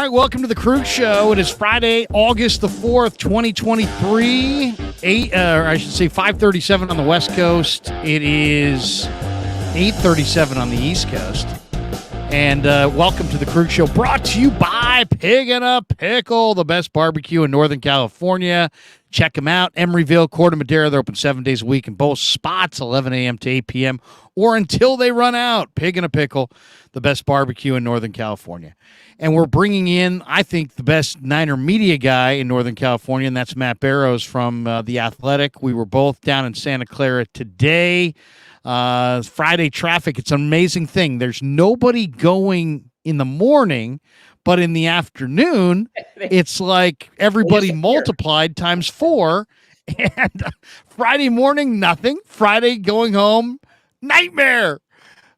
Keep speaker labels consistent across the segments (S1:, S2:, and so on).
S1: right, welcome to the Krueg Show. It is Friday, August the 4th, 2023. 5:37 on the West Coast. It is 8:37 on the East Coast. And welcome to the Krueg Show, brought to you by Pig and a Pickle, the best barbecue in Northern California. Check them out. Emeryville, Corte Madera, they're open 7 days a week in both spots, 11 a.m. to 8 p.m., or until they run out. Pig and a Pickle, the best barbecue in Northern California. And we're bringing in, I think, the best Niner media guy in Northern California, and that's Matt Barrows from The Athletic. We were both down in Santa Clara today. Friday traffic, it's an amazing thing. There's nobody going in the morning, but in the afternoon, it's like everybody multiplied times 4. And Friday morning, nothing. Friday going home, nightmare.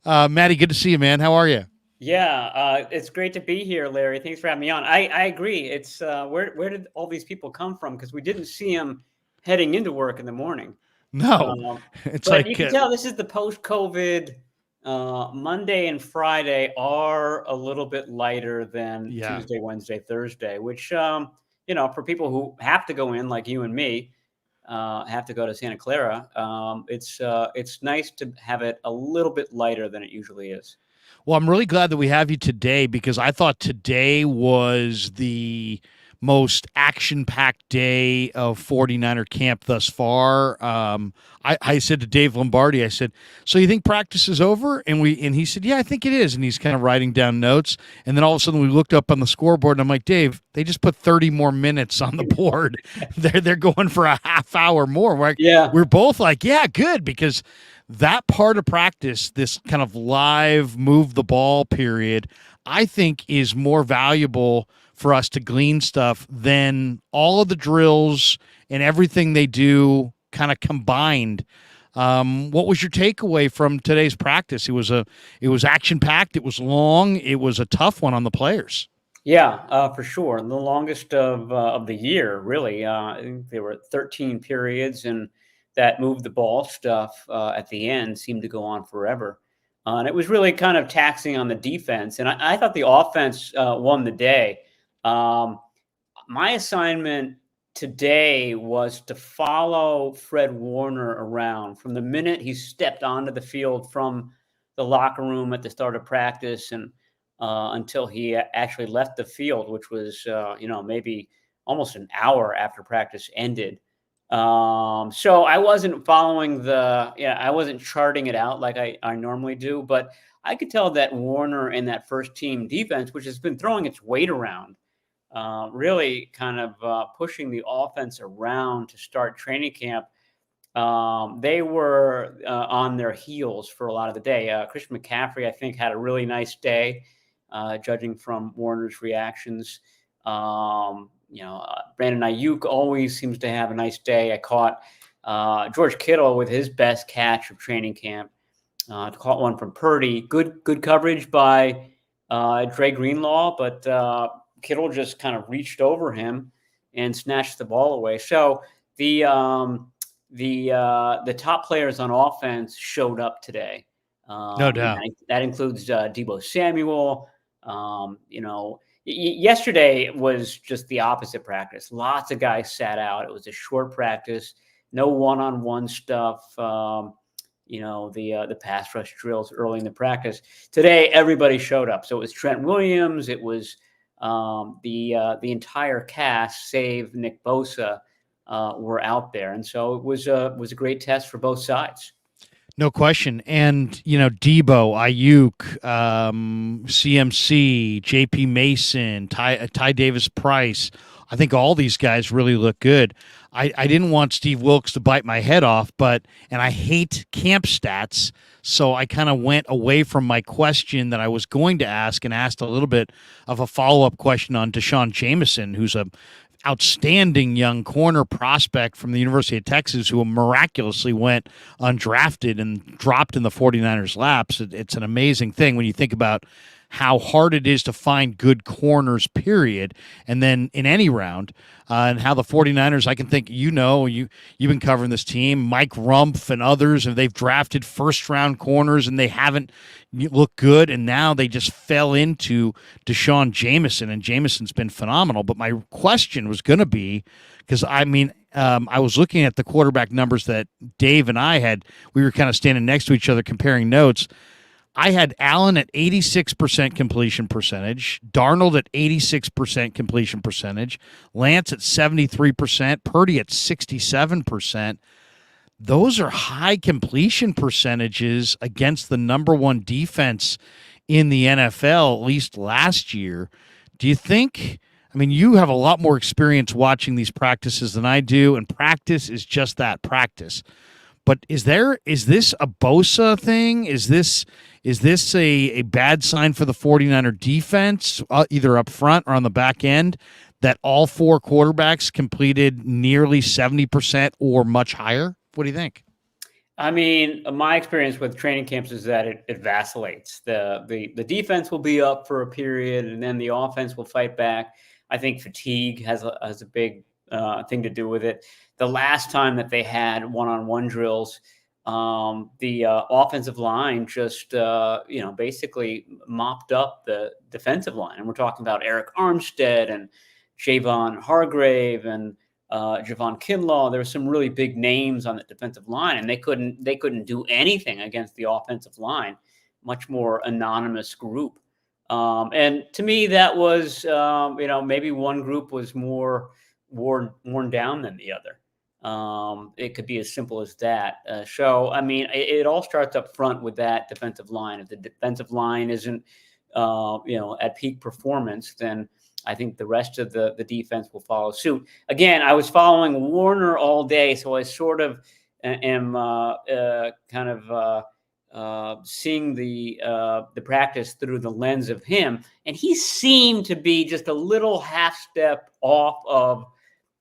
S1: Matty, good to see you, man. How are you?
S2: Yeah, it's great to be here, Larry. Thanks for having me on. I agree. It's where did all these people come from? Because we didn't see them heading into work in the morning.
S1: No,
S2: it's but like you can tell this is the post-COVID. Monday and Friday are a little bit lighter than Tuesday, Wednesday, Thursday, which for people who have to go in, like you and me, have to go to Santa Clara. It's nice to have it a little bit lighter than it usually is.
S1: Well, I'm really glad that we have you today, because I thought today was the most action-packed day of 49er camp thus far. I said to Dave Lombardi, I said, so you think practice is over? And he said, yeah, I think it is. And he's kind of writing down notes. And then all of a sudden we looked up on the scoreboard, and I'm like, Dave, they just put 30 more minutes on the board. They're going for a half hour more. We're both like, yeah, good, because that part of practice, this kind of live move the ball period, I think is more valuable for us to glean stuff than all of the drills and everything they do kind of combined. What was your takeaway from today's practice? It was action packed. It was long. It was a tough one on the players.
S2: Yeah, for sure. The longest of the year, really. I think there were 13 periods, and that move the ball stuff at the end seemed to go on forever. And it was really kind of taxing on the defense. And I thought the offense won the day. My assignment today was to follow Fred Warner around from the minute he stepped onto the field from the locker room at the start of practice and until he actually left the field, which was, maybe almost an hour after practice ended. So I wasn't following I wasn't charting it out like I normally do, but I could tell that Warner and that first team defense, which has been throwing its weight around, really kind of pushing the offense around to start training camp. They were on their heels for a lot of the day. Christian McCaffrey, I think, had a really nice day, judging from Warner's reactions. Brandon Ayuk always seems to have a nice day. I caught George Kittle with his best catch of training camp. Caught one from Purdy. Good coverage by Dre Greenlaw, but Kittle just kind of reached over him and snatched the ball away. So the top players on offense showed up today.
S1: No doubt.
S2: That includes Deebo Samuel. Yesterday was just the opposite practice. Lots of guys sat out. It was a short practice, no one-on-one stuff. The pass rush drills early in the practice. Today, everybody showed up. So it was Trent Williams. It was the entire cast, save Nick Bosa, were out there. And so it was a great test for both sides.
S1: No question. And, Deebo, Ayuk, CMC, JP Mason, Ty Davis Price, I think all these guys really look good. I didn't want Steve Wilkes to bite my head off, and I hate camp stats, so I kind of went away from my question that I was going to ask and asked a little bit of a follow-up question on Deshaun Jameson, who's a outstanding young corner prospect from the University of Texas who miraculously went undrafted and dropped in the 49ers' laps. It's an amazing thing when you think about how hard it is to find good corners, period. And then in any round, and how the 49ers, I can think, you've been covering this team, Mike Rumpf and others, and they've drafted first-round corners, and they haven't looked good, and now they just fell into Deshaun Jameson, and Jameson's been phenomenal. But my question was going to be, because, I was looking at the quarterback numbers that Dave and I had. We were kind of standing next to each other comparing notes. I had Allen at 86% completion percentage, Darnold at 86% completion percentage, Lance at 73%, Purdy at 67%. Those are high completion percentages against the number one defense in the NFL, at least last year. Do you think, you have a lot more experience watching these practices than I do, and practice is just that, practice. But is this a Bosa thing? Is this a bad sign for the 49er defense, either up front or on the back end, that all four quarterbacks completed nearly 70% or much higher? What do you think?
S2: My experience with training camps is that it vacillates. The defense will be up for a period, and then the offense will fight back. I think fatigue has a big thing to do with it. The last time that they had one-on-one drills, the offensive line just basically mopped up the defensive line, and we're talking about Eric Armstead and Javon Hargrave and Javon Kinlaw. There were some really big names on the defensive line, and they couldn't do anything against the offensive line. Much more anonymous group. And to me, that was maybe one group was more worn down than the other. It could be as simple as that. It all starts up front with that defensive line. If the defensive line isn't at peak performance, then I think the rest of the defense will follow suit. Again, I was following Warner all day, so I sort of am seeing the practice through the lens of him, and he seemed to be just a little half step off of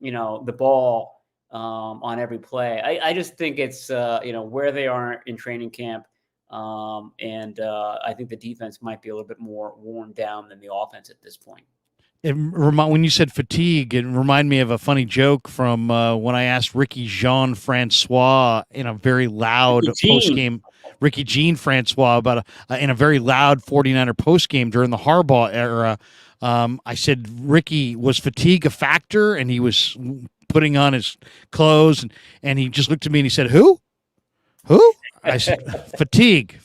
S2: the ball on every play. I just think it's where they are in training camp, and I think the defense might be a little bit more worn down than the offense at this point.
S1: When you said fatigue, it reminded me of a funny joke from when I asked Ricky Jean-Francois in a very loud post-game, Ricky Jean-Francois, about in a very loud 49er post-game during the Harbaugh era. I said, Ricky, was fatigue a factor? And he was putting on his clothes, and he just looked at me and he said, Who? I said, fatigue.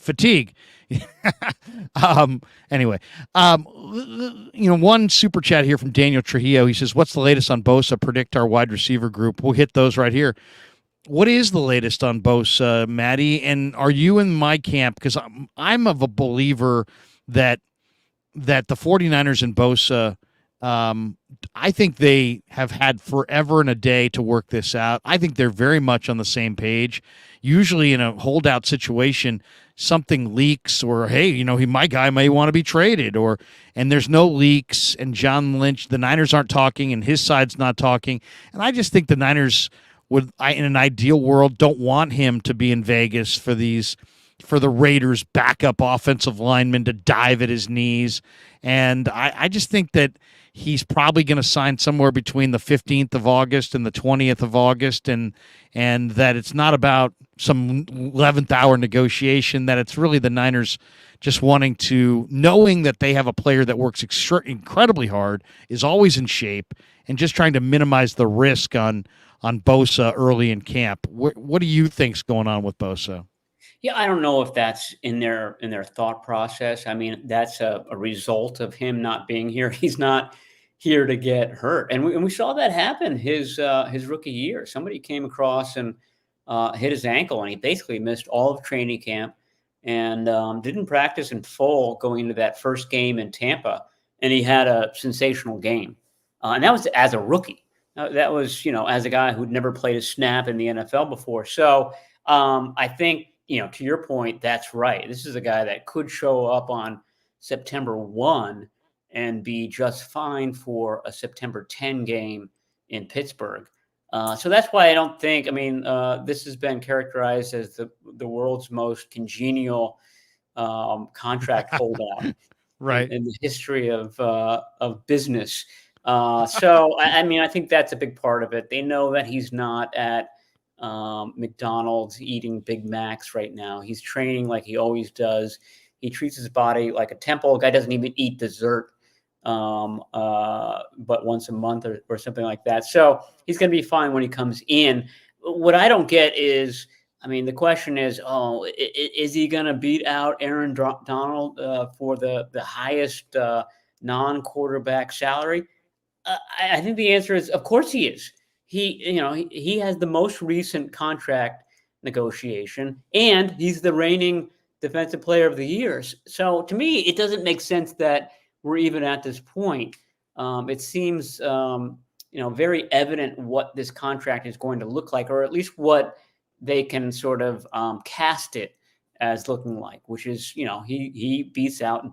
S1: Anyway, one super chat here from Daniel Trujillo. He says, what's the latest on Bosa? Predict our wide receiver group. We'll hit those right here. What is the latest on Bosa, Maddie? And are you in my camp? Because I'm of a believer that the 49ers and Bosa, I think they have had forever and a day to work this out. I think they're very much on the same page. Usually in a holdout situation, something leaks, or, hey, my guy may want to be traded, and there's no leaks, and John Lynch, the Niners aren't talking, and his side's not talking. And I just think the Niners would, in an ideal world, don't want him to be in Vegas for the Raiders' backup offensive lineman to dive at his knees. And I just think that he's probably going to sign somewhere between the 15th of August and the 20th of August, and that it's not about some 11th hour negotiation, that it's really the Niners just knowing that they have a player that works incredibly hard, is always in shape, and just trying to minimize the risk on Bosa early in camp. What do you think's going on with Bosa?
S2: Yeah, I don't know if that's in their thought process. That's a result of him not being here. He's not here to get hurt, and we saw that happen his rookie year. Somebody came across and hit his ankle, and he basically missed all of training camp and didn't practice in full going into that first game in Tampa. And he had a sensational game, and that was as a rookie. That was as a guy who'd never played a snap in the NFL before. So I think, to your point, that's right. This is a guy that could show up on September 1 and be just fine for a September 10 game in Pittsburgh. So that's why I don't think, this has been characterized as the world's most congenial contract holdout.
S1: Right.
S2: in the history of business. So I mean, I think that's a big part of it. They know that he's not at McDonald's eating Big Macs right now. He's training like he always does. He treats his body like a temple. Guy doesn't even eat dessert, but once a month or something like that. So he's going to be fine when he comes in. What I don't get is, I mean, the question is, oh, is he going to beat out Aaron Donald for the highest non-quarterback salary? I think the answer is, of course he is. He has the most recent contract negotiation, and he's the reigning defensive player of the year. So to me, it doesn't make sense that we're even at this point. It seems very evident what this contract is going to look like, or at least what they can sort of cast it as looking like, which is, he beats out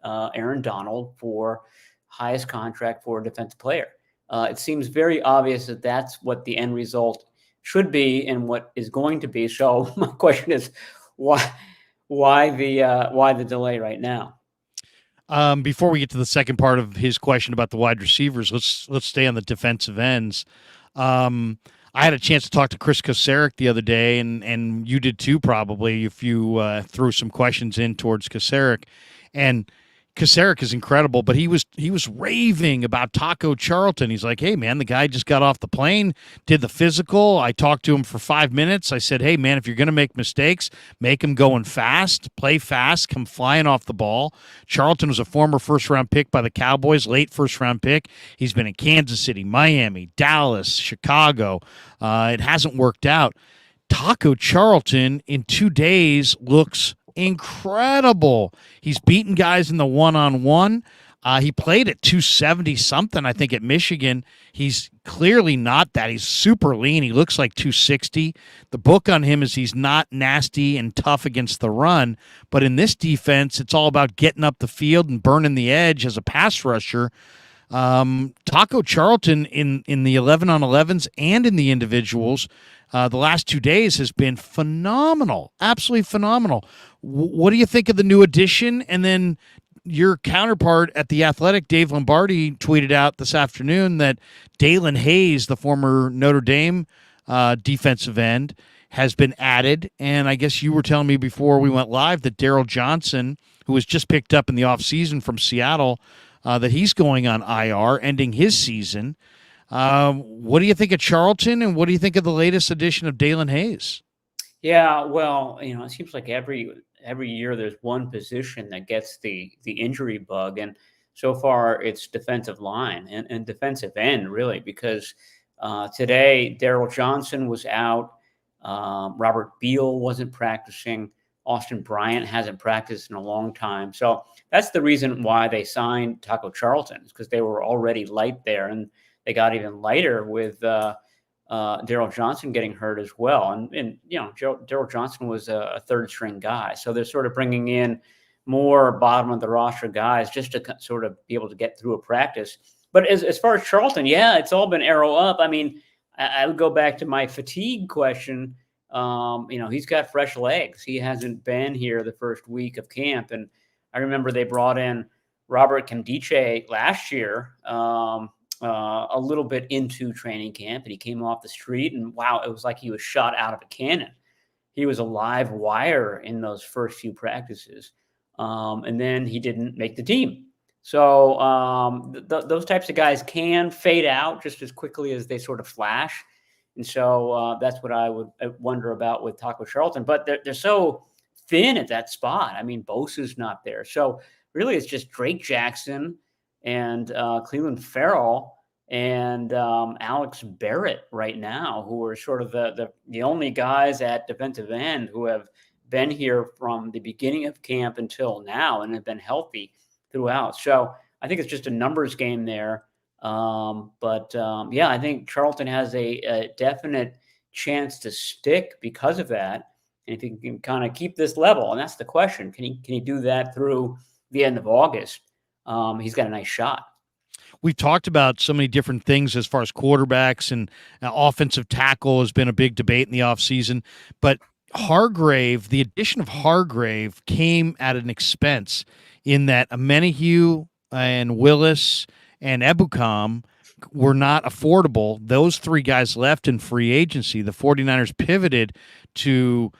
S2: Aaron Donald for highest contract for a defensive player. It seems very obvious that that's what the end result should be and what is going to be. So my question is, why the delay right now?
S1: Before we get to the second part of his question about the wide receivers, let's stay on the defensive ends. I had a chance to talk to Chris Kocurek the other day, and you did too, probably, if you threw some questions in towards Kocurek. And Kocurek is incredible, but he was raving about Taco Charlton. He's like, hey, man, the guy just got off the plane, did the physical. I talked to him for 5 minutes. I said, hey, man, if you're going to make mistakes, make them going fast, play fast, come flying off the ball. Charlton was a former first-round pick by the Cowboys, late first-round pick. He's been in Kansas City, Miami, Dallas, Chicago. It hasn't worked out. Taco Charlton in 2 days looks incredible. He's beaten guys in the one-on-one. He played at 270 something, I think, at Michigan. He's clearly not that. He's super lean. He looks like 260. The book on him is he's not nasty and tough against the run, but in this defense, it's all about getting up the field and burning the edge as a pass rusher. Taco Charlton in the 11-on-11s and in the individuals the last 2 days has been phenomenal, absolutely phenomenal. What do you think of the new addition? And then your counterpart at The Athletic, Dave Lombardi, tweeted out this afternoon that Dalen Hayes, the former Notre Dame defensive end, has been added. And I guess you were telling me before we went live that Daryl Johnson, who was just picked up in the offseason from Seattle, that he's going on IR, ending his season. What do you think of Charlton, and what do you think of the latest edition of Dalen Hayes?
S2: Yeah, well, it seems like every year there's one position that gets the injury bug, and so far it's defensive line and defensive end, really, because today Daryl Johnson was out, Robert Beal wasn't practicing, Austin Bryant hasn't practiced in a long time, so that's the reason why they signed Taco Charlton, because they were already light there, and they got even lighter with Daryl Johnson getting hurt as well. And Daryl Johnson was a third string guy. So they're sort of bringing in more bottom of the roster guys just to sort of be able to get through a practice. But as far as Charlton, yeah, it's all been arrow up. I mean, I would go back to my fatigue question. He's got fresh legs. He hasn't been here the first week of camp. And I remember they brought in Robert Candice last year, a little bit into training camp, and he came off the street, and wow, it was like he was shot out of a cannon. He was a live wire in those first few practices, and then he didn't make the team. So those types of guys can fade out just as quickly as they sort of flash, and so that's what I would wonder about with Taco Charlton. But they're so thin at that spot. I mean, Bosa's not there, so really it's just Drake Jackson and Cleveland Farrell and Alex Barrett right now, who are sort of the only guys at defensive end who have been here from the beginning of camp until now and have been healthy throughout. So I think it's just a numbers game there. I think Charlton has a definite chance to stick because of that. And if he can kind of keep this level, and that's the question, can he do that through the end of August? He's got a nice shot.
S1: We've talked about so many different things as far as quarterbacks, and offensive tackle has been a big debate in the offseason. But the addition of Hargrave came at an expense. in that Amenahue and Willis and Ebukam were not affordable. Those three guys left in free agency. The 49ers pivoted to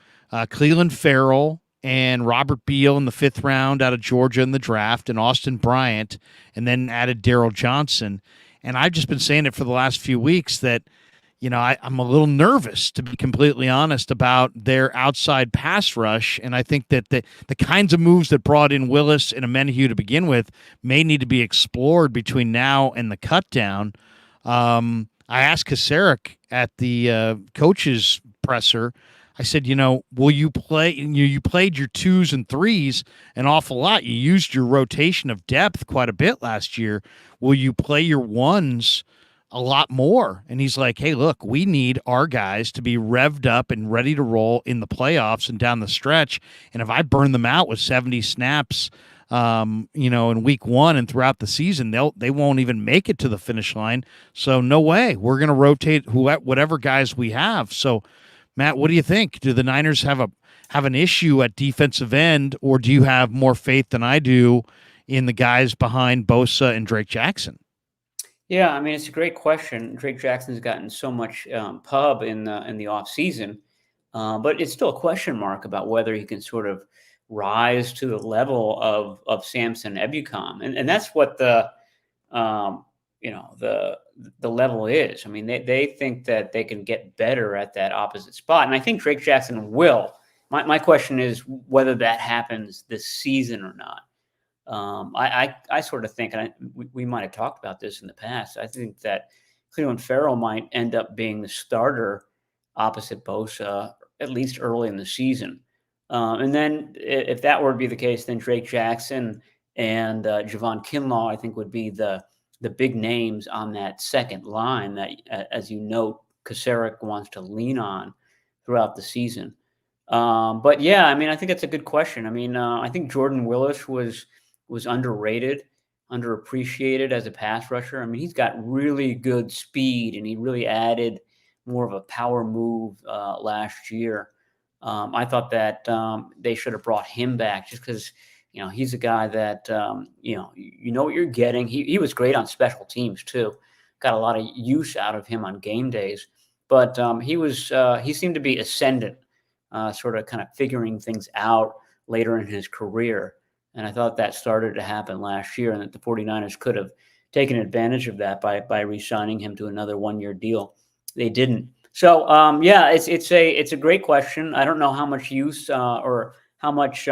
S1: Cleveland Farrell and Robert Beal in the 5th round out of Georgia in the draft, and Austin Bryant, and then added Daryl Johnson. And I've just been saying it for the last few weeks that, I'm a little nervous, to be completely honest, about their outside pass rush. And I think that the kinds of moves that brought in Willis and Amenahue to begin with may need to be explored between now and the cut down. I asked Kasarik at the coaches presser, I said, will you play? You played your 2s and 3s an awful lot. You used your rotation of depth quite a bit last year. Will you play your 1s a lot more? And he's like, hey, look, we need our guys to be revved up and ready to roll in the playoffs and down the stretch. And if I burn them out with 70 snaps, in week 1 and throughout the season, they won't even make it to the finish line. So no way. We're going to rotate whatever guys we have. So, Matt, what do you think? Do the Niners have an issue at defensive end, or do you have more faith than I do in the guys behind Bosa and Drake Jackson?
S2: Yeah, I mean, it's a great question. Drake Jackson's gotten so much pub in the off season, but it's still a question mark about whether he can sort of rise to the level of Samson Ebukam, and that's what the level is. I mean, they think that they can get better at that opposite spot, and I think Drake Jackson will. My question is whether that happens this season or not. I sort of think, and we might have talked about this in the past, I think that Cleveland Farrell might end up being the starter opposite Bosa, at least early in the season. And then if that were to be the case, then Drake Jackson and Javon Kinlaw, I think, would be the big names on that second line that, as you note, Kasarik wants to lean on throughout the season. But yeah, I mean, I think that's a good question. I mean, I think Jordan Willis was underrated, underappreciated as a pass rusher. I mean, he's got really good speed, and he really added more of a power move last year. I thought that they should have brought him back just because, he's a guy that, you know what you're getting. He was great on special teams too. Got a lot of use out of him on game days. But he seemed to be ascendant, sort of kind of figuring things out later in his career. And I thought that started to happen last year, and that the 49ers could have taken advantage of that by re-signing him to another 1-year deal. They didn't. So yeah, it's a great question. I don't know how much use or how much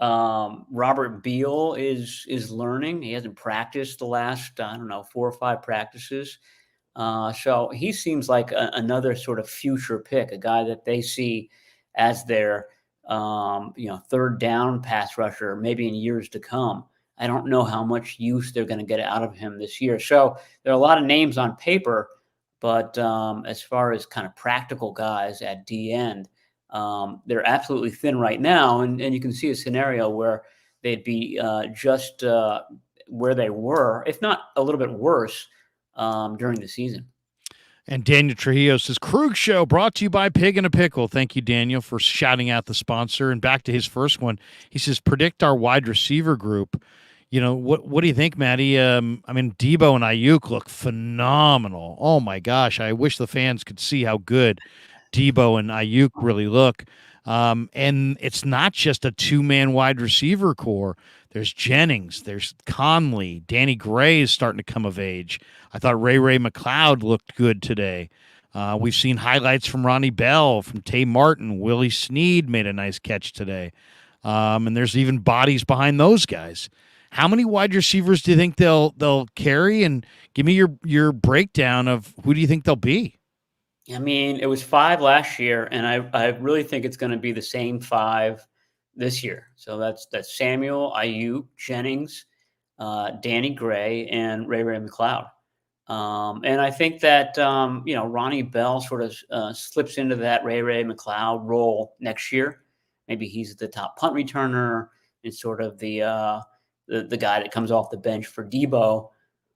S2: Robert Beal is learning. He hasn't practiced the last 4 or 5 practices. So he seems like another sort of future pick, a guy that they see as their third down pass rusher, maybe in years to come. I don't know how much use they're going to get out of him this year. So there are a lot of names on paper, but as far as kind of practical guys at D end, they're absolutely thin right now. And you can see a scenario where they'd be just where they were, if not a little bit worse, during the season.
S1: And Daniel Trujillo says, Krueg Show brought to you by Pig and a Pickle. Thank you, Daniel, for shouting out the sponsor. And back to his first one. He says, predict our wide receiver group. What do you think, Matty? Debo and Ayuk look phenomenal. Oh, my gosh. I wish the fans could see how good Debo and Ayuk really look. And it's not just a 2-man wide receiver core. There's Jennings, there's Conley, Danny Gray is starting to come of age. I thought Ray McLeod looked good today. We've seen highlights from Ronnie Bell, from Tay Martin. Willie Snead made a nice catch today. And there's even bodies behind those guys. How many wide receivers do you think they'll carry? And give me your breakdown of who do you think they'll be?
S2: I mean, it was 5 last year, and I really think it's going to be the same 5 this year. So that's Samuel, Ayuk, Jennings, Danny Gray, and Ray McLeod. And I think that Ronnie Bell sort of slips into that Ray McLeod role next year. Maybe he's the top punt returner and sort of the guy that comes off the bench for Debo.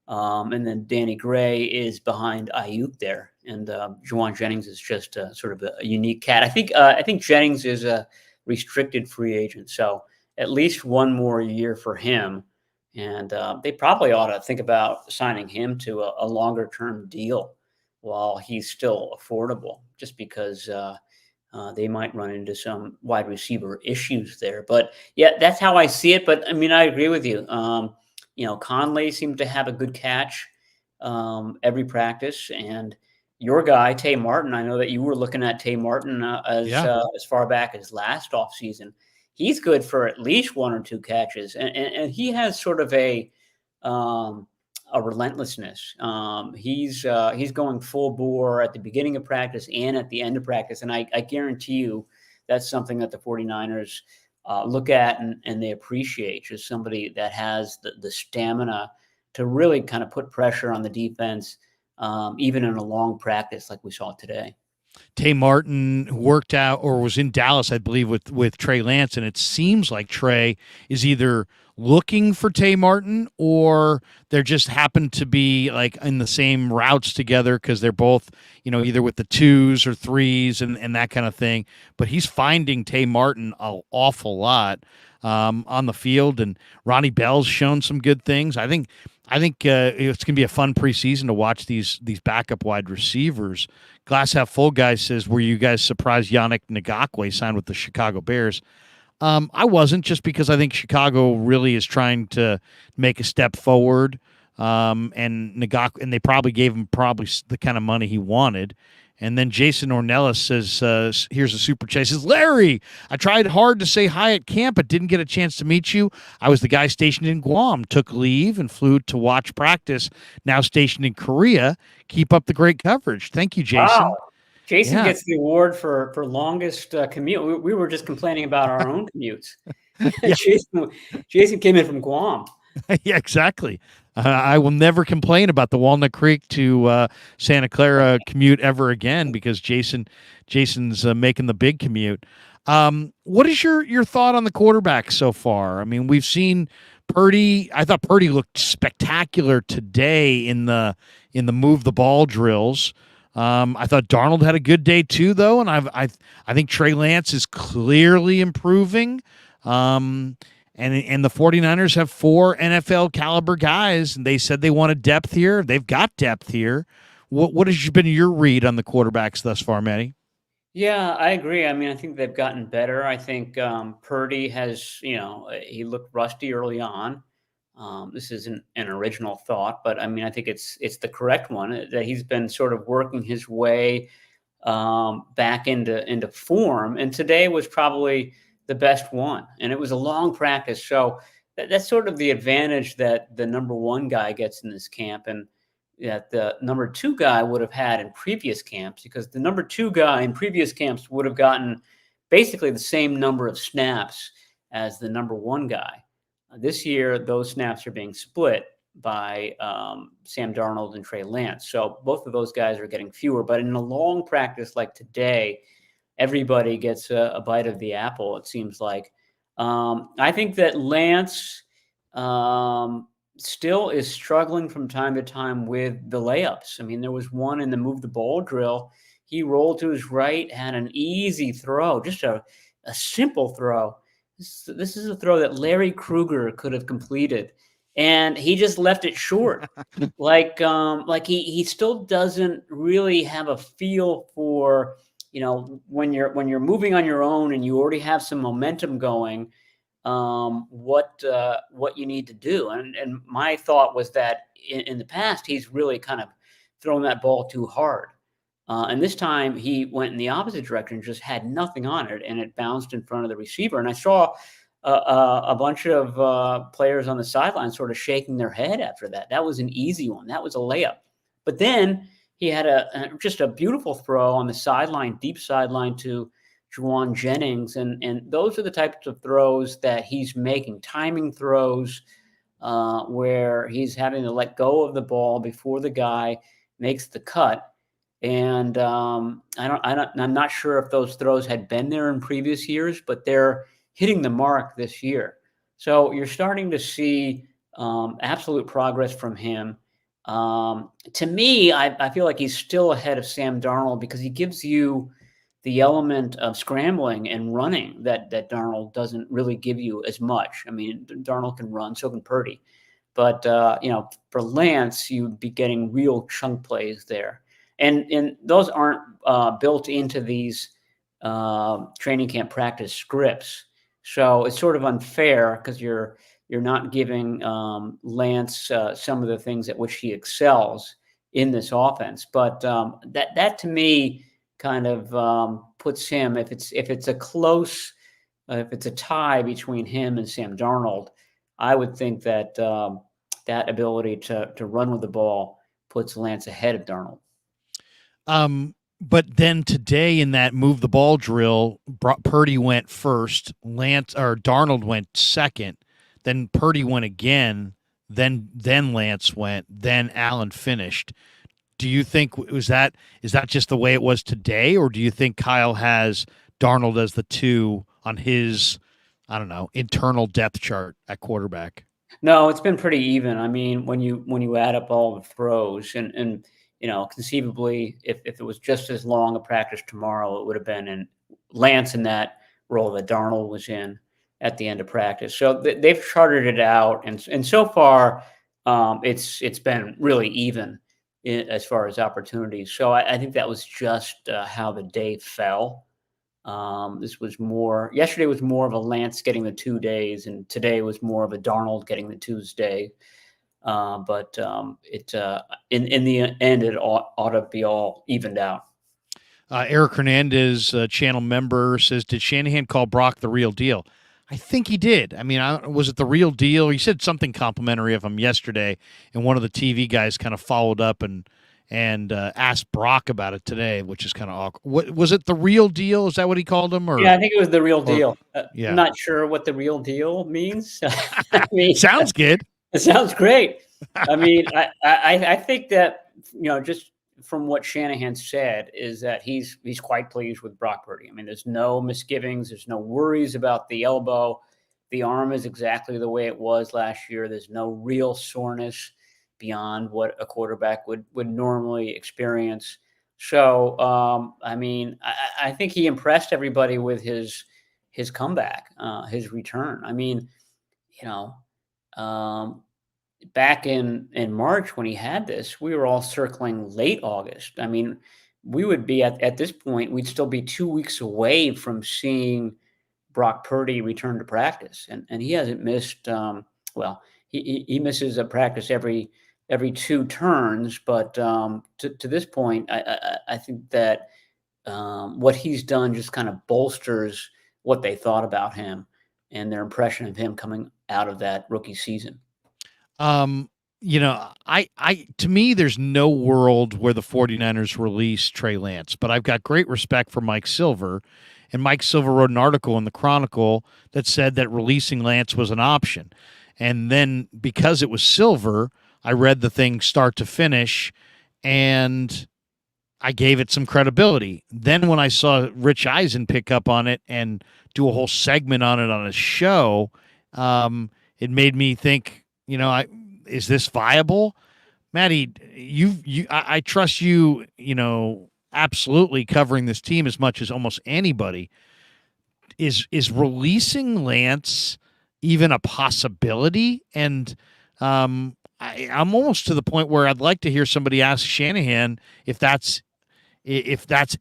S2: And then Danny Gray is behind Ayuk there, and Juwan Jennings is just sort of a unique cat. I think Jennings is a restricted free agent, so at least one more year for him. And they probably ought to think about signing him to a longer term deal while he's still affordable, just because they might run into some wide receiver issues there. But yeah, that's how I see it. But I mean, I agree with you. Conley seemed to have a good catch every practice, and your guy Tay Martin. I know that you were looking at Tay Martin
S1: Yeah.
S2: as far back as last offseason. He's good for at least one or two catches, and he has sort of um, a relentlessness. He's going full bore at the beginning of practice and at the end of practice. And I guarantee you that's something that the 49ers look at and they appreciate, just somebody that has the stamina to really kind of put pressure on the defense, even in a long practice like we saw today.
S1: Tay Martin worked out or was in Dallas, I believe, with Trey Lance, and it seems like Trey is either looking for Tay Martin or they're just happen to be like in the same routes together because they're both, either with the twos or threes and that kind of thing. But he's finding Tay Martin an awful lot on the field, and Ronnie Bell's shown some good things. I think it's going to be a fun preseason to watch these backup wide receivers. Glass half full guy says, "Were you guys surprised Yannick Ngakoue signed with the Chicago Bears?" I wasn't, just because I think Chicago really is trying to make a step forward, and they probably gave him the kind of money he wanted. And then Jason Ornelas says, here's a super chat. He says, Larry, I tried hard to say hi at camp, but didn't get a chance to meet you. I was the guy stationed in Guam, took leave, and flew to watch practice. Now stationed in Korea. Keep up the great coverage. Thank you, Jason.
S2: Wow. Jason
S1: Yeah.
S2: gets the award for longest commute. We were just complaining about our own commutes. Jason came in from Guam.
S1: Yeah, exactly. I will never complain about the Walnut Creek to Santa Clara commute ever again, because Jason's making the big commute. What is your thought on the quarterback so far? I mean, we've seen Purdy. I thought Purdy looked spectacular today in the move the ball drills. I thought Darnold had a good day too, though, and I think Trey Lance is clearly improving. And the 49ers have 4 NFL caliber guys, and they said they wanted depth here. They've got depth here. What has been your read on the quarterbacks thus far, Matty?
S2: Yeah, I agree. I mean, I think they've gotten better. I think Purdy has, he looked rusty early on. This isn't an original thought, but I mean, I think it's the correct one, that he's been sort of working his way back into form. And today was probably the best one. And it was a long practice. So that's sort of the advantage that the number one guy gets in this camp, and that the number two guy would have had in previous camps, because the number two guy in previous camps would have gotten basically the same number of snaps as the number one guy. This year, those snaps are being split by Sam Darnold and Trey Lance. So both of those guys are getting fewer. But in a long practice like today, everybody gets a bite of the apple, it seems like. I think that Lance still is struggling from time to time with the layups. I mean, there was one in the move the ball drill. He rolled to his right, had an easy throw, just a simple throw. This is a throw that Larry Krueger could have completed, and he just left it short. like he still doesn't really have a feel for, when you're moving on your own and you already have some momentum going, what you need to do. And my thought was that in the past, he's really kind of thrown that ball too hard. And this time he went in the opposite direction, just had nothing on it, and it bounced in front of the receiver. And I saw a bunch of players on the sideline sort of shaking their head after that. That was an easy one. That was a layup. But then he had just a beautiful throw on the sideline, deep sideline to Juwan Jennings. And those are the types of throws that he's making, timing throws where he's having to let go of the ball before the guy makes the cut. And I'm not sure if those throws had been there in previous years, but they're hitting the mark this year. So you're starting to see absolute progress from him. To me, I feel like he's still ahead of Sam Darnold, because he gives you the element of scrambling and running that Darnold doesn't really give you as much. I mean, Darnold can run, so can Purdy. But for Lance, you'd be getting real chunk plays there, and those aren't built into these training camp practice scripts. So it's sort of unfair because you're not giving Lance some of the things at which he excels in this offense. But that to me kind of puts him, if it's a close, if it's a tie between him and Sam Darnold, I would think that that ability to run with the ball puts Lance ahead of Darnold.
S1: But then today in that move the ball drill, Purdy went first, Darnold went second, then Purdy went again, then Lance went, then Allen finished. Do you think is that just the way it was today, or do you think Kyle has Darnold as the 2 on his, I don't know, internal depth chart at quarterback?
S2: No, it's been pretty even. I mean, when you add up all the throws and conceivably, if it was just as long a practice tomorrow, it would have been in Lance in that role that Darnold was in at the end of practice. So they've charted it out, and so far, it's been really even as far as opportunities. So I think that was just how the day fell. Yesterday was more of a Lance getting the 2 days, and today was more of a Darnold getting the Tuesday. But in the end, it ought to be all evened out.
S1: Eric Hernandez, channel member, says, did Shanahan call Brock the real deal? I think he did. I mean, was it the real deal? He said something complimentary of him yesterday, and one of the TV guys kind of followed up and asked Brock about it today, which is kind of awkward. Was it the real deal? Is that what he called him? Or
S2: yeah, I think it was the real deal.
S1: Yeah.
S2: I'm not sure what the real deal means. I mean,
S1: sounds good.
S2: It sounds great. I mean, I think that just from what Shanahan said is that he's quite pleased with Brock Purdy. I mean, there's no misgivings, there's no worries about the elbow. The arm is exactly the way it was last year. There's no real soreness beyond what a quarterback would normally experience. So, I mean, I think he impressed everybody with his comeback, his return. I mean, back in March when he had this, we were all circling late August. I mean, we would be at this point, we'd still be 2 weeks away from seeing Brock Purdy return to practice, and he hasn't missed. He misses a practice every 2 turns, but to this point, I think that what he's done just kind of bolsters what they thought about him and their impression of him coming out of that rookie season.
S1: To me, there's no world where the 49ers release Trey Lance, but I've got great respect for Mike Silver, and Mike Silver wrote an article in the Chronicle that said that releasing Lance was an option. And then because it was Silver, I read the thing start to finish, and I gave it some credibility. Then when I saw Rich Eisen pick up on it and do a whole segment on it on his show, it made me think, is this viable? Matty, I trust you, absolutely covering this team as much as almost anybody. Is releasing Lance even a possibility? And I'm almost to the point where I'd like to hear somebody ask Shanahan if that's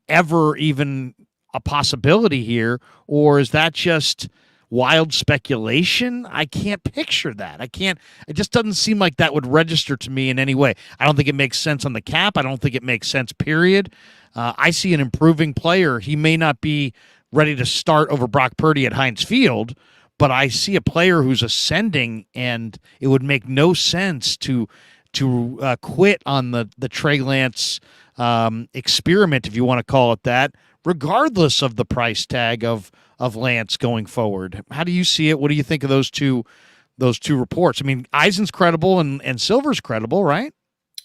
S1: ever even a possibility here, or is that just wild speculation? I can't picture that. It just doesn't seem like that would register to me in any way. I don't think it makes sense on the cap. I don't think it makes sense, period. I see an improving player. He may not be ready to start over Brock Purdy at Heinz Field, but I see a player who's ascending, and it would make no sense to quit on the Trey Lance experiment, if you want to call it that, regardless of the price tag of Lance going forward. How do you see it? What do you think of those two reports? I mean, Eisen's credible and Silver's credible, right?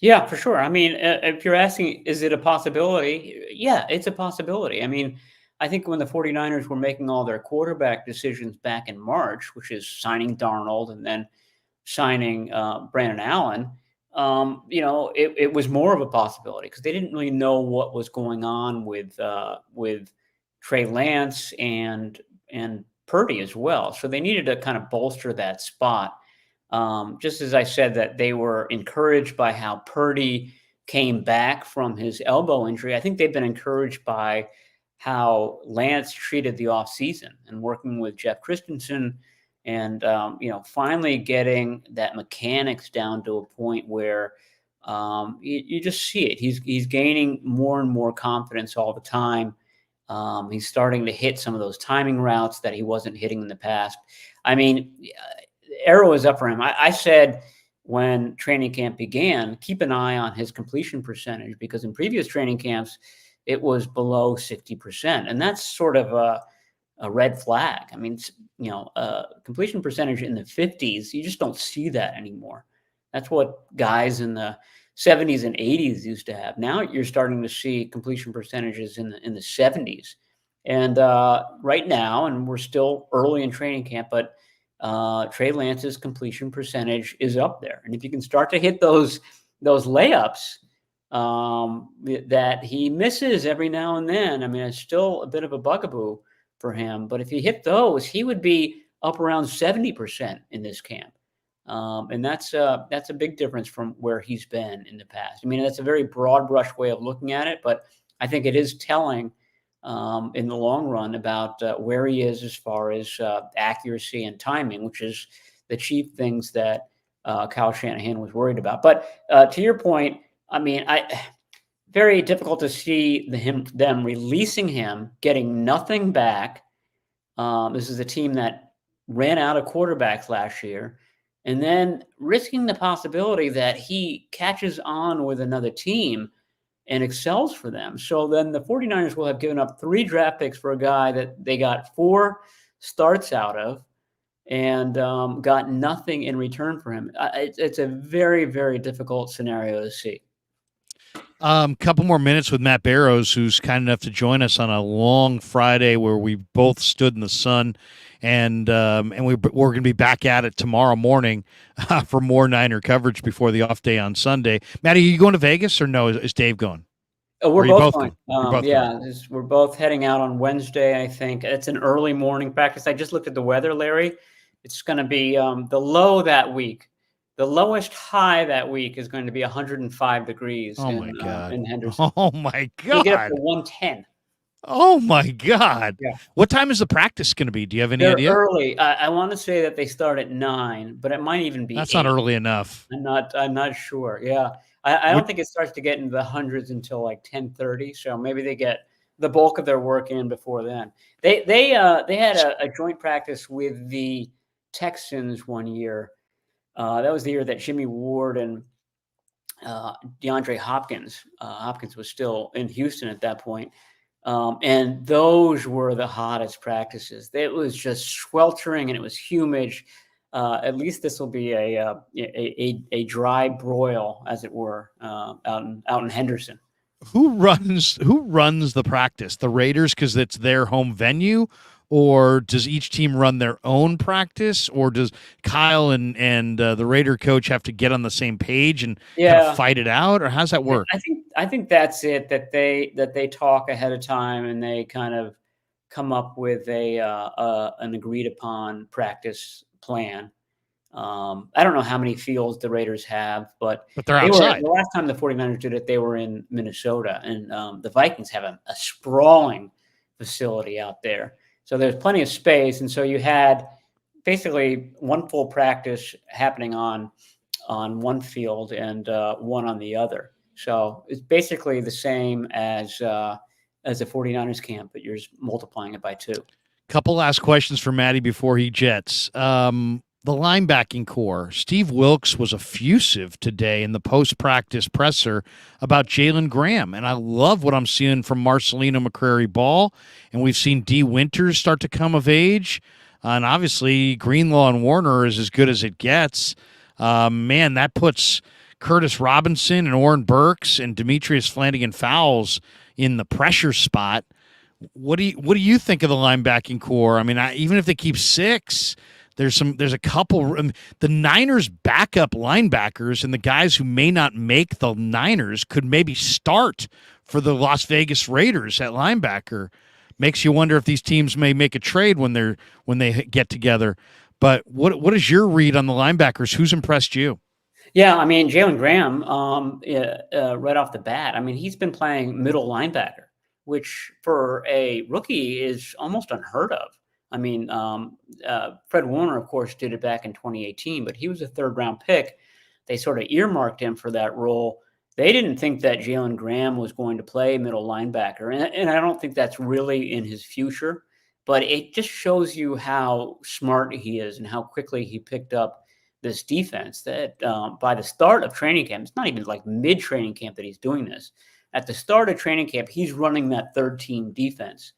S2: Yeah, for sure. I mean, if you're asking, is it a possibility? Yeah, it's a possibility. I mean, I think when the 49ers were making all their quarterback decisions back in March, which is signing Darnold and then signing Brandon Allen, it was more of a possibility because they didn't really know what was going on with Trey Lance and Purdy as well. So they needed to kind of bolster that spot. Just as I said that they were encouraged by how Purdy came back from his elbow injury, I think they've been encouraged by how Lance treated the offseason and working with Jeff Christensen and, finally getting that mechanics down to a point where you just see it. He's gaining more and more confidence all the time. He's starting to hit some of those timing routes that he wasn't hitting in the past. I mean, arrow is up for him. I said when training camp began, keep an eye on his completion percentage, because in previous training camps, it was below 60%. And that's sort of a red flag. I mean, completion percentage in the 50s, you just don't see that anymore. That's what guys in the 70s and 80s used to have. Now you're starting to see completion percentages in the 70s. And right now, and we're still early in training camp, but Trey Lance's completion percentage is up there. And if you can start to hit those layups that he misses every now and then, I mean, it's still a bit of a bugaboo for him. But if he hit those, he would be up around 70% in this camp. And that's a big difference from where he's been in the past. I mean, that's a very broad brush way of looking at it, but I think it is telling in the long run about where he is as far as accuracy and timing, which is the chief things that Kyle Shanahan was worried about. But to your point, I mean, very difficult to see them releasing him, getting nothing back. This is a team that ran out of quarterbacks last year, and then risking the possibility that he catches on with another team and excels for them. So then the 49ers will have given up 3 draft picks for a guy that they got 4 starts out of and got nothing in return for him. It's a very, very difficult scenario to see.
S1: Couple more minutes with Matt Barrows, who's kind enough to join us on a long Friday where we both stood in the sun, and we're going to be back at it tomorrow morning for more Niner coverage before the off day on Sunday. Matt, are you going to Vegas or no? Is Dave going?
S2: We're both going. We're both heading out on Wednesday, I think. It's an early morning practice. I just looked at the weather, Larry. It's going to be the low that week. The lowest high that week is going to be 105 degrees in Henderson.
S1: Oh, my God.
S2: We'll get up to 110.
S1: Oh, my God.
S2: Yeah.
S1: What time is the practice going to be? Do you have any idea?
S2: Early. I want to say that they start at 9, but it might even be
S1: That's
S2: 8.
S1: not early enough.
S2: I'm not sure. Yeah. I don't think it starts to get into the hundreds until like 10:30. So maybe they get the bulk of their work in before then. They had a joint practice with the Texans one year. That was the year that Jimmy Ward and DeAndre Hopkins was still in Houston at that point. And those were the hottest practices. It was just sweltering and it was humid. At least this will be a dry broil, as it were, out in Henderson.
S1: Who runs the practice? The Raiders, because it's their home venue, or does each team run their own practice, or does Kyle and the Raider coach have to get on the same page and kind of fight it out, or how's that work?
S2: I think that's it. That they talk ahead of time and they kind of come up with an agreed upon practice plan. I don't know how many fields the Raiders have, but
S1: they're outside.
S2: The last time the 49ers did it, they were in Minnesota, and the Vikings have a sprawling facility out there. So there's plenty of space. And so you had basically one full practice happening on one field and one on the other. So it's basically the same as a 49ers camp, but you're just multiplying it by 2.
S1: Couple last questions for Matty before he jets. The linebacking core. Steve Wilkes was effusive today in the post-practice presser about Jalen Graham, and I love what I'm seeing from Marcelino McCrary-Ball, and we've seen D. Winters start to come of age, and obviously Greenlaw and Warner is as good as it gets. Man, that puts Curtis Robinson and Oren Burks and Demetrius Flanagan-Fowles in the pressure spot. What do you think of the linebacking core? I mean, even if they keep 6, there's a couple. The Niners' backup linebackers and the guys who may not make the Niners could maybe start for the Las Vegas Raiders at linebacker. Makes you wonder if these teams may make a trade when they get together. But what is your read on the linebackers? Who's impressed you?
S2: Yeah, I mean, Jalen Graham, right off the bat, I mean, he's been playing middle linebacker, which for a rookie is almost unheard of. I mean, Fred Warner, of course, did it back in 2018, but he was a third-round pick. They sort of earmarked him for that role. They didn't think that Jalen Graham was going to play middle linebacker, and I don't think that's really in his future. But it just shows you how smart he is and how quickly he picked up this defense that by the start of training camp, it's not even like mid training camp that he's doing this. At the start of training camp, he's running that third team defense.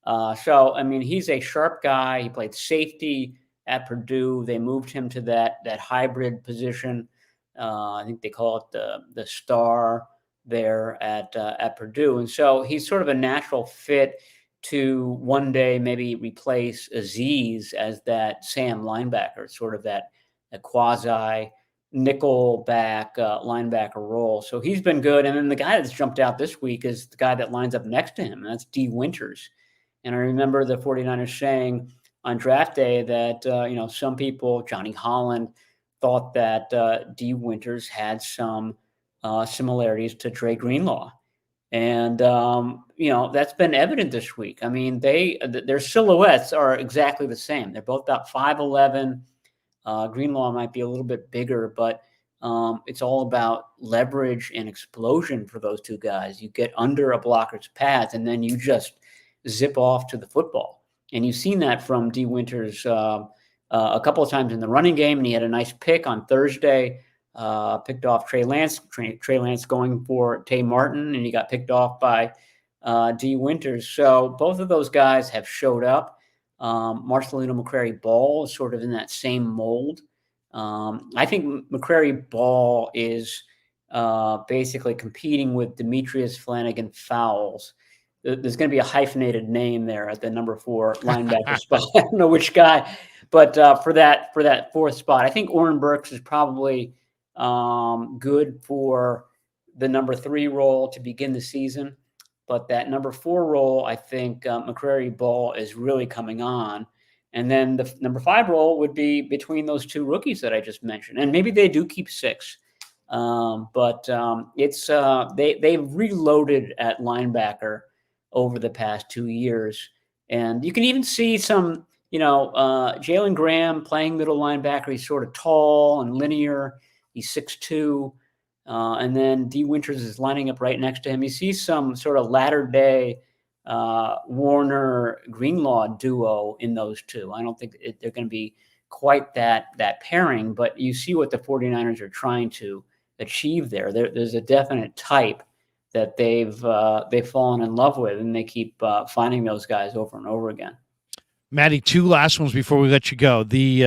S2: So, I mean, he's a sharp guy. He played safety at Purdue. They moved him to that hybrid position. I think they call it the star there at Purdue. And so he's sort of a natural fit to one day maybe replace Aziz as that Sam linebacker, sort of that a quasi nickel back linebacker role. So he's been good. And then the guy that's jumped out this week is the guy that lines up next to him, and that's D. Winters. And I remember the 49ers saying on draft day that, some people, Johnny Holland, thought that D. Winters had some similarities to Dre Greenlaw. And, that's been evident this week. I mean, their silhouettes are exactly the same. They're both about 5'11". Greenlaw might be a little bit bigger, but it's all about leverage and explosion for those two guys. You get under a blocker's pads, and then you just zip off to the football. And you've seen that from D. Winters a couple of times in the running game, and he had a nice pick on Thursday, picked off Trey Lance. Trey Lance going for Tay Martin, and he got picked off by D. Winters. So both of those guys have showed up. Marcelino McCrary-Ball is sort of in that same mold. I think McCrary-Ball is basically competing with Demetrius Flanagan-Fowles. There's going to be a hyphenated name there at the number 4 linebacker spot. I don't know which guy, but for that fourth spot, I think Oren Burks is probably good for the number 3 role to begin the season. But that number 4 role, I think McCrary-Ball is really coming on. And then the number 5 role would be between those two rookies that I just mentioned. And maybe they do keep 6. But they've reloaded at linebacker over the past 2 years. And you can even see some, Jalen Graham playing middle linebacker. He's sort of tall and linear. He's 6'2". And then D. Winters is lining up right next to him. You see some sort of latter-day Warner Greenlaw duo in those two. I don't think they're going to be quite that pairing, but you see what the 49ers are trying to achieve there. There's a definite type that they've fallen in love with, and they keep finding those guys over and over again.
S1: Maddie, 2 last ones before we let you go. The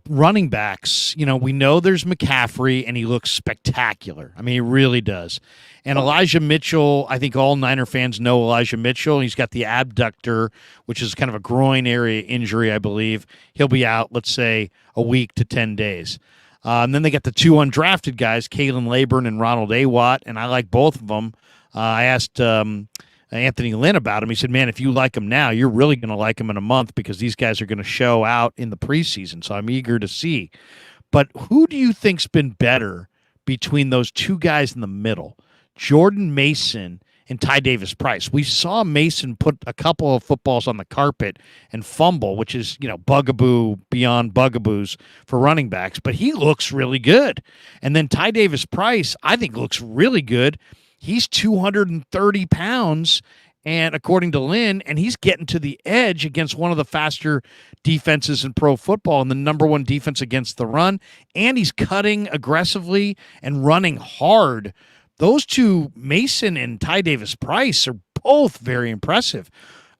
S1: running backs, we know there's McCaffrey, and he looks spectacular. I mean, he really does. And Elijah Mitchell, I think all Niner fans know Elijah Mitchell. He's got the abductor, which is kind of a groin area injury, I believe. He'll be out, let's say, a week to 10 days. And then they got the 2 undrafted guys, Kalen Laburn and Ronald Awatt, and I like both of them. I asked Anthony Lynn about him. He said, man, if you like him now, you're really going to like him in a month because these guys are going to show out in the preseason. So I'm eager to see. But who do you think's been better between those 2 guys in the middle, Jordan Mason and Ty Davis Price? We saw Mason put a couple of footballs on the carpet and fumble, which is, bugaboo beyond bugaboos for running backs, but he looks really good. And then Ty Davis Price, I think, looks really good. He's 230 pounds, and according to Lynn, and he's getting to the edge against one of the faster defenses in pro football and the number 1 defense against the run, and he's cutting aggressively and running hard. Those 2, Mason and Ty Davis Price, are both very impressive.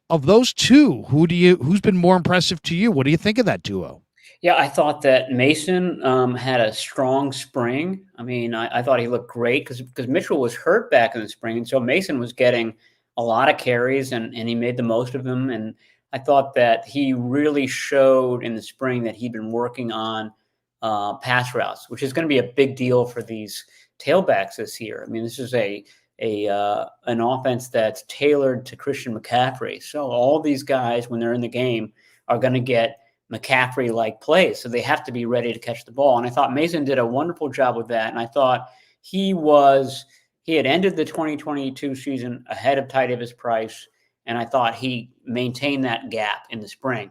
S1: Of those 2, who's been more impressive to you? What do you think of that duo?
S2: Yeah, I thought that Mason had a strong spring. I mean, I thought he looked great because Mitchell was hurt back in the spring. And so Mason was getting a lot of carries and he made the most of them. And I thought that he really showed in the spring that he'd been working on pass routes, which is going to be a big deal for these tailbacks this year. I mean, this is a an offense that's tailored to Christian McCaffrey. So all these guys, when they're in the game, are going to get McCaffrey-like plays. So they have to be ready to catch the ball. And I thought Mason did a wonderful job with that. And I thought he had ended the 2022 season ahead of Ty Davis Price. And I thought he maintained that gap in the spring.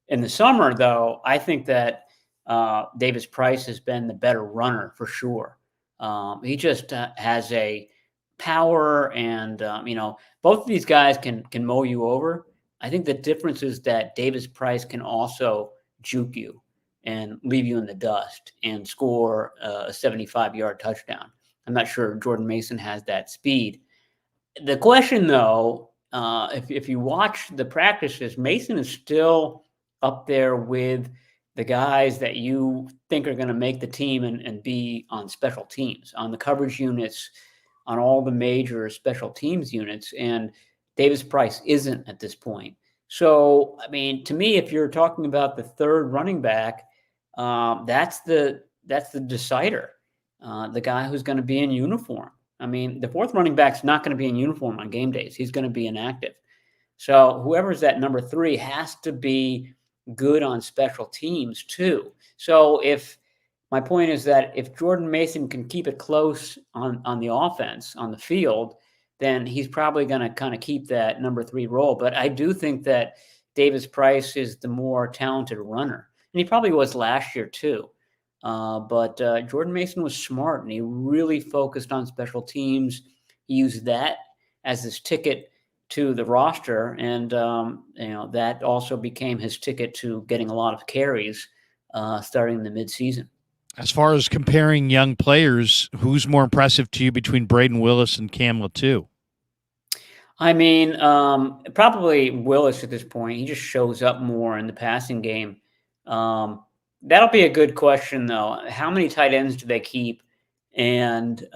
S2: In the summer, though, I think that Davis Price has been the better runner for sure. He just has a power, and both of these guys can mow you over. I think the difference is that Davis Price can also juke you and leave you in the dust and score a 75-yard touchdown. I'm not sure Jordan Mason has that speed. The question, though, if you watch the practices, Mason is still up there with the guys that you think are going to make the team and be on special teams, on the coverage units, on all the major special teams units. And Davis Price isn't at this point. So, I mean, to me, if you're talking about the third running back, that's the decider, the guy who's going to be in uniform. I mean, the fourth running back's not going to be in uniform on game days. He's going to be inactive. So whoever's at number 3 has to be good on special teams too. So my point is that if Jordan Mason can keep it close on the offense, on the field, then he's probably going to kind of keep that number 3 role. But I do think that Davis Price is the more talented runner. And he probably was last year too. But Jordan Mason was smart, and he really focused on special teams. He used that as his ticket to the roster, and that also became his ticket to getting a lot of carries starting in the midseason.
S1: As far as comparing young players, who's more impressive to you between Braden Willis and Cam Latu?
S2: I mean, probably Willis at this point. He just shows up more in the passing game. That'll be a good question, though. How many tight ends do they keep, and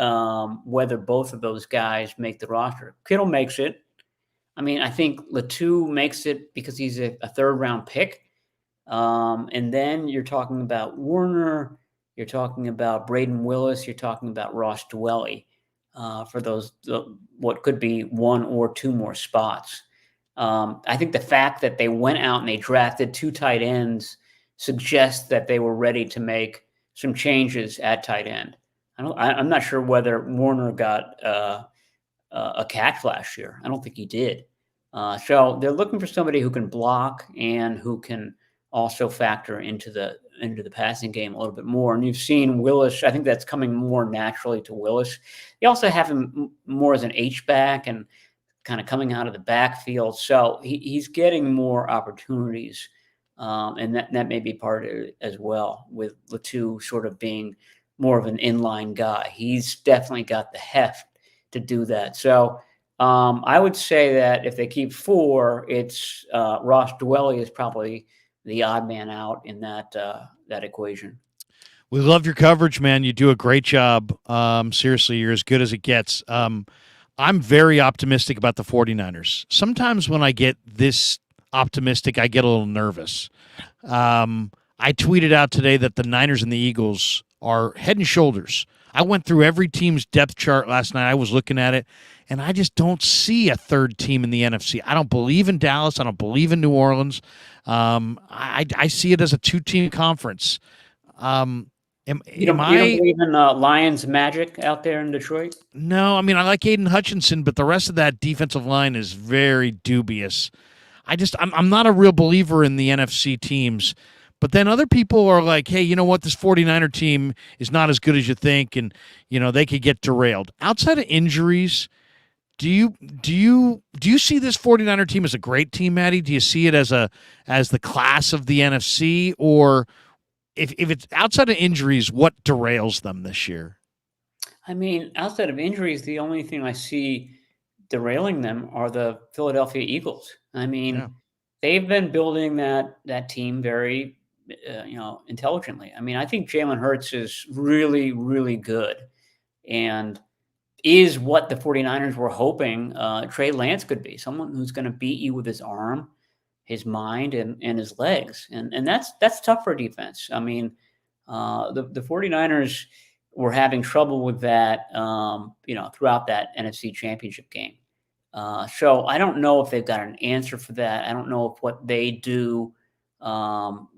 S2: whether both of those guys make the roster? Kittle makes it. I mean, I think Latu makes it because he's a third-round pick. And then you're talking about Warner. You're talking about Braden Willis. You're talking about Ross Dwelly for those what could be 1 or 2 more spots. I think the fact that they went out and they drafted 2 tight ends suggests that they were ready to make some changes at tight end. I'm not sure whether Warner got a catch last year. I don't think he did. So they're looking for somebody who can block and who can also factor into the passing game a little bit more. And you've seen Willis. I think that's coming more naturally to Willis. They also have him more as an H-back and kind of coming out of the backfield. So he's getting more opportunities. And that may be part of it as well, with Latu sort of being more of an inline guy. He's definitely got the heft to do that. So I would say that if they keep 4, it's Ross Dwelly is probably the odd man out in that equation.
S1: We love your coverage, man. You do a great job. Seriously, you're as good as it gets. I'm very optimistic about the 49ers. Sometimes when I get this optimistic, I get a little nervous. I tweeted out today that the Niners and the Eagles are head and shoulders. I went through every team's depth chart last night. I was looking at it, and I just don't see a third team in the NFC. I don't believe in Dallas. I don't believe in New Orleans. I see it as a 2-team conference.
S2: You don't believe in Lions magic out there in Detroit?
S1: No, I mean, I like Aiden Hutchinson, but the rest of that defensive line is very dubious. I'm not a real believer in the NFC teams. But then other people are like, hey, you know what? This 49er team is not as good as you think, and they could get derailed. Outside of injuries, do you see this 49er team as a great team, Maddie? Do you see it as the class of the NFC, or if it's outside of injuries, what derails them this year?
S2: I mean, outside of injuries, the only thing I see derailing them are the Philadelphia Eagles. I mean, they've been building that team very intelligently. I mean, I think Jalen Hurts is really, really good and is what the 49ers were hoping Trey Lance could be, someone who's going to beat you with his arm, his mind, and his legs. And that's tough for defense. I mean, the 49ers were having trouble with that, throughout that NFC Championship game. So I don't know if they've got an answer for that. I don't know if what they do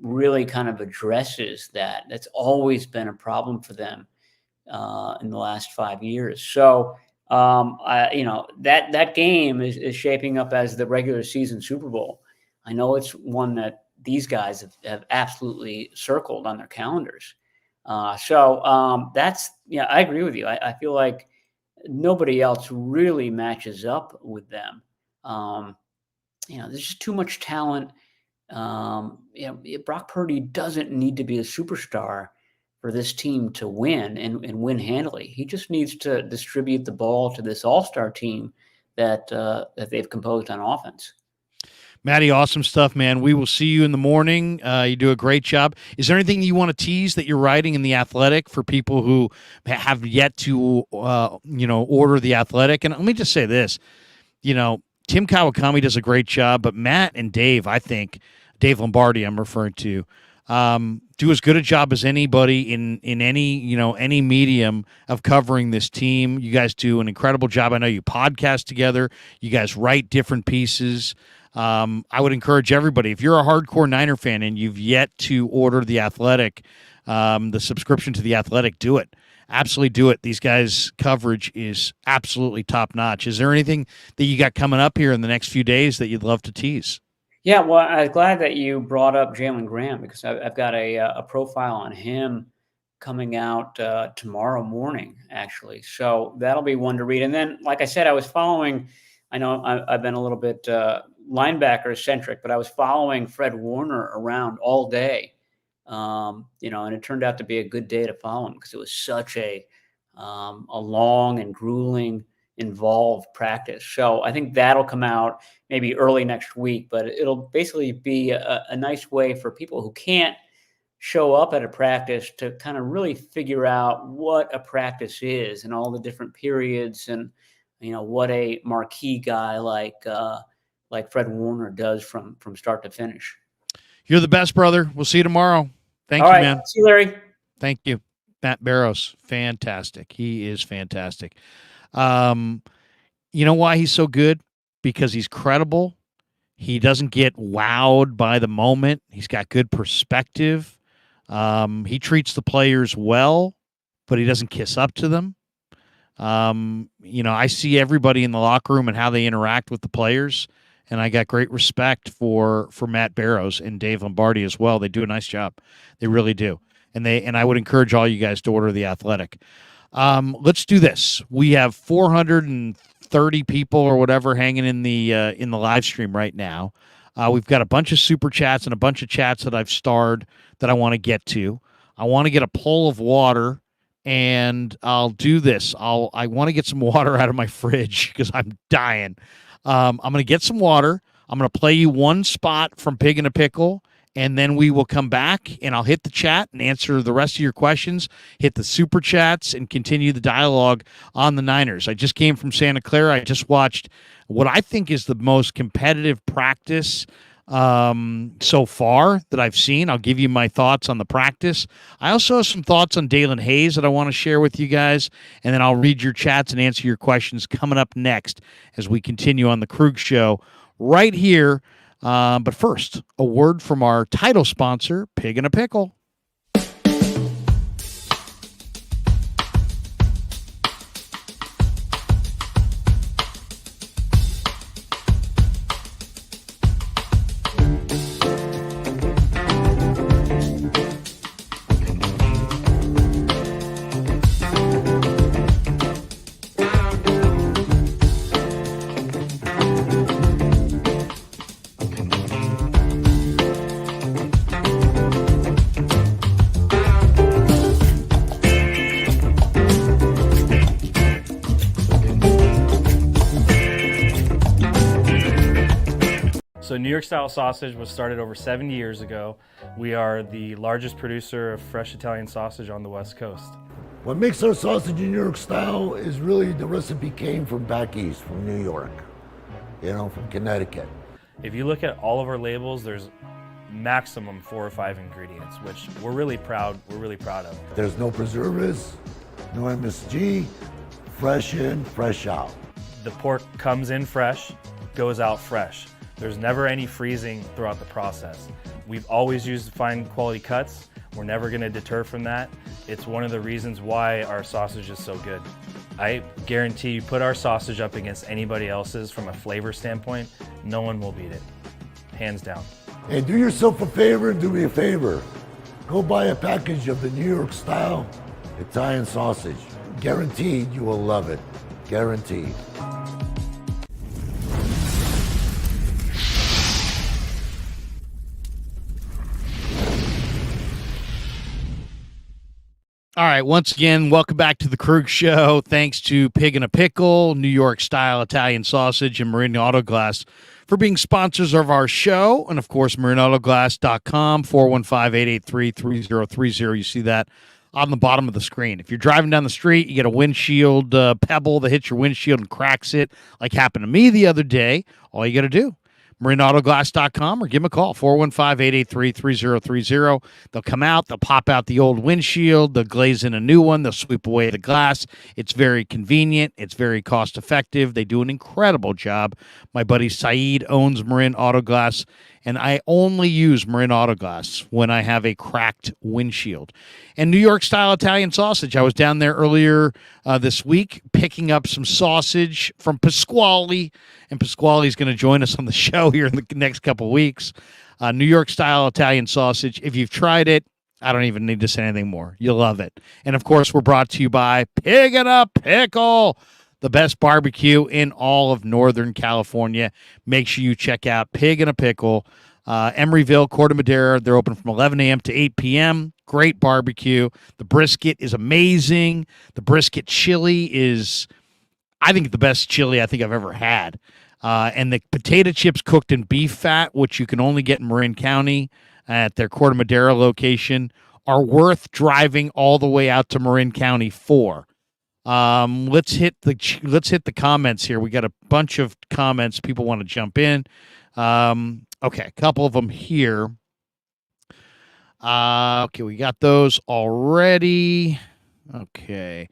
S2: really kind of addresses that. That's always been a problem for them in the last 5 years. So that game is shaping up as the regular season Super Bowl. I know it's one that these guys have absolutely circled on their calendars. That's, I agree with you. I feel like nobody else really matches up with them. There's just too much talent. Brock Purdy doesn't need to be a superstar for this team to win and win handily. He just needs to distribute the ball to this all-star team that they've composed on offense.
S1: Matty, awesome stuff, man. We will see you in the morning. You do a great job. Is there anything you want to tease that you're writing in The Athletic for people who have yet to, order The Athletic? And let me just say this, Tim Kawakami does a great job, but Matt and Dave, I think, Dave Lombardi I'm referring to, do as good a job as anybody in any medium of covering this team. You guys do an incredible job. I know you podcast together. You guys write different pieces. I would encourage everybody, if you're a hardcore Niner fan and you've yet to order The Athletic, the subscription to The Athletic, do it. Absolutely do it. These guys' coverage is absolutely top notch. Is there anything that you got coming up here in the next few days that you'd love to tease?
S2: Yeah, well, I was glad that you brought up Jalen Graham because I've got a profile on him coming out tomorrow morning, actually. So that'll be one to read. And then, like I said, I know I've been a little bit linebacker-centric, but I was following Fred Warner around all day. And it turned out to be a good day to follow him because it was such a long and grueling, involved practice. So I think that'll come out maybe early next week, but it'll basically be a nice way for people who can't show up at a practice to kind of really figure out what a practice is and all the different periods and, what a marquee guy like Fred Warner does from start to finish.
S1: You're the best, brother. We'll see you tomorrow. Thank
S2: you,
S1: right. Man.
S2: See you, Larry.
S1: Thank you. Matt Barrows, fantastic. He is fantastic. You know why he's so good? Because he's credible. He doesn't get wowed by the moment. He's got good perspective. He treats the players well, but he doesn't kiss up to them. I see everybody in the locker room and how they interact with the players, and I got great respect for Matt Barrows and Dave Lombardi as well. They do a nice job. They really do. And I would encourage all you guys to order The Athletic. Let's do this. We have 430 people or whatever hanging in the live stream right now. We've got a bunch of super chats and a bunch of chats that I've starred that I want to get to. I want to get a pull of water, and I'll do this. I want to get some water out of my fridge because I'm dying. I'm going to get some water. I'm going to play you one spot from Pig in a Pickle, and then we will come back, and I'll hit the chat and answer the rest of your questions, hit the super chats, and continue the dialogue on the Niners. I just came from Santa Clara. I just watched what I think is the most competitive practice so far that I've seen. I'll give you my thoughts on the practice. I also have some thoughts on Dalen Hayes that I want to share with you guys, and then I'll read your chats and answer your questions coming up next as we continue on the Krueg Show right here. But first, a word from our title sponsor, Pig in a Pickle.
S3: So New York style sausage was started over 70 years ago. We are the largest producer of fresh Italian sausage on the West Coast.
S4: What makes our sausage in New York style is really the recipe came from back east, from New York, from Connecticut.
S3: If you look at all of our labels, there's maximum 4 or 5 ingredients, which we're really proud of.
S4: There's no preservatives, no MSG, fresh in, fresh out.
S3: The pork comes in fresh, goes out fresh. There's never any freezing throughout the process. We've always used fine quality cuts. We're never going to deter from that. It's one of the reasons why our sausage is so good. I guarantee you put our sausage up against anybody else's from a flavor standpoint, no one will beat it, hands down.
S4: Hey, do yourself a favor and do me a favor. Go buy a package of the New York style Italian sausage. Guaranteed you will love it. Guaranteed.
S1: All right, once again, welcome back to the Krueg Show. Thanks to Pig and a Pickle, New York Style Italian Sausage, and Marine Auto Glass for being sponsors of our show. And, of course, marineautoglass.com, 415-883-3030. You see that on the bottom of the screen. If you're driving down the street, you get a windshield pebble that hits your windshield and cracks it, like happened to me the other day, all you got to do, marineautoglass.com, or give them a call, 415-883-3030. They'll come out, they'll pop out the old windshield, they'll glaze in a new one, they'll sweep away the glass. It's very convenient, it's very cost effective. They do an incredible job. My buddy Saeed owns Marin Auto Glass, and I only use Marin Auto Glass when I have a cracked windshield. And New York Style Italian Sausage, I was down there earlier this week picking up some sausage from Pasquale, and Pasquale is going to join us on the show here in the next couple of weeks. New York Style Italian Sausage, if you've tried it, I don't even need to say anything more. You'll love it. And, of course, we're brought to you by Pig and a Pickle, the best barbecue in all of Northern California. Make sure you check out Pig and a Pickle, Emeryville, Corte Madera. They're open from 11 a.m. to 8 p.m. Great barbecue. The brisket is amazing. The brisket chili is, I think, the best chili I think I've ever had. And the potato chips cooked in beef fat, which you can only get in Marin County at their Corte Madera location, are worth driving all the way out to Marin County for. Let's hit the comments here. We got a bunch of comments. People want to jump in. Okay, a couple of them here. Okay, we got those already. Okay.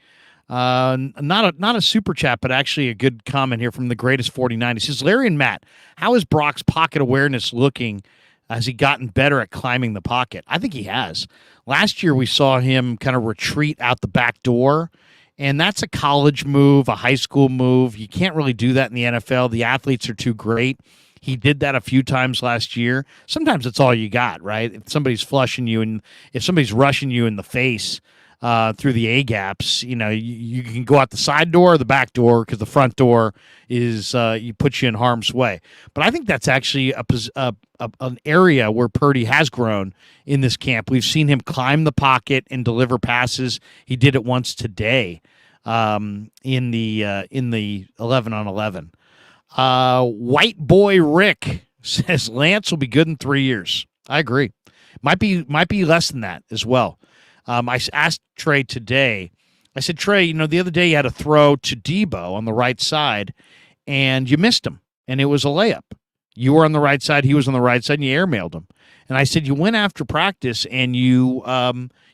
S1: Not a super chat, but actually a good comment here from the Greatest 49. He says, Larry and Matt, how is Brock's pocket awareness looking? Has he gotten better at climbing the pocket? I think he has. Last year we saw him kind of retreat out the back door, and that's a college move, a high school move. You can't really do that in the NFL. The athletes are too great. He did that a few times last year. Sometimes it's all you got, right? If somebody's flushing you and if somebody's rushing you in the face through the A-gaps, you can go out the side door or the back door, because the front door is you put you in harm's way. But I think that's actually an area where Purdy has grown in this camp. We've seen him climb the pocket and deliver passes. He did it once today in the 11-on-11. White Boy Rick says Lance will be good in 3 years. I agree. Might be less than that as well. I asked Trey today. I said, Trey, the other day you had a throw to Debo on the right side, and you missed him, and it was a layup. You were on the right side, he was on the right side, and you airmailed him. And I said, you went after practice, and you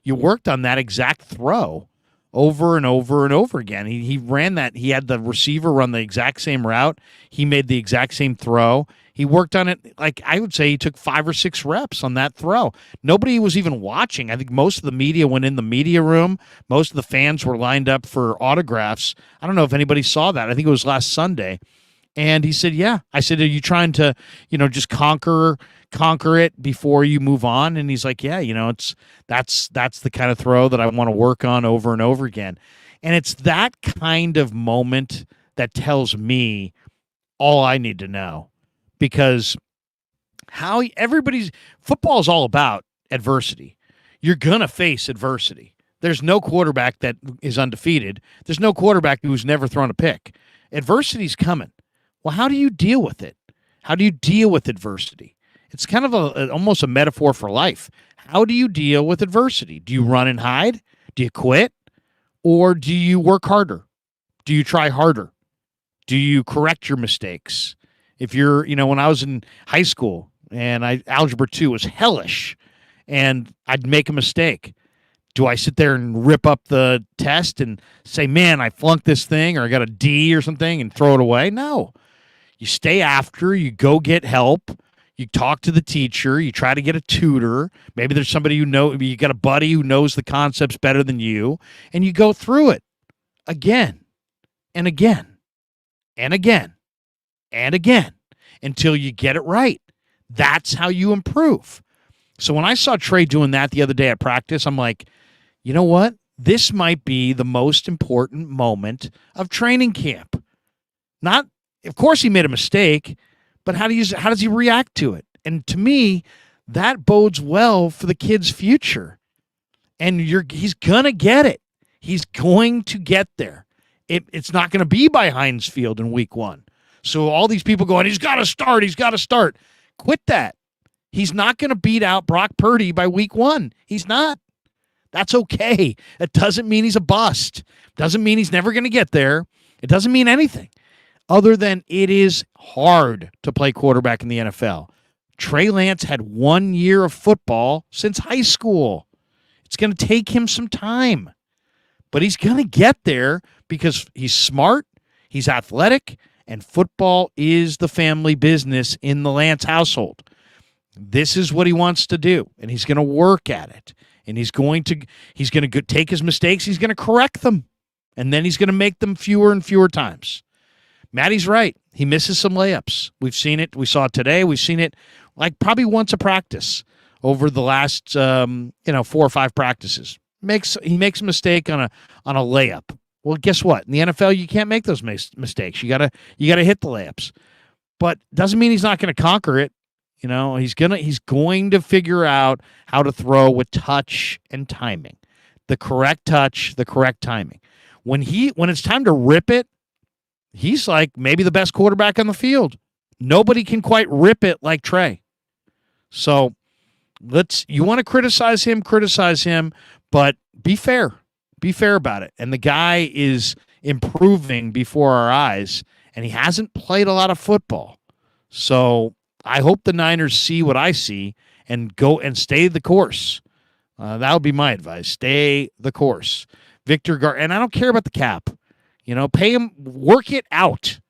S1: worked on that exact throw over and over and over again. He ran that. He had the receiver run the exact same route. He made the exact same throw. He worked on it, like I would say he took 5 or 6 reps on that throw. Nobody was even watching. I think most of the media went in the media room. Most of the fans were lined up for autographs. I don't know if anybody saw that. I think it was last Sunday. And he said, yeah. I said, are you trying to, just conquer it before you move on? And he's like, yeah, that's the kind of throw that I want to work on over and over again. And it's that kind of moment that tells me all I need to know. Because football is all about adversity. You're going to face adversity. There's no quarterback that is undefeated. There's no quarterback who's never thrown a pick. Adversity's coming. Well, how do you deal with it? How do you deal with adversity? It's kind of almost a metaphor for life. How do you deal with adversity? Do you run and hide? Do you quit? Or do you work harder? Do you try harder? Do you correct your mistakes? If you're, when I was in high school and algebra 2 was hellish and I'd make a mistake, Do I sit there and rip up the test and say, man, I flunked this thing, or I got a D or something, and throw it away? No. You stay after, you go get help, you talk to the teacher, you try to get a tutor. Maybe there's somebody you got a buddy who knows the concepts better than you, and you go through it again and again and again and again until you get it right. That's how you improve. So when I saw Trey doing that the other day at practice, I'm like, you know what? This might be the most important moment of training camp. Of course he made a mistake, but how does he react to it? And to me, that bodes well for the kid's future. And he's going to get it. He's going to get there. It's not going to be by Heinz Field in week 1. So all these people going, he's got to start. Quit that. He's not going to beat out Brock Purdy by week 1. He's not. That's okay. It doesn't mean he's a bust. Doesn't mean he's never going to get there. It doesn't mean anything other than it is hard to play quarterback in the NFL. Trey Lance had 1 year of football since high school. It's going to take him some time, but he's going to get there because he's smart, he's athletic, and football is the family business in the Lance household. This is what he wants to do, and he's going to work at it. And he's going to take his mistakes, he's going to correct them, and then he's going to make them fewer and fewer times. Maddie's right. He misses some layups. We've seen it. We saw it today. We've seen it like probably once a practice over the last 4 or 5 practices. He makes a mistake on a layup. Well, guess what? In the NFL, you can't make those mistakes. You gotta hit the layups, but doesn't mean he's not going to conquer it. He's going to figure out how to throw with touch and timing, the correct touch, the correct timing. When it's time to rip it, he's like maybe the best quarterback on the field. Nobody can quite rip it like Trey. So you want to criticize him, but be fair. Be fair about it. And the guy is improving before our eyes, and he hasn't played a lot of football. So I hope the Niners see what I see and go and stay the course. That would be my advice. Stay the course. And I don't care about the cap. Pay him, work it out,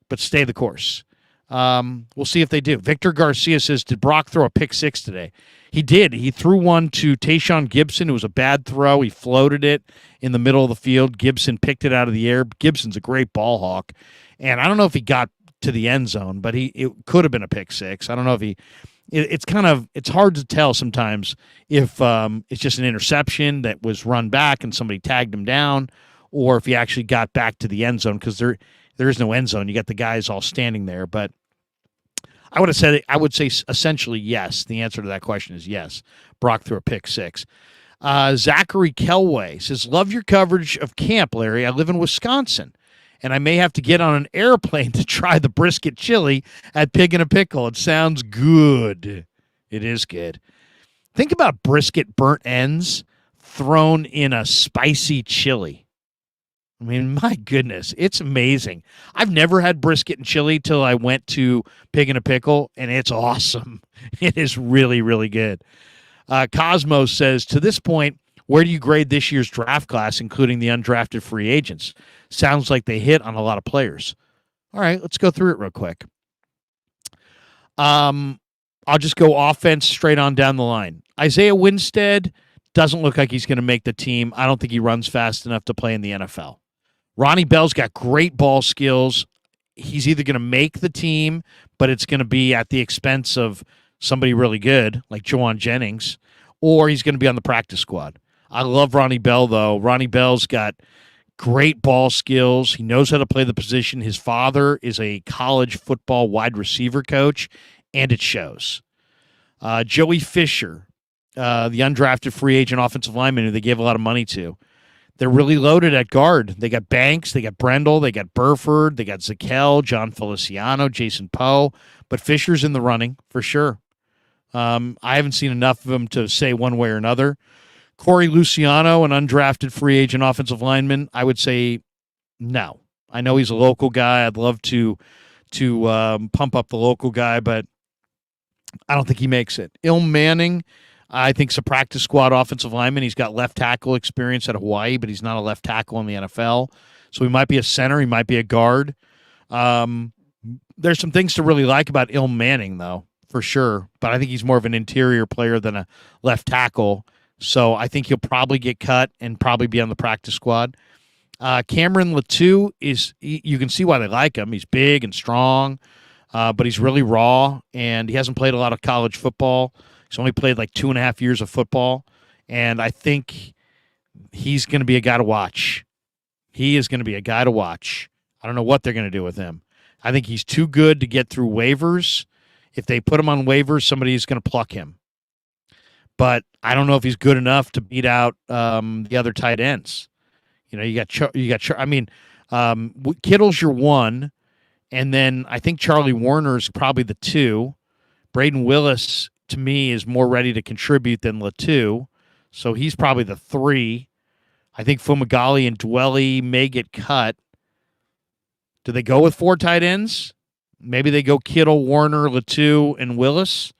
S1: but stay the course. We'll see if they do. Victor Garcia says, did Brock throw a pick 6 today? He did. He threw one to Tayshaun Gibson. It was a bad throw. He floated it in the middle of the field. Gibson picked it out of the air. Gibson's a great ball hawk. And I don't know if he got to the end zone, but it could have been a pick 6. I don't know if it's hard to tell sometimes if it's just an interception that was run back and somebody tagged him down, or if he actually got back to the end zone, because there is no end zone. You got the guys all standing there. But I would say essentially yes. The answer to that question is yes. Brock threw a pick 6. Zachary Kelway says, love your coverage of camp, Larry. I live in Wisconsin, and I may have to get on an airplane to try the brisket chili at Pig and a Pickle. It sounds good. It is good. Think about brisket burnt ends thrown in a spicy chili. I mean, my goodness, it's amazing. I've never had brisket and chili till I went to Pig and a Pickle, and it's awesome. It is really, really good. Cosmos says, to this point, where do you grade this year's draft class, including the undrafted free agents? Sounds like they hit on a lot of players. All right, let's go through it real quick. I'll just go offense straight on down the line. Isaiah Winstead doesn't look like he's going to make the team. I don't think he runs fast enough to play in the NFL. Ronnie Bell's got great ball skills. He's either going to make the team, but it's going to be at the expense of somebody really good, like Juwan Jennings, or he's going to be on the practice squad. I love Ronnie Bell, though. Ronnie Bell's got great ball skills. He knows how to play the position. His father is a college football wide receiver coach, and it shows. Joey Fisher, the undrafted free agent offensive lineman who they gave a lot of money to. They're really loaded at guard. They got Banks, they got Brendel, they got Burford, they got Zakel, John Feliciano, Jason Poe, but Fisher's in the running for sure. I haven't seen enough of him to say one way or another. Corey Luciano, an undrafted free agent offensive lineman, I would say no. I know he's a local guy. I'd love to pump up the local guy, but I don't think he makes it. Ilm Manning, I think he's a practice squad offensive lineman. He's got left tackle experience at Hawaii, but he's not a left tackle in the NFL. So he might be a center. He might be a guard. There's some things to really like about Ilm Manning, though, for sure. But I think he's more of an interior player than a left tackle. So I think he'll probably get cut and probably be on the practice squad. Cameron Latou you can see why they like him. He's big and strong, but he's really raw, and he hasn't played a lot of college football. He's only played like 2.5 years of football, and I think he's going to be a guy to watch. He is going to be a guy to watch. I don't know what they're going to do with him. I think he's too good to get through waivers. If they put him on waivers, somebody's going to pluck him. But I don't know if he's good enough to beat out the other tight ends. You know, Kittle's your one, and then I think Charlie Warner's probably the two. Braden Willis, to me, is more ready to contribute than Latou, so he's probably the three. I think Fumagalli and Dwelly may get cut. Do they go with 4 tight ends? Maybe they go Kittle, Warner, Latou, and Willis.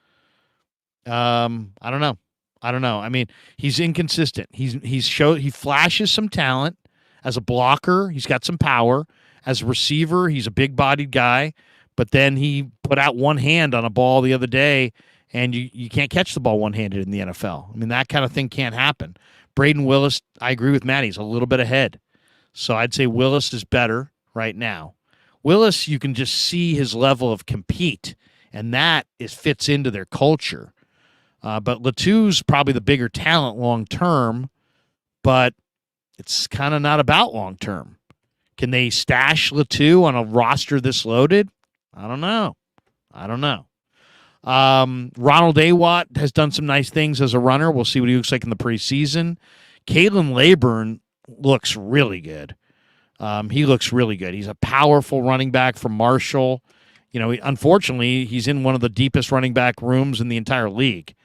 S1: I don't know. I mean, he's inconsistent. He flashes some talent as a blocker. He's got some power as a receiver. He's a big-bodied guy, but then he put out one hand on a ball the other day, and you can't catch the ball one-handed in the NFL. I mean, that kind of thing can't happen. Braden Willis, I agree with Matt. He's a little bit ahead, so I'd say Willis is better right now. Willis, you can just see his level of compete, and that fits into their culture. But Latou's probably the bigger talent long-term, but it's kind of not about long-term. Can they stash Latou on a roster this loaded? I don't know. Ronald Awatt has done some nice things as a runner. We'll see what he looks like in the preseason. Kalen Laburn looks really good. He looks really good. He's a powerful running back from Marshall. You know, unfortunately, he's in one of the deepest running back rooms in the entire league.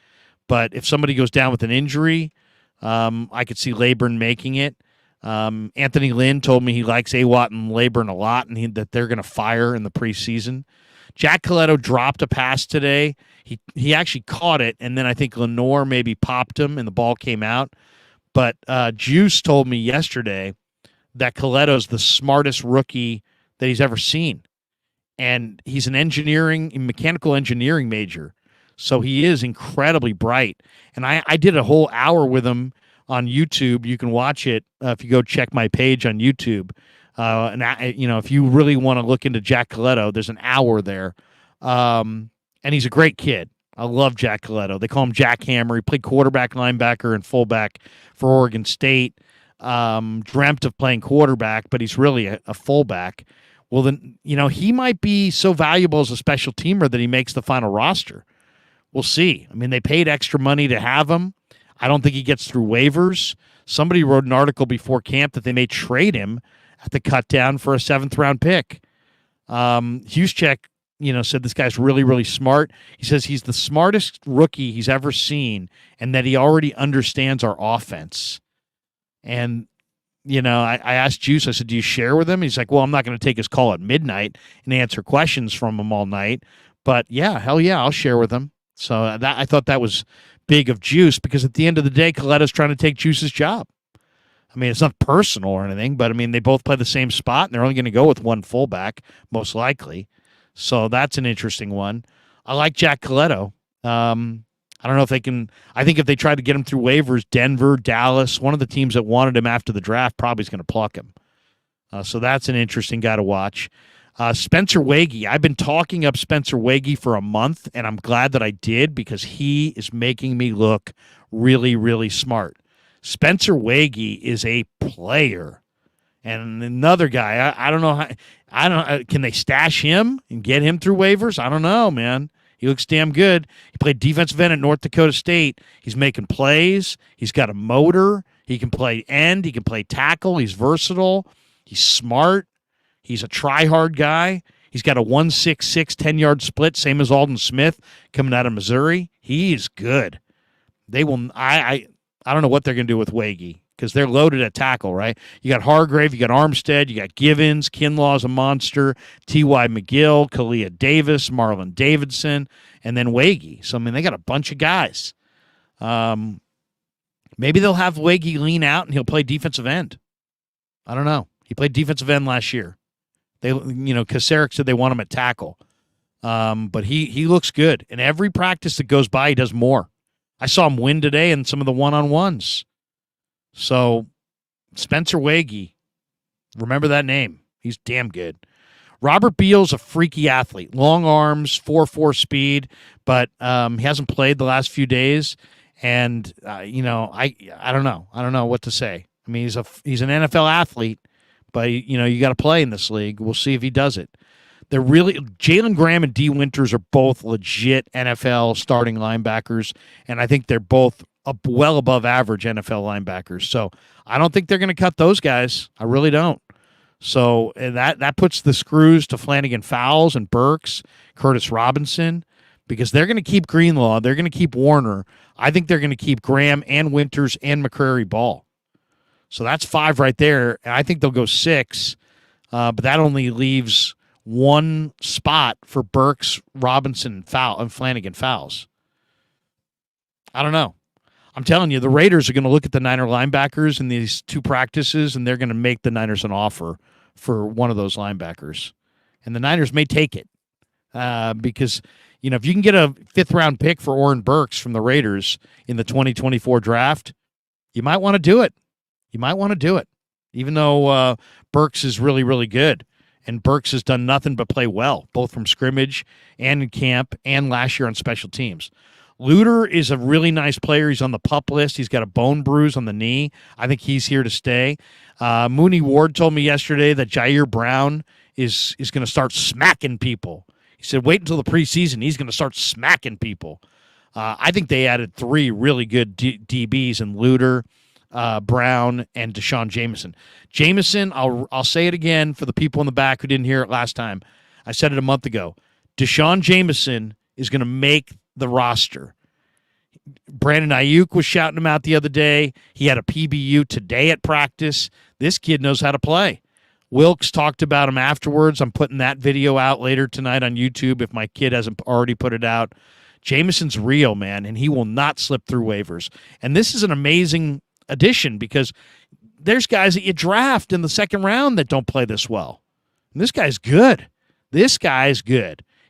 S1: But if somebody goes down with an injury, I could see Laburn making it. Anthony Lynn told me he likes Awatt and Laburn a lot, and that they're going to fire in the preseason. Jack Coletto dropped a pass today. He actually caught it, and then I think Lenore maybe popped him, and the ball came out. But Juice told me yesterday that Coletto's the smartest rookie that he's ever seen. And he's an mechanical engineering major. So he is incredibly bright. And I did a whole hour with him on YouTube. You can watch it if you go check my page on YouTube. If you really want to look into Jack Coletto, there's an hour there. And he's a great kid. I love Jack Coletto. They call him Jack Hammer. He played quarterback, linebacker, and fullback for Oregon State. Dreamt of playing quarterback, but he's really a fullback. Well, then, he might be so valuable as a special teamer that he makes the final roster. We'll see. I mean, they paid extra money to have him. I don't think he gets through waivers. Somebody wrote an article before camp that they may trade him at the cut down for a 7th-round pick. Huschek, said this guy's really, really smart. He says he's the smartest rookie he's ever seen and that he already understands our offense. And, I asked Juice, I said, do you share with him? He's like, well, I'm not going to take his call at midnight and answer questions from him all night. But, yeah, hell yeah, I'll share with him. So I thought that was big of Juice because at the end of the day, Coletto's trying to take Juice's job. I mean, it's not personal or anything, but, they both play the same spot, and they're only going to go with one fullback, most likely. So that's an interesting one. I like Jack Coletto. I don't know if they can – I think if they try to get him through waivers, Denver, Dallas, one of the teams that wanted him after the draft probably is going to pluck him. So that's an interesting guy to watch. Spencer Wagee. I've been talking up Spencer Wagee for a month, and I'm glad that I did because he is making me look really, really smart. Spencer Wagee is a player. And another guy, I don't know. Can they stash him and get him through waivers? I don't know, man. He looks damn good. He played defensive end at North Dakota State. He's making plays. He's got a motor. He can play end. He can play tackle. He's versatile. He's smart. He's a try-hard guy. He's got a 1.66 10-yard split, same as Alden Smith coming out of Missouri. He is good. They will. I don't know what they're going to do with Wagee because they're loaded at tackle, right? You got Hargrave, you got Armstead, you got Givens, Kinlaw's a monster, T.Y. McGill, Kalia Davis, Marlon Davidson, and then Wagee. So, they got a bunch of guys. Maybe they'll have Wege lean out and he'll play defensive end. I don't know. He played defensive end last year. Kasarik said they want him at tackle. But he looks good. And every practice that goes by, he does more. I saw him win today in some of the one-on-ones. So Spencer Wege, remember that name. He's damn good. Robert Beal's a freaky athlete. Long arms, 4.4 speed, but he hasn't played the last few days. And, I don't know. I don't know what to say. I mean, he's an NFL athlete, but, you got to play in this league. We'll see if he does it. Jalen Graham and D. Winters are both legit NFL starting linebackers, and I think they're both well above average NFL linebackers. So I don't think they're going to cut those guys. I really don't. So that puts the screws to Flanagan Fowles and Burks, Curtis Robinson, because they're going to keep Greenlaw. They're going to keep Warner. I think they're going to keep Graham and Winters and McCrary Ball. So that's 5 right there. And I think they'll go 6, but that only leaves one spot for Burks, Robinson, and Flanagan Fowles. I don't know. I'm telling you, the Raiders are going to look at the Niner linebackers in these 2 practices, and they're going to make the Niners an offer for one of those linebackers. And the Niners may take it because, if you can get a 5th-round pick for Oren Burks from the Raiders in the 2024 draft, you might want to do it. Even though Burks is really, really good. And Burks has done nothing but play well, both from scrimmage and in camp and last year on special teams. Luter is a really nice player. He's on the PUP list. He's got a bone bruise on the knee. I think he's here to stay. Mooney Ward told me yesterday that Jair Brown is going to start smacking people. He said, wait until the preseason. He's going to start smacking people. I think they added 3 really good DBs in Luter, Brown, and Deshaun Jameson. Jameson, I'll say it again for the people in the back who didn't hear it last time. I said it a month ago. Deshaun Jameson is going to make the roster. Brandon Ayuk was shouting him out the other day. He had a PBU today at practice. This kid knows how to play. Wilkes talked about him afterwards. I'm putting that video out later tonight on YouTube if my kid hasn't already put it out. Jameson's real, man, and he will not slip through waivers. And this is an amazing addition because there's guys that you draft in the 2nd round that don't play this well. And this guy's good.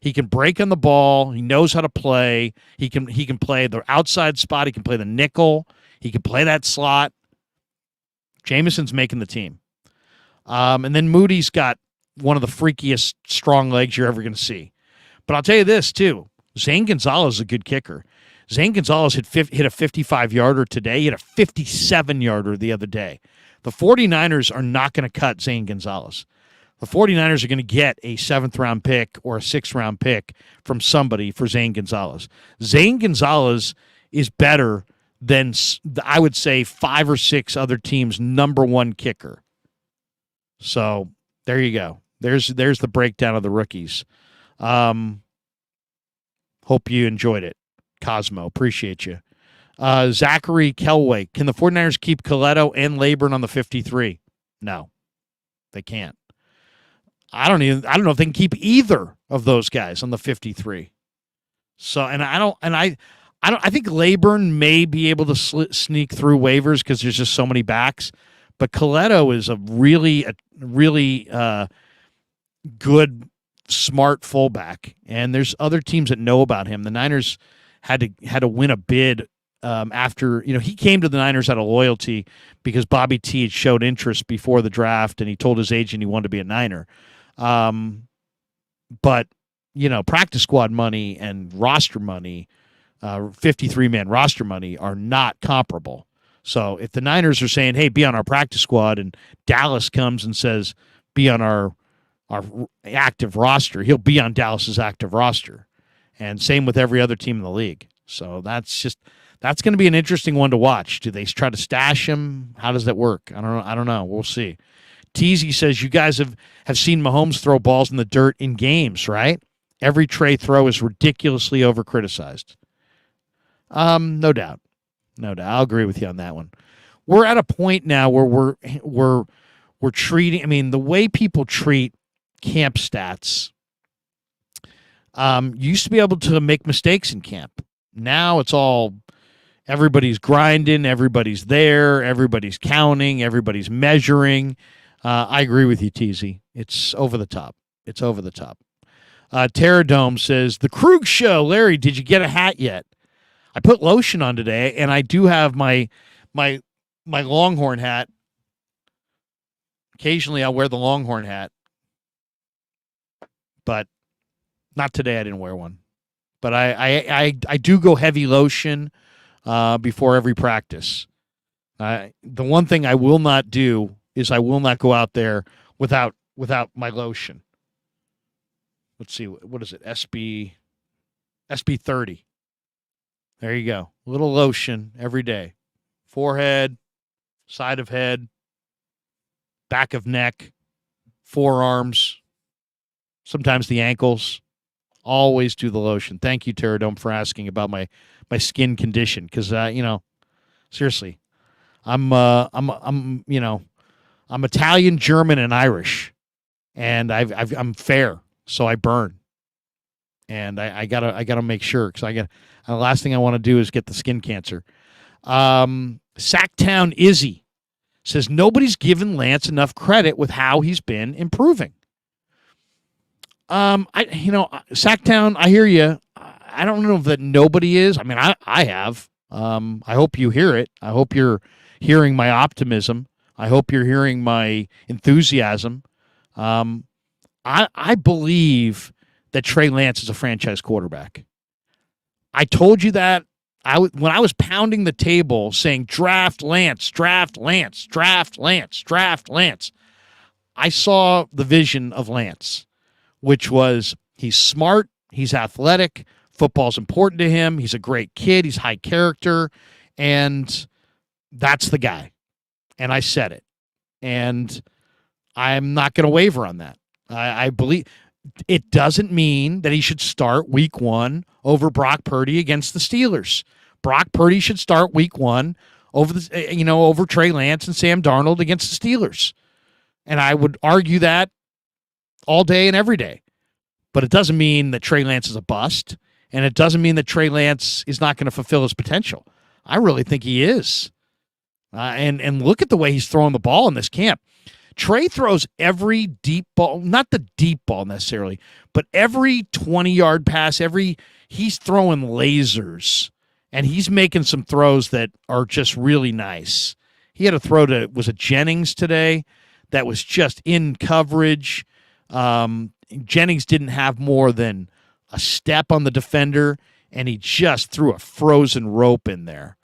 S1: He can break on the ball. He knows how to play. He can play the outside spot. He can play the nickel. He can play that slot. Jameson's making the team. And then Moody's got one of the freakiest strong legs you're ever going to see. But I'll tell you this, too. Zane Gonzalez is a good kicker. Zane Gonzalez hit a 55-yarder today. He hit a 57-yarder the other day. The 49ers are not going to cut Zane Gonzalez. The 49ers are going to get a 7th-round pick or a 6th-round pick from somebody for Zane Gonzalez. Zane Gonzalez is better than, I would say, 5 or 6 other teams' number 1 kicker. So there you go. There's the breakdown of the rookies. Hope you enjoyed it. Cosmo, appreciate you. Zachary Kelway, can the 49ers keep Coletto and Laburn on the 53? No, they can't. I don't know if they can keep either of those guys on the 53. So, I think Laburn may be able to sneak through waivers because there's just so many backs. But Coletto is a really good, smart fullback, and there's other teams that know about him. The Niners had to win a bid after he came to the Niners out of loyalty because Bobby T had showed interest before the draft, and he told his agent he wanted to be a Niner. But practice squad money and roster money, 53-man roster money are not comparable. So if the Niners are saying, hey, be on our practice squad, and Dallas comes and says, be on our active roster, he'll be on Dallas's active roster. And same with every other team in the league. So that's going to be an interesting one to watch. Do they try to stash him? How does that work? I don't know. We'll see. Teasy says, you guys have seen Mahomes throw balls in the dirt in games, right? Every Trey throw is ridiculously over-criticized. No doubt. I'll agree with you on that one. We're at a point now where we're treating, the way people treat camp stats, you used to be able to make mistakes in camp. Now it's all Everybody's grinding. Everybody's there. Everybody's counting. Everybody's measuring. I agree with you, TZ. It's over the top. It's over the top. Terradome says, the Krueg show. Larry, did you get a hat yet? I put lotion on today, and I do have my Longhorn hat. Occasionally I'll wear the Longhorn hat. But not today. I didn't wear one. But I do go heavy lotion before every practice. The one thing I will not do is I will not go out there without my lotion. Let's see, what is it? SB 30. There you go. A little lotion every day. Forehead, side of head, back of neck, forearms, sometimes the ankles. Always do the lotion. Thank you, Terradome, for asking about my skin condition. Because seriously, I'm Italian, German, and Irish, and I'm fair, so I burn, and I gotta make sure because the last thing I want to do is get the skin cancer. Sacktown Izzy says nobody's given Lance enough credit with how he's been improving. Sacktown, I hear you. I don't know that nobody is. I mean, I have. I hope you hear it. I hope you're hearing my optimism. I hope you're hearing my enthusiasm. I believe that Trey Lance is a franchise quarterback. I told you that when I was pounding the table saying draft Lance, draft Lance, draft Lance, draft Lance. I saw the vision of Lance, which was he's smart, he's athletic, football's important to him, he's a great kid, he's high character, and that's the guy. And I said it. And I'm not going to waver on that. I believe it doesn't mean that he should start week 1 over Brock Purdy against the Steelers. Brock Purdy should start week 1 over Trey Lance and Sam Darnold against the Steelers. And I would argue that all day and every day. But it doesn't mean that Trey Lance is a bust, and it doesn't mean that Trey Lance is not going to fulfill his potential. I really think he is. And look at the way he's throwing the ball in this camp. Trey throws every deep ball, not the deep ball necessarily, but every 20-yard pass, he's throwing lasers, and he's making some throws that are just really nice. He had a throw to, was it Jennings today, that was just in coverage. Jennings didn't have more than a step on the defender, and he just threw a frozen rope in there.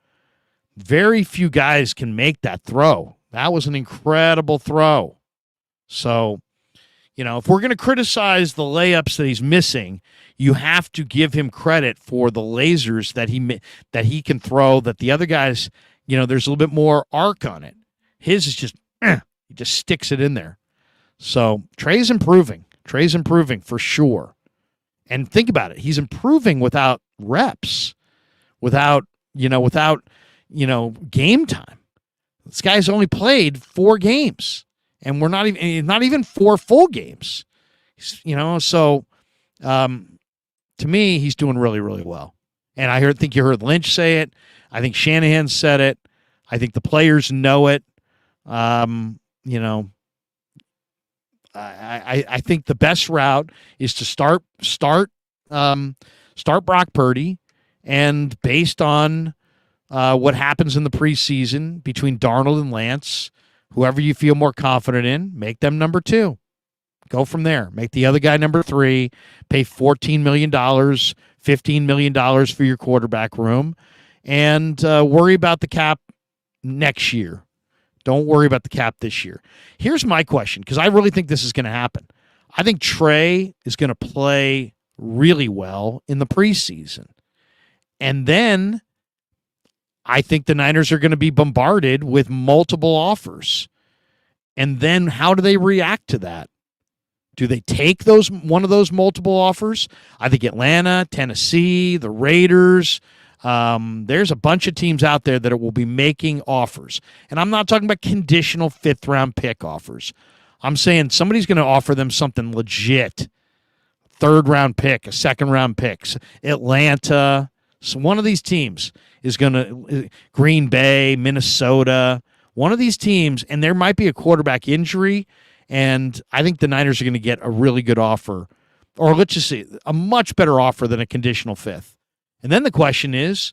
S1: Very few guys can make that throw. That was an incredible throw. So, if we're going to criticize the layups that he's missing, you have to give him credit for the lasers that he can throw, that the other guys, there's a little bit more arc on it. His is just, he just sticks it in there. So Trey's improving. Trey's improving for sure. And think about it. He's improving without reps, without game time. This guy's only played 4 games, and we're not even 4 full games. So to me, he's doing really, really well. And I think you heard Lynch say it. I think Shanahan said it. I think the players know it. I think the best route is to start Brock Purdy, and based on what happens in the preseason between Darnold and Lance, whoever you feel more confident in, make them number 2. Go from there. Make the other guy number 3. Pay $14 million, $15 million for your quarterback room, and worry about the cap next year. Don't worry about the cap this year. Here's my question, because I really think this is going to happen. I think Trey is going to play really well in the preseason. And then I think the Niners are going to be bombarded with multiple offers. And then how do they react to that? Do they take one of those multiple offers? I think Atlanta, Tennessee, the Raiders. There's a bunch of teams out there that will be making offers. And I'm not talking about conditional 5th-round pick offers. I'm saying somebody's going to offer them something legit. 3rd-round pick, a 2nd-round pick. Atlanta, So one of these teams is going to Green Bay, Minnesota, one of these teams, and there might be a quarterback injury, and I think the Niners are going to get a really good offer, or let's just say a much better offer than a conditional fifth. And then the question is,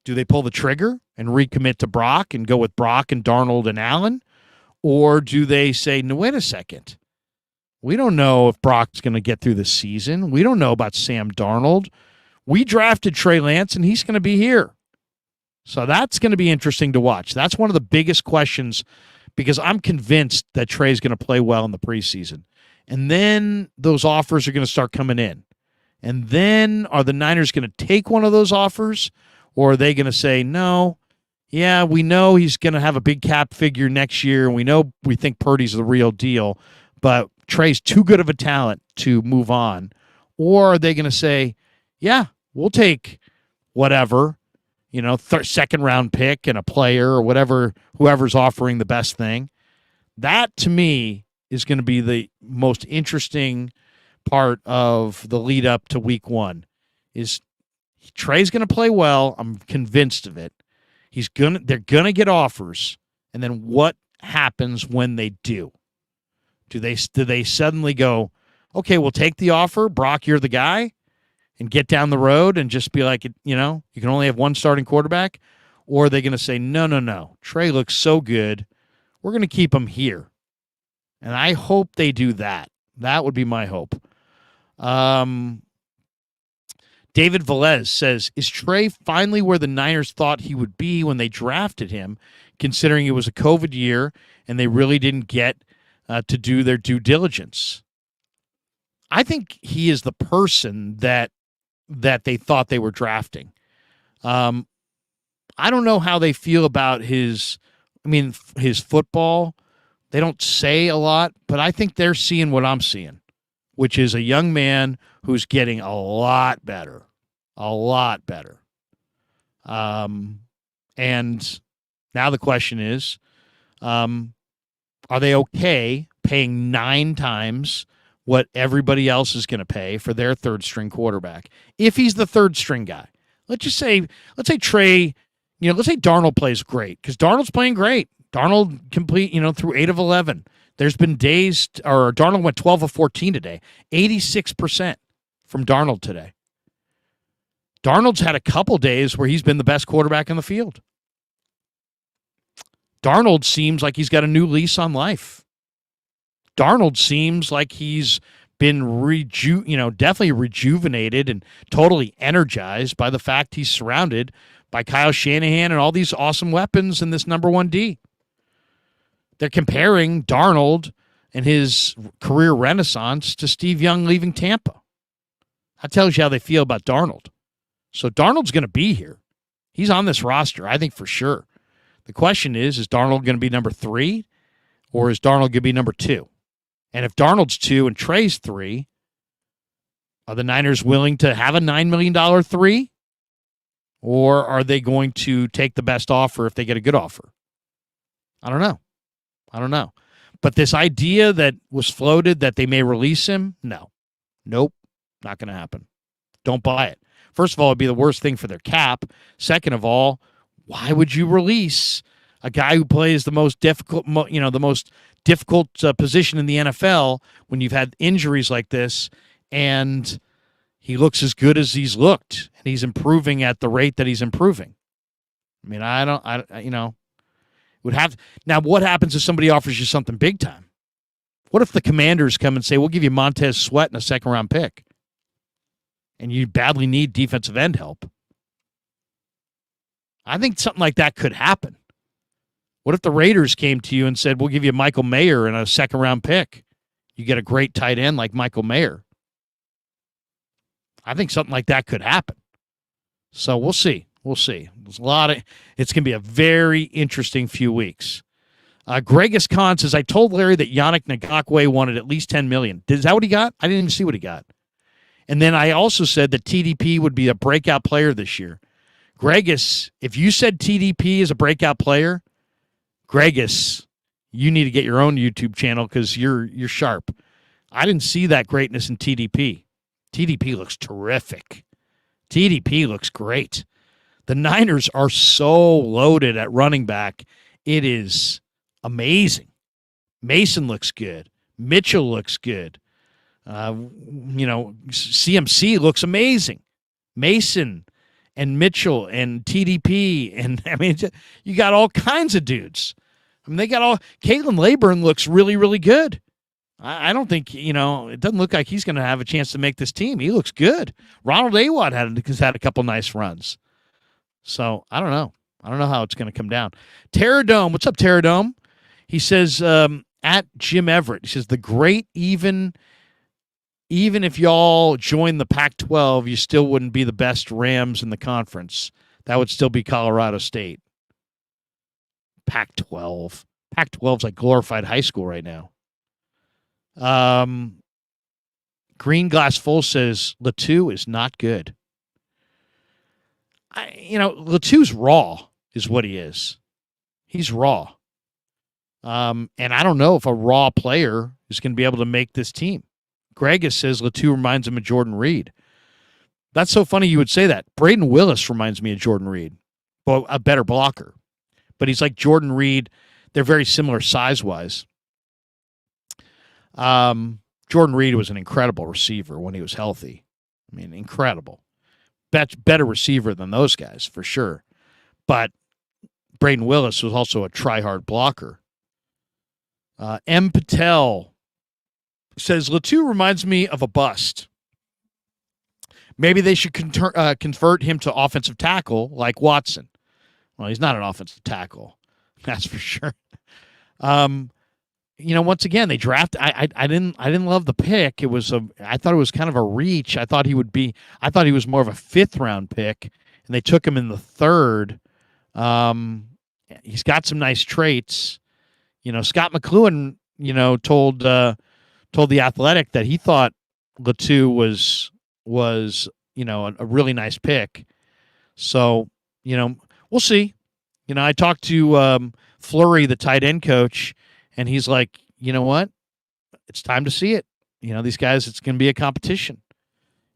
S1: do they pull the trigger and recommit to Brock and go with Brock and Darnold and Allen? Or do they say, no, wait a second. We don't know if Brock's going to get through the season. We don't know about Sam Darnold. We drafted Trey Lance, and he's going to be here. So that's going to be interesting to watch. That's one of the biggest questions because I'm convinced that Trey's going to play well in the preseason. And then those offers are going to start coming in. And then are the Niners going to take one of those offers, or are they going to say, no, yeah, we know he's going to have a big cap figure next year, and we think Purdy's the real deal, but Trey's too good of a talent to move on? Or are they going to say, yeah, we'll take whatever, second round pick and a player or whatever, whoever's offering the best thing? That, to me, is going to be the most interesting part of the lead up to week 1. Is Trey's going to play well. I'm convinced of it. They're going to get offers. And then what happens when they do? Do they suddenly go, okay, we'll take the offer, Brock, you're the guy, and get down the road and just be like, you can only have one starting quarterback? Or are they going to say, no, Trey looks so good, we're going to keep him here? And I hope they do that. That would be my hope. David Velez says, is Trey finally where the Niners thought he would be when they drafted him, considering it was a COVID year and they really didn't get to do their due diligence? I think he is the person that they thought they were drafting. I don't know how they feel about his football. They don't say a lot, but I think they're seeing what I'm seeing, which is a young man who's getting a lot better. And now the question is, are they okay paying 9 times what everybody else is going to pay for their third-string quarterback if he's the third-string guy? Let's say Trey, let's say Darnold plays great, because Darnold's playing great. Darnold complete, through 8 of 11. There's been days, or Darnold went 12 of 14 today, 86% from Darnold today. Darnold's had a couple days where he's been the best quarterback on the field. Darnold seems like he's got a new lease on life. Darnold seems like he's been definitely rejuvenated and totally energized by the fact he's surrounded by Kyle Shanahan and all these awesome weapons in this number 1 D. They're comparing Darnold and his career renaissance to Steve Young leaving Tampa. That tells you how they feel about Darnold. So Darnold's going to be here. He's on this roster, I think, for sure. The question is Darnold going to be number 3, or is Darnold going to be number 2? And if Darnold's 2 and Trey's 3, are the Niners willing to have a $9 million 3? Or are they going to take the best offer if they get a good offer? I don't know. But this idea that was floated that they may release him, no. Nope, not going to happen. Don't buy it. First of all, it'd be the worst thing for their cap. Second of all, why would you release a guy who plays the most difficult, position in the NFL when you've had injuries like this, and he looks as good as he's looked, and he's improving at the rate that he's improving? I mean, would have. Now, what happens if somebody offers you something big time? What if the Commanders come and say, we'll give you Montez Sweat and a second-round pick, and you badly need defensive end help? I think something like that could happen. What if the Raiders came to you and said, we'll give you Michael Mayer and a second-round pick? You get a great tight end like Michael Mayer. I think something like that could happen. So we'll see. There's it's going to be a very interesting few weeks. Greg Escon says, I told Larry that Yannick Ngakoue wanted at least $10 million. Is that what he got? I didn't even see what he got. And then I also said that TDP would be a breakout player this year. Gregus, if you said TDP is a breakout player, Gregus, you need to get your own YouTube channel because you're sharp. I didn't see that greatness in TDP. TDP looks terrific. TDP looks great. The Niners are so loaded at running back. It is amazing. Mason looks good. Mitchell looks good. CMC looks amazing. Mason and Mitchell and TDP. And I mean, you got all kinds of dudes. I mean, they got all. Caitlin Laburn looks really, really good. I don't think, it doesn't look like he's going to have a chance to make this team. He looks good. Ronald Awad has had a couple nice runs. So I don't know. I don't know how it's going to come down. Terradome, what's up, Terradome? He says, at Jim Everett, he says, the great, even if y'all join the Pac-12, you still wouldn't be the best Rams in the conference. That would still be Colorado State. Pac-12. Pac-12's like glorified high school right now. Green Glass Full says Latu is not good. Latu's raw is what he is. He's raw. And I don't know if a raw player is going to be able to make this team. Gregus says Latu reminds him of Jordan Reed. That's so funny you would say that. Braden Willis reminds me of Jordan Reed, but a better blocker. But he's like Jordan Reed. They're very similar size-wise. Jordan Reed was an incredible receiver when he was healthy. I mean, incredible. Better receiver than those guys, for sure. But Braden Willis was also a try-hard blocker. M. Patel says, Latu reminds me of a bust. Maybe they should convert him to offensive tackle like Watson. Well, he's not an offensive tackle. That's for sure. Once again, they draft. I didn't love the pick. I thought it was kind of a reach. I thought he was more of a 5th round pick, and they took him in the 3rd. He's got some nice traits. Scott McLuhan, told The Athletic that he thought Latu was a really nice pick. So, we'll see. I talked to Fleury, the tight end coach, and he's like, you know what? It's time to see it. These guys, it's going to be a competition.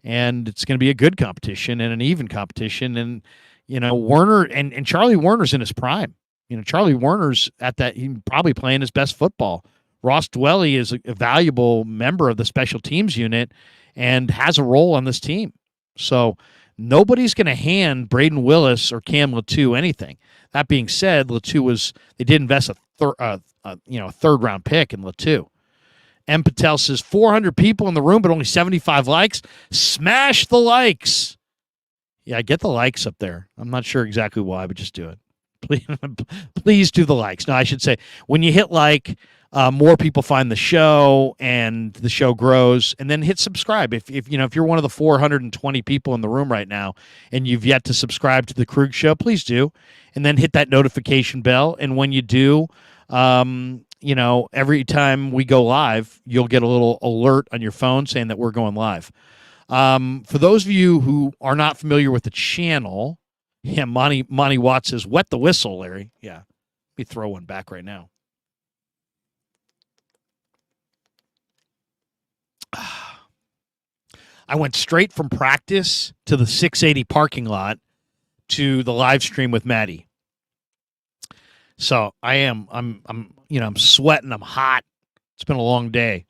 S1: And it's going to be a good competition and an even competition. And, Werner and Charlie Werner's in his prime. Charlie Werner's he's probably playing his best football. Ross Dwelly is a valuable member of the special teams unit and has a role on this team. So nobody's going to hand Braden Willis or Cam Latu anything. That being said, they did invest a 3rd round pick in Latu. M. Patel says 400 people in the room, but only 75 likes. Smash the likes. Yeah, get the likes up there. I'm not sure exactly why, but just do it. Please do the likes. No, I should say when you hit like, more people find the show and the show grows, and then hit subscribe. If you're one of the 420 people in the room right now and you've yet to subscribe to the Krueg Show, please do. And then hit that notification bell. And when you do, every time we go live, you'll get a little alert on your phone saying that we're going live. For those of you who are not familiar with the channel, yeah, Monty Watts says, wet the whistle, Larry. Yeah, let me throw one back right now. I went straight from practice to the 680 parking lot to the live stream with Maddie. So I'm sweating, I'm hot. It's been a long day.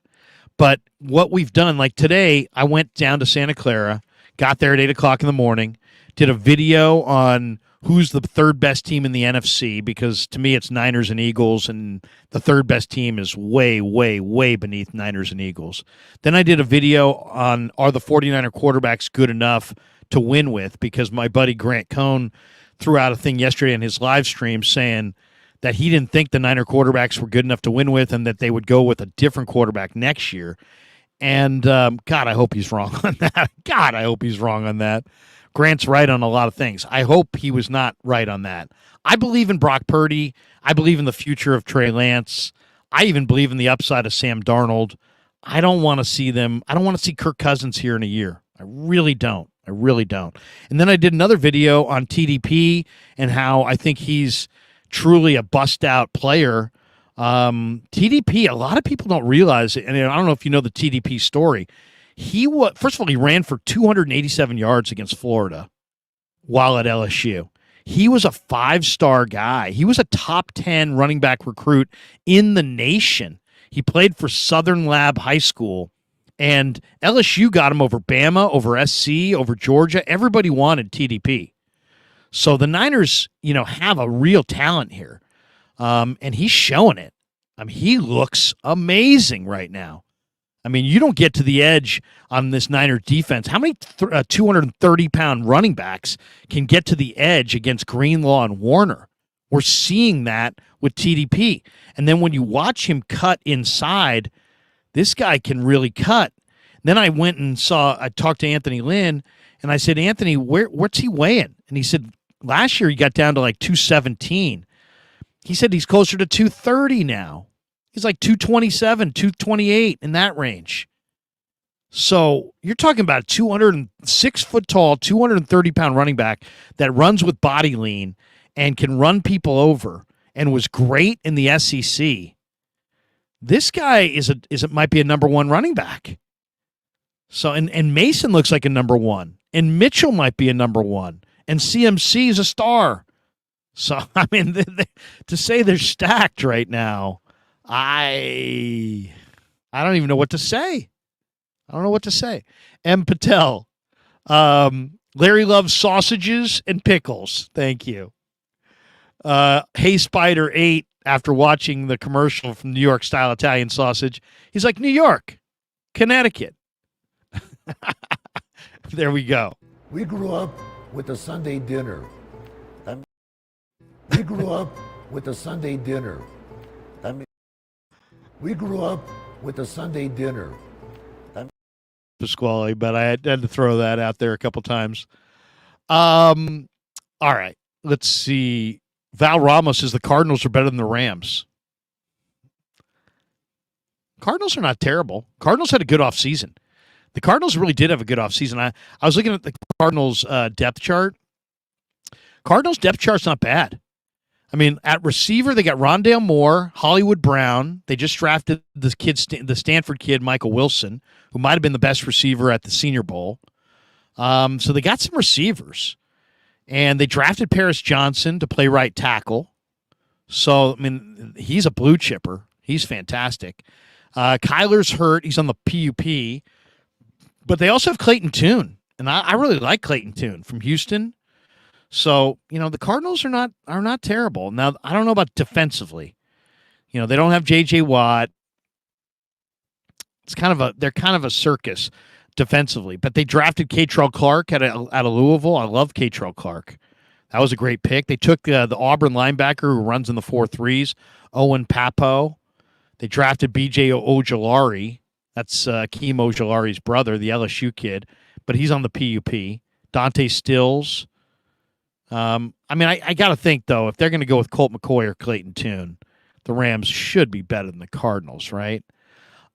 S1: But what we've done, like today, I went down to Santa Clara, got there at 8:00 in the morning, did a video on who's the 3rd best team in the NFC, because to me it's Niners and Eagles, and the 3rd best team is way, way, way beneath Niners and Eagles. Then I did a video on, are the 49er quarterbacks good enough to win with, because my buddy Grant Cohn threw out a thing yesterday in his live stream saying that he didn't think the Niner quarterbacks were good enough to win with, and that they would go with a different quarterback next year. And God, I hope he's wrong on that. God, I hope he's wrong on that. Grant's right on a lot of things. I hope he was not right on that. I believe in Brock Purdy. I believe in the future of Trey Lance. I even believe in the upside of Sam Darnold. I don't want to see Kirk Cousins here in a year. I really don't. And then I did another video on TDP and how I think he's truly a bust-out player. TDP, a lot of people don't realize it, and I don't know if you know the TDP story. First of all, he ran for 287 yards against Florida while at LSU. He was a 5-star guy. He was a top 10 running back recruit in the nation. He played for Southern Lab High School, and LSU got him over Bama, over SC, over Georgia. Everybody wanted TDP. So the Niners, have a real talent here, and he's showing it. I mean, he looks amazing right now. I mean, you don't get to the edge on this Niner defense. How many 230-pound running backs can get to the edge against Greenlaw and Warner? We're seeing that with TDP. And then when you watch him cut inside, this guy can really cut. Then I went and I talked to Anthony Lynn, and I said, Anthony, what's he weighing? And he said, last year he got down to like 217. He said he's closer to 230 now. He's like 227, 228 in that range. So you're talking about a 206-foot-tall, 230-pound running back that runs with body lean and can run people over and was great in the SEC. This guy might be a number one running back. So and Mason looks like a number one, and Mitchell might be a number one, and CMC is a star. So I mean, to say they're stacked right now. I don't even know what to say. I don't know what to say. M. Patel. Larry loves sausages and pickles. Thank you. Hey Spider 8, after watching the commercial from New York style Italian sausage, he's like, New York, Connecticut. There we go.
S4: We grew up with a Sunday dinner. We grew up with a Sunday dinner. We grew up with a Sunday dinner.
S1: Pasquale, but I had to throw that out there a couple times. All right, let's see. Val Ramos says the Cardinals are better than the Rams. Cardinals are not terrible. Cardinals had a good offseason. The Cardinals really did have a good offseason. I was looking at the Cardinals' depth chart. Cardinals' depth chart's not bad. I mean, at receiver, they got Rondale Moore, Hollywood Brown. They just drafted the Stanford kid, Michael Wilson, who might have been the best receiver at the Senior Bowl. So they got some receivers. And they drafted Paris Johnson to play right tackle. So, I mean, he's a blue chipper. He's fantastic. Kyler's hurt. He's on the PUP. But they also have Clayton Tune. And I really like Clayton Tune from Houston. So, the Cardinals are not terrible. Now, I don't know about defensively. They don't have J.J. Watt. They're kind of a circus defensively. But they drafted Keitrell Clark out of Louisville. I love Keitrell Clark. That was a great pick. They took the Auburn linebacker who runs in the 4.3s, Owen Papo. They drafted B.J. Ojolari. That's Keem Ojolari's brother, the LSU kid. But he's on the PUP. Dante Stills. I got to think, though, if they're going to go with Colt McCoy or Clayton Tune, the Rams should be better than the Cardinals, right?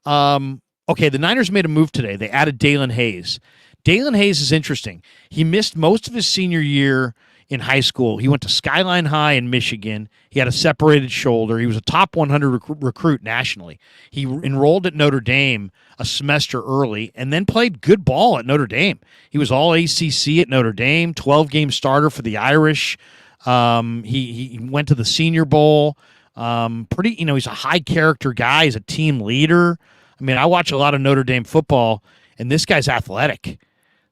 S1: Okay, the Niners made a move today. They added Dalen Hayes. Dalen Hayes is interesting. He missed most of his senior year in high school. He went to Skyline High in Michigan. He had a separated shoulder. He was a top 100 recruit nationally. He enrolled at Notre Dame a semester early and then played good ball at Notre Dame. He was all ACC at Notre Dame, 12-game starter for the Irish. He went to the Senior Bowl. He's a high-character guy. He's a team leader. I mean, I watch a lot of Notre Dame football, and this guy's athletic.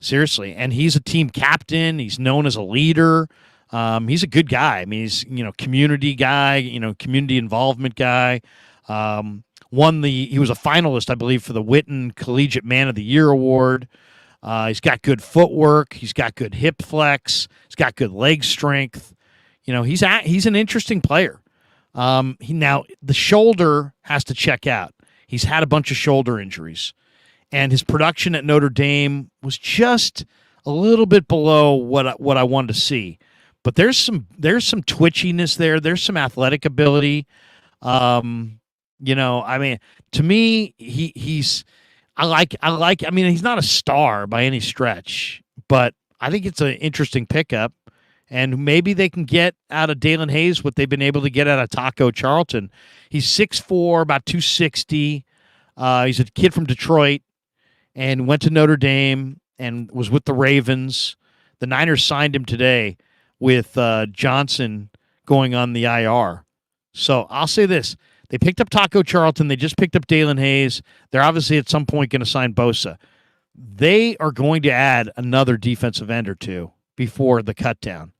S1: Seriously, and he's a team captain. He's known as a leader. He's a good guy. I mean, he's community guy. Community involvement guy. He was a finalist, I believe, for the Witten Collegiate Man of the Year award. He's got good footwork. He's got good hip flex. He's got good leg strength. He's an interesting player. Now the shoulder has to check out. He's had a bunch of shoulder injuries. And his production at Notre Dame was just a little bit below what I wanted to see. But there's some twitchiness there. There's some athletic ability. To me, he's not a star by any stretch, but I think it's an interesting pickup. And maybe they can get out of Dalen Hayes what they've been able to get out of Taco Charlton. He's 6'4", about 260. He's a kid from Detroit. and went to Notre Dame and was with the Ravens. The Niners signed him today with Johnson going on the IR. So I'll say this. They picked up Taco Charlton. They just picked up Dalen Hayes. They're obviously at some point going to sign Bosa. They are going to add another defensive end or two before the cut down.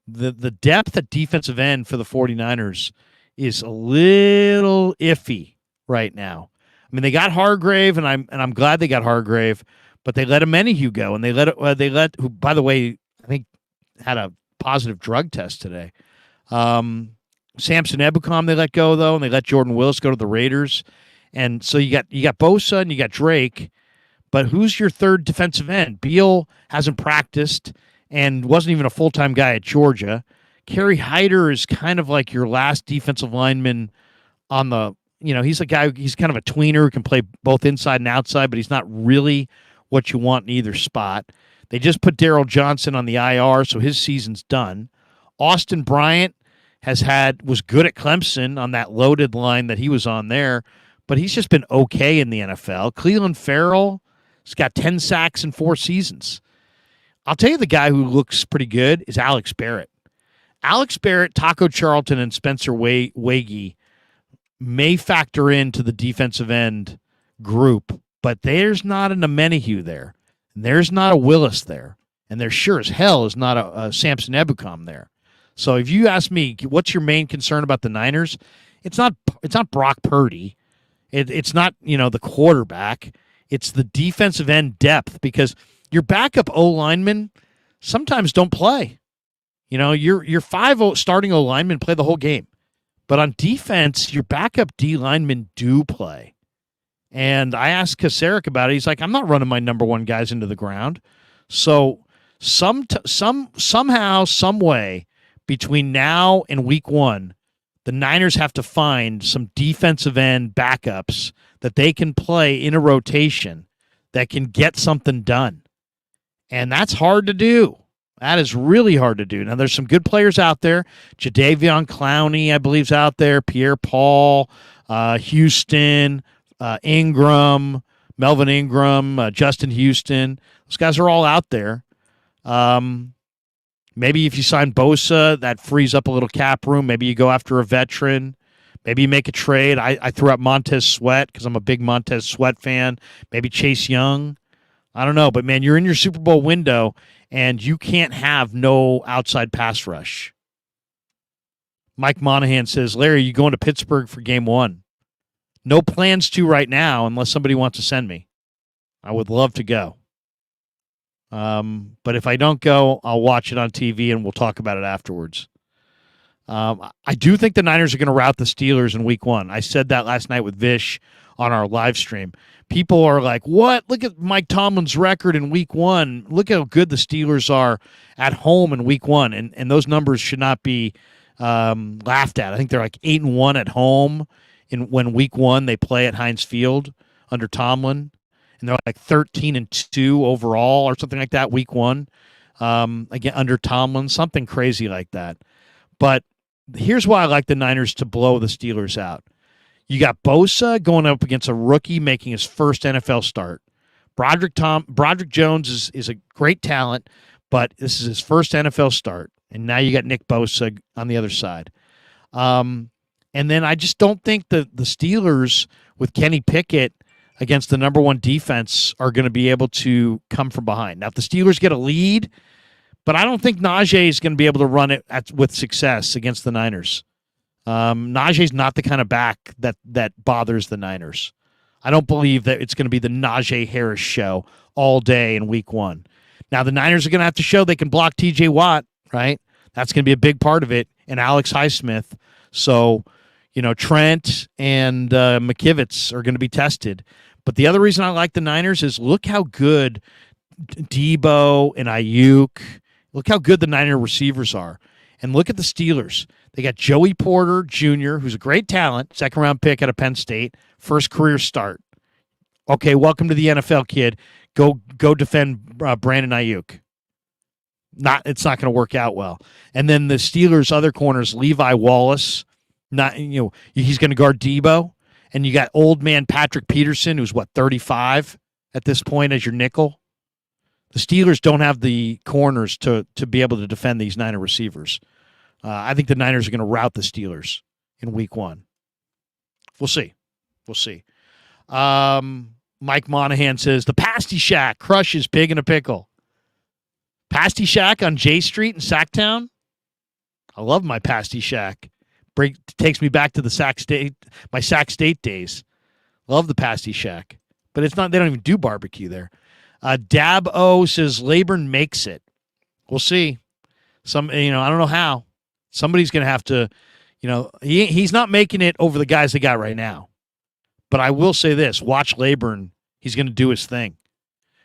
S1: The depth at defensive end for the 49ers is a little iffy right now. I mean, they got Hargrave, and I'm glad they got Hargrave, but they let Amenahue go, and they let who, by the way, I think had a positive drug test today. Samson Ebukam they let go though, and they let Jordan Willis go to the Raiders, and so you got Bosa and you got Drake, but who's your third defensive end? Beal hasn't practiced and wasn't even a full-time guy at Georgia. Kerry Hyder is kind of like your last defensive lineman on the. He's a guy. He's kind of a tweener who can play both inside and outside, but he's not really what you want in either spot. They just put Darryl Johnson on the IR, so his season's done. Austin Bryant was good at Clemson on that loaded line that he was on there, but he's just been okay in the NFL. Cleveland Farrell has got 10 sacks in 4 seasons. I'll tell you the guy who looks pretty good is Alex Barrett. Alex Barrett, Taco Charlton, and Spencer Wagee may factor into the defensive end group, but there's not an Amenahue there. And there's not a Willis there. And there sure as hell is not a Samson Ebukam there. So if you ask me, what's your main concern about the Niners? It's not Brock Purdy. It's not, the quarterback. It's the defensive end depth, because your backup O-linemen sometimes don't play. Your 5 starting O-linemen play the whole game. But on defense, your backup D linemen do play. And I asked Kasarik about it. He's like, I'm not running my number one guys into the ground. So somehow, some way, between now and week 1, the Niners have to find some defensive end backups that they can play in a rotation that can get something done. And that's hard to do. That is really hard to do. Now, there's some good players out there. Jadeveon Clowney, I believe, is out there. Pierre Paul, Houston, Ingram, Melvin Ingram, Justin Houston. Those guys are all out there. Maybe if you sign Bosa, that frees up a little cap room. Maybe you go after a veteran. Maybe you make a trade. I threw out Montez Sweat because I'm a big Montez Sweat fan. Maybe Chase Young. I don't know. But, man, you're in your Super Bowl window, and you can't have no outside pass rush. Mike Monahan says, Larry, you going to Pittsburgh for game 1? No plans to right now unless somebody wants to send me. I would love to go. But if I don't go, I'll watch it on TV and we'll talk about it afterwards. I do think the Niners are going to rout the Steelers in week 1. I said that last night with Vish on our live stream. People are like, what? Look at Mike Tomlin's record in week 1. Look how good the Steelers are at home in week 1. And those numbers should not be laughed at. I think they're like 8-1 at home when week 1 they play at Heinz Field under Tomlin. And they're like 13-2 overall or something like that week 1. Again, under Tomlin, something crazy like that. But here's why I like the Niners to blow the Steelers out. You got Bosa going up against a rookie making his first NFL start. Broderick Jones is a great talent, but this is his first NFL start. And now you got Nick Bosa on the other side. And then I just don't think the Steelers with Kenny Pickett against the number 1 defense are going to be able to come from behind. Now, if the Steelers get a lead, but I don't think Najee is going to be able to run it with success against the Niners. Najee's not the kind of back that bothers the Niners. I don't believe that it's going to be the Najee Harris show all day in week 1. Now, the Niners are going to have to show they can block TJ Watt, right? That's going to be a big part of it, and Alex Highsmith. So, Trent and McKivitz are going to be tested. But the other reason I like the Niners is look how good Debo and Ayuk, look how good the Niner receivers are. And look at the Steelers. They got Joey Porter Jr., who's a great talent, second-round pick out of Penn State, first career start. Okay, welcome to the NFL, kid. Go defend Brandon Ayuk. It's not going to work out well. And then the Steelers' other corners, Levi Wallace, he's going to guard Debo. And you got old man Patrick Peterson, who's 35. at this point as your nickel. The Steelers don't have the corners to be able to defend these Niner receivers. I think the Niners are going to rout the Steelers in week 1. We'll see. We'll see. Mike Monahan says, the Pasty Shack crushes Pig in a Pickle. Pasty Shack on J Street in Sacktown? I love my Pasty Shack. Takes me back to my Sac State days. Love the Pasty Shack. But it's not, they don't even do barbecue there. Dab O says Laburn makes it. We'll see. I don't know how. Somebody's going to have to, he's not making it over the guys they got right now. But I will say this, watch Laburn. He's going to do his thing.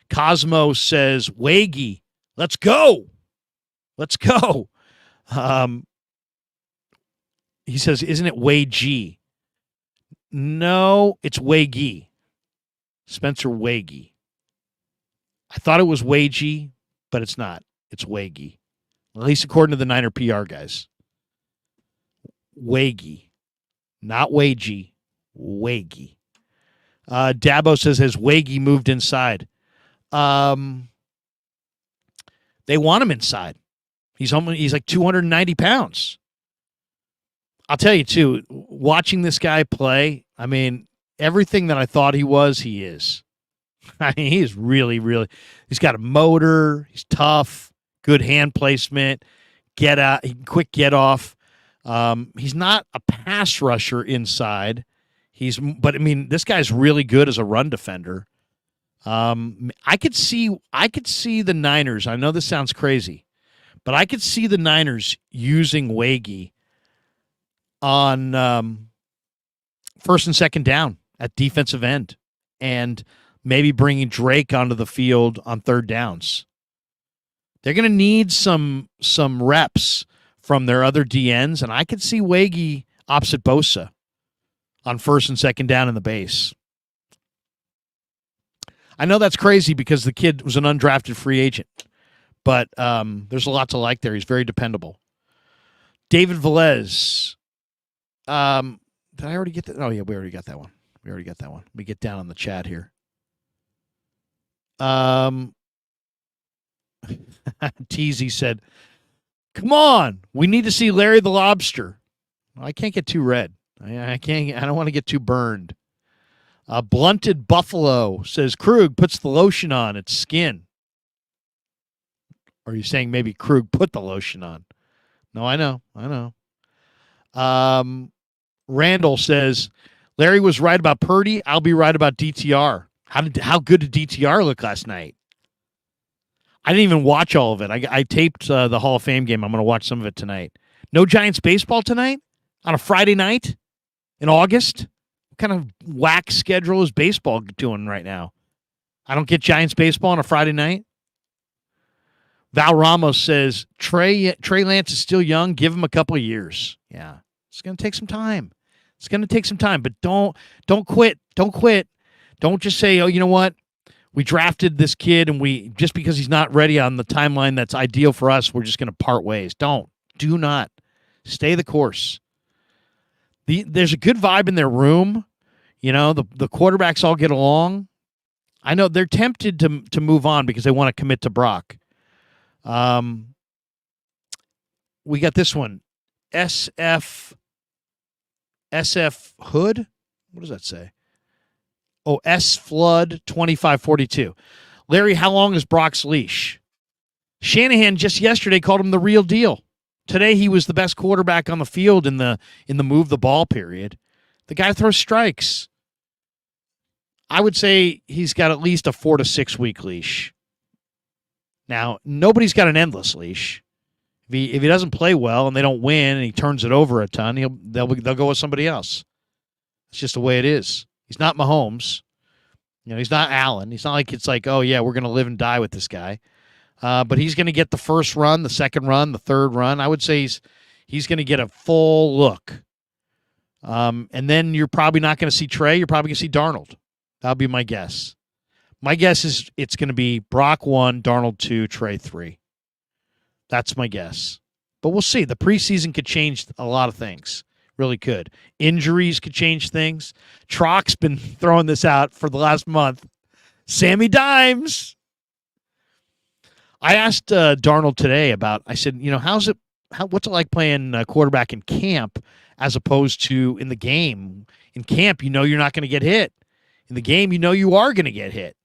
S1: Cosmo says, Waggy, let's go. Let's go. He says, isn't it Waggy? No, it's Waggy. Spencer Waggy. I thought it was Waggy, but it's not. It's Waggy. At least according to the Niner PR guys. Waggy. Not Waggy. Waggy. Dabo says, has Waggy moved inside? They want him inside. He's like 290 pounds. I'll tell you, too, watching this guy play, I mean, everything that I thought he was, he is. I mean, he is really, really, he's got a motor, he's tough, good hand placement, quick get off. He's not a pass rusher inside. But I mean, this guy's really good as a run defender. I could see the Niners. I know this sounds crazy, but I could see the Niners using Waggy on first and second down at defensive end, and maybe bringing Drake onto the field on third downs. They're going to need some reps from their other DNs, and I could see Waggy opposite Bosa on first and second down in the base. I know that's crazy because the kid was an undrafted free agent, but there's a lot to like there. He's very dependable. David Velez. Did I already get that? Oh, yeah, we already got that one. Let me get down on the chat here. Teasy said, come on, we need to see Larry the Lobster. I can't get too red. I don't want to get too burned. Blunted Buffalo says Krug puts the lotion on its skin. Or are you saying maybe Krug put the lotion on? No, I know. Randall says Larry was right about Purdy. I'll be right about DTR. How good did DTR look last night? I didn't even watch all of it. I taped the Hall of Fame game. I'm going to watch some of it tonight. No Giants baseball tonight on a Friday night in August? What kind of whack schedule is baseball doing right now? I don't get Giants baseball on a Friday night. Val Ramos says, Trey Lance is still young. Give him a couple of years. Yeah, it's going to take some time. But don't quit. Don't just say, oh, you know what? We drafted this kid, and just because he's not ready on the timeline that's ideal for us, we're just going to part ways. Do not. Stay the course. There's a good vibe in their room. The quarterbacks all get along. I know they're tempted to move on because they want to commit to Brock. We got this one. SF Hood? What does that say? Oh, S Flood 2542. Larry, how long is Brock's leash? Shanahan just yesterday called him the real deal. Today he was the best quarterback on the field in the move the ball period. The guy throws strikes. I would say he's got at least a 4 to 6 week leash. Now, nobody's got an endless leash. If he doesn't play well and they don't win and he turns it over a ton, they'll go with somebody else. It's just the way it is. He's not Mahomes. He's not Allen. He's not like it's like, oh, yeah, we're going to live and die with this guy. But he's going to get the first run, the second run, the third run. I would say he's going to get a full look. And then you're probably not going to see Trey. You're probably going to see Darnold. That'll be my guess. My guess is it's going to be Brock 1, Darnold 2, Trey 3. That's my guess. But we'll see. The preseason could change a lot of things. Really could. Injuries could change things. Trock's been throwing this out for the last month. Sammy Dimes. I asked Darnold today I said, what's it like playing quarterback in camp as opposed to in the game? In camp, you're not going to get hit. In the game, you are going to get hit.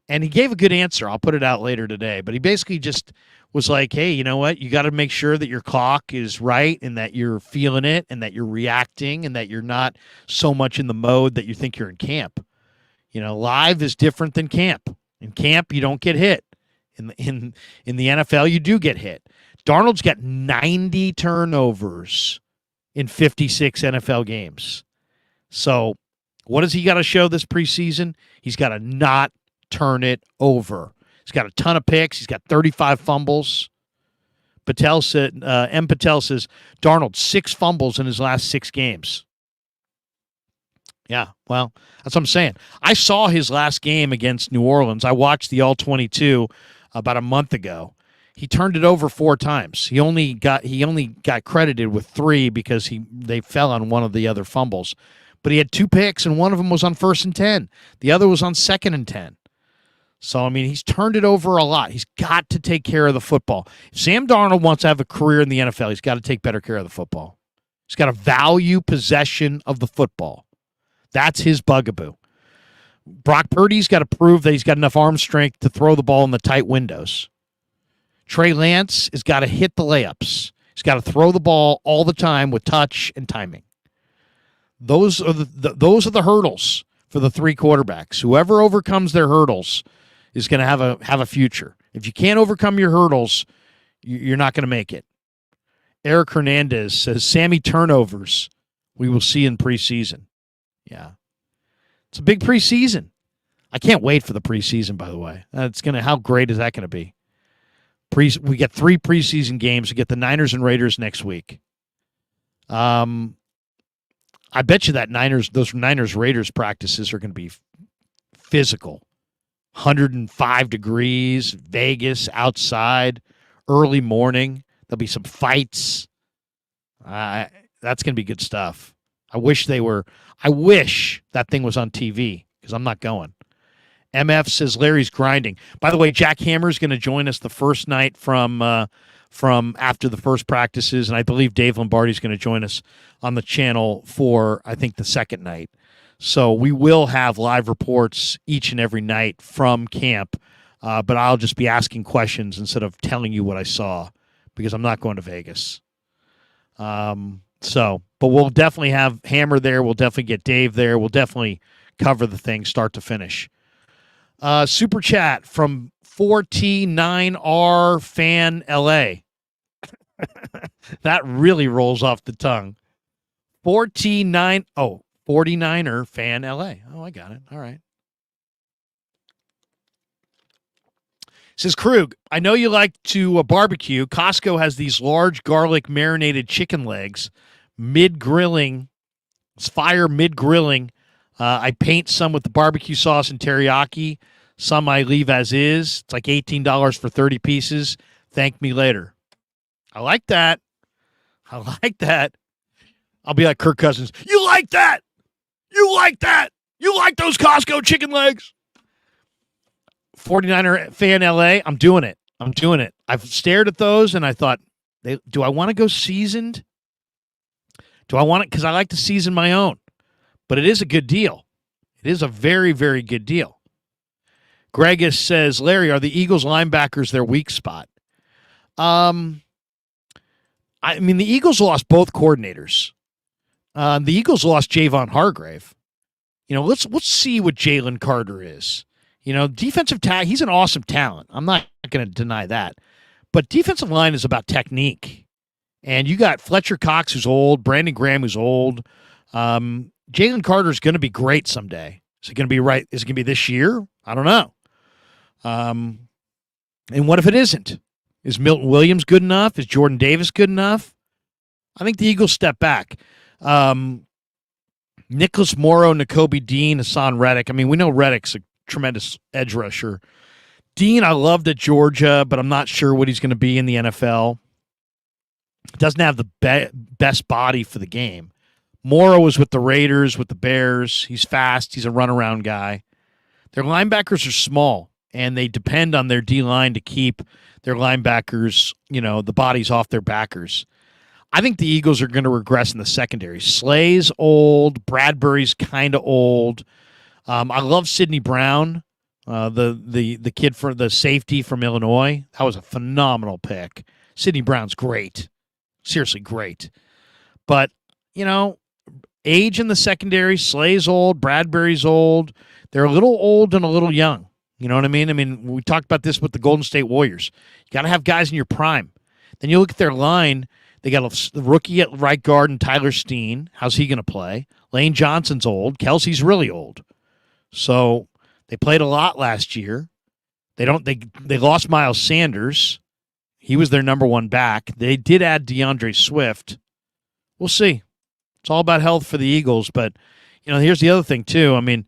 S1: And he gave a good answer. I'll put it out later today. But he basically just was like, hey, you know what? You got to make sure that your clock is right and that you're feeling it and that you're reacting and that you're not so much in the mode that you think you're in camp. Live is different than camp. In camp, you don't get hit. In the NFL, you do get hit. Darnold's got 90 turnovers in 56 NFL games. So what does he got to show this preseason? He's got to not turn it over. He's got a ton of picks. He's got 35 fumbles. Patel says Darnold 6 fumbles in his last 6 games. Yeah, well, that's what I'm saying. I saw his last game against New Orleans. I watched the All-22 about a month ago. He turned it over 4 times. He only got credited with 3 because they fell on one of the other fumbles. But he had 2 picks, and one of them was on 1st and 10. The other was on 2nd and 10. So, he's turned it over a lot. He's got to take care of the football. If Sam Darnold wants to have a career in the NFL, he's got to take better care of the football. He's got to value possession of the football. That's his bugaboo. Brock Purdy's got to prove that he's got enough arm strength to throw the ball in the tight windows. Trey Lance has got to hit the layups. He's got to throw the ball all the time with touch and timing. Those are the hurdles for the 3 quarterbacks. Whoever overcomes their hurdles is going to have a future. If you can't overcome your hurdles, you're not going to make it. Eric Hernandez says, Sammy turnovers we will see in preseason. Yeah. It's a big preseason. I can't wait for the preseason, by the way. How great is that going to be? We get 3 preseason games. We get the Niners and Raiders next week. I bet you that those Niners-Raiders practices are going to be physical. 105 degrees, Vegas, outside, early morning. There'll be some fights. That's going to be good stuff. I wish that thing was on TV because I'm not going. MF says Larry's grinding. By the way, Jack Hammer's going to join us the first night from after the first practices, and I believe Dave Lombardi's going to join us on the channel for, I think, the second night. So we will have live reports each and every night from camp, but I'll just be asking questions instead of telling you what I saw because I'm not going to Vegas. But we'll definitely have Hammer there. We'll definitely get Dave there. We'll definitely cover the thing start to finish. Super chat from 4T9R Fan LA. That really rolls off the tongue. 49er Fan LA. Oh, I got it. All right. Says Krug, I know you like to barbecue. Costco has these large garlic marinated chicken legs mid-grilling. It's fire mid-grilling. I paint some with the barbecue sauce and teriyaki. Some I leave as is. It's like $18 for 30 pieces. Thank me later. I like that. I'll be like Kirk Cousins. You like that? You like that? You like those Costco chicken legs? 49er Fan LA, I'm doing it. I've stared at those and I thought, do I want to go seasoned? Do I want it? Because I like to season my own. But it is a good deal. It is a very, very good deal. Gregus says, Larry, are the Eagles linebackers their weak spot? The Eagles lost both coordinators. The Eagles lost Javon Hargrave. Let's see what Jalen Carter is. Defensive tackle, he's an awesome talent. I'm not going to deny that. But defensive line is about technique. And you got Fletcher Cox, who's old, Brandon Graham, who's old. Jalen Carter's going to be great someday. Is it going to be right? Is it going to be this year? I don't know. And what if it isn't? Is Milton Williams good enough? Is Jordan Davis good enough? I think the Eagles step back. Nicholas Morrow, Nakobe Dean, Hassan Reddick. We know Reddick's a tremendous edge rusher. Dean, I loved at Georgia, but I'm not sure what he's going to be in the NFL. Doesn't have the best body for the game. Morrow was with the Raiders, with the Bears. He's fast. He's a runaround guy. Their linebackers are small, and they depend on their D-line to keep their linebackers, the bodies off their backers. I think the Eagles are going to regress in the secondary. Slay's old. Bradbury's kind of old. I love Sidney Brown, the kid for the safety from Illinois. That was a phenomenal pick. Sidney Brown's great. Seriously great. But, age in the secondary, Slay's old, Bradbury's old. They're a little old and a little young. You know what I mean? I mean, we talked about this with the Golden State Warriors. You got to have guys in your prime. Then you look at their line. They got a rookie at right guard and Tyler Steen. How's he going to play? Lane Johnson's old. Kelsey's really old. So they played a lot last year. They lost Miles Sanders. He was their number one back. They did add DeAndre Swift. We'll see. It's all about health for the Eagles. But, here's the other thing, too. I mean,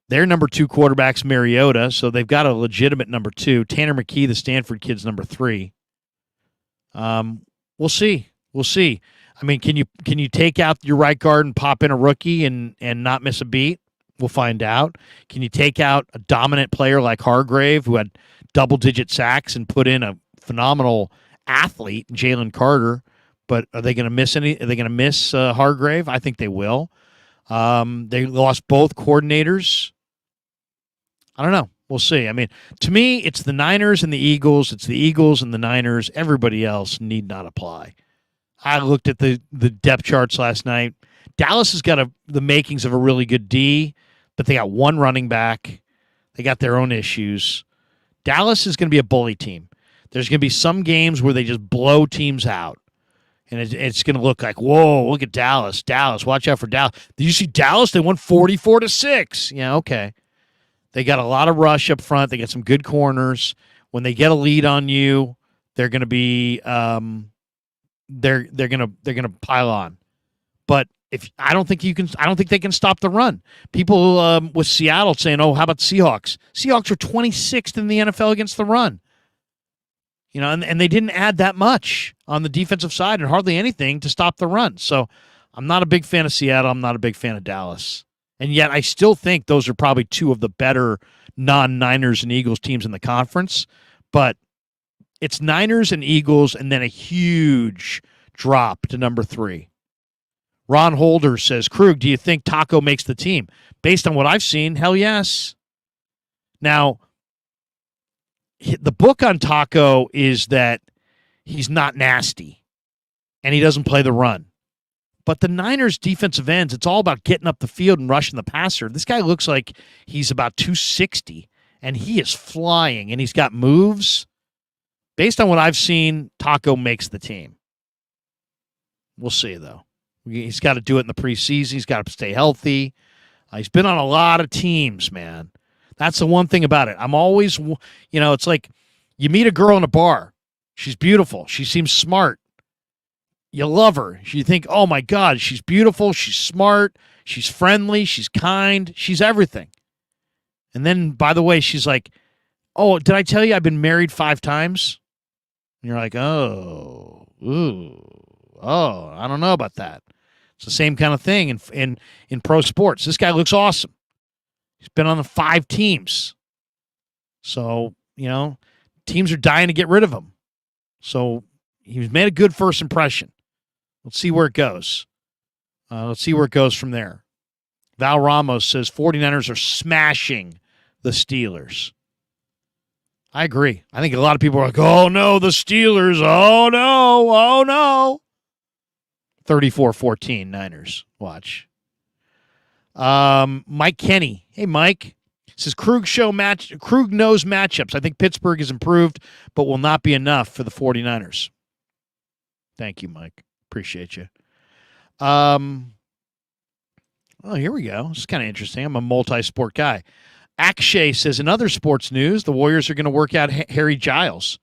S1: their number 2 quarterback's Mariota, so they've got a legitimate number 2. Tanner McKee, the Stanford kid's number 3. We'll see. We'll see. I mean, can you take out your right guard and pop in a rookie and not miss a beat? We'll find out. Can you take out a dominant player like Hargrave, who had double-digit sacks, and put in a phenomenal athlete, Jalen Carter? But are they going to miss Are they going to miss Hargrave? I think they will. They lost both coordinators. I don't know. We'll see. I mean, to me, it's the Niners and the Eagles. It's the Eagles and the Niners. Everybody else need not apply. I looked at the depth charts last night. Dallas has got the makings of a really good D, but they got one running back. They got their own issues. Dallas is going to be a bully team. There's going to be some games where they just blow teams out. And it's going to look like, whoa, look at Dallas. Dallas, watch out for Dallas. Did you see Dallas? They won 44-6. Yeah, okay. They got a lot of rush up front. They got some good corners. When they get a lead on you, they're going to be they're going to pile on. But I don't think they can stop the run. People with Seattle saying, "Oh, how about the Seahawks?" Seahawks are 26th in the NFL against the run. And they didn't add that much on the defensive side and hardly anything to stop the run. So I'm not a big fan of Seattle. I'm not a big fan of Dallas. And yet I still think those are probably 2 of the better non-Niners and Eagles teams in the conference. But it's Niners and Eagles and then a huge drop to number 3. Ron Holder says, Krug, do you think Taco makes the team? Based on what I've seen, hell yes. Now, the book on Taco is that he's not nasty and he doesn't play the run. But the Niners defensive ends, it's all about getting up the field and rushing the passer. This guy looks like he's about 260 and he is flying and he's got moves. Based on what I've seen, Taco makes the team. We'll see, though. He's got to do it in the preseason. He's got to stay healthy. He's been on a lot of teams, man. That's the one thing about it. I'm always, it's like you meet a girl in a bar. She's beautiful. She seems smart. You love her. You think, oh, my God, she's beautiful. She's smart. She's friendly. She's kind. She's everything. And then, by the way, she's like, oh, did I tell you I've been married 5 times? And you're like, oh, I don't know about that. It's the same kind of thing in pro sports. This guy looks awesome. He's been on the 5 teams. So, teams are dying to get rid of him. So he's made a good first impression. Let's see where it goes. Let's see where it goes from there. Val Ramos says 49ers are smashing the Steelers. I agree. I think a lot of people are like, oh, no, the Steelers. Oh, no. 34-14 Niners. Watch. Mike Kenny. Hey, Mike. Says Krug knows matchups. I think Pittsburgh is improved, but will not be enough for the 49ers. Thank you, Mike. Appreciate you. Oh, here we go. This is kind of interesting. I'm a multi-sport guy. Akshay says, in other sports news, the Warriors are going to work out Harry Giles,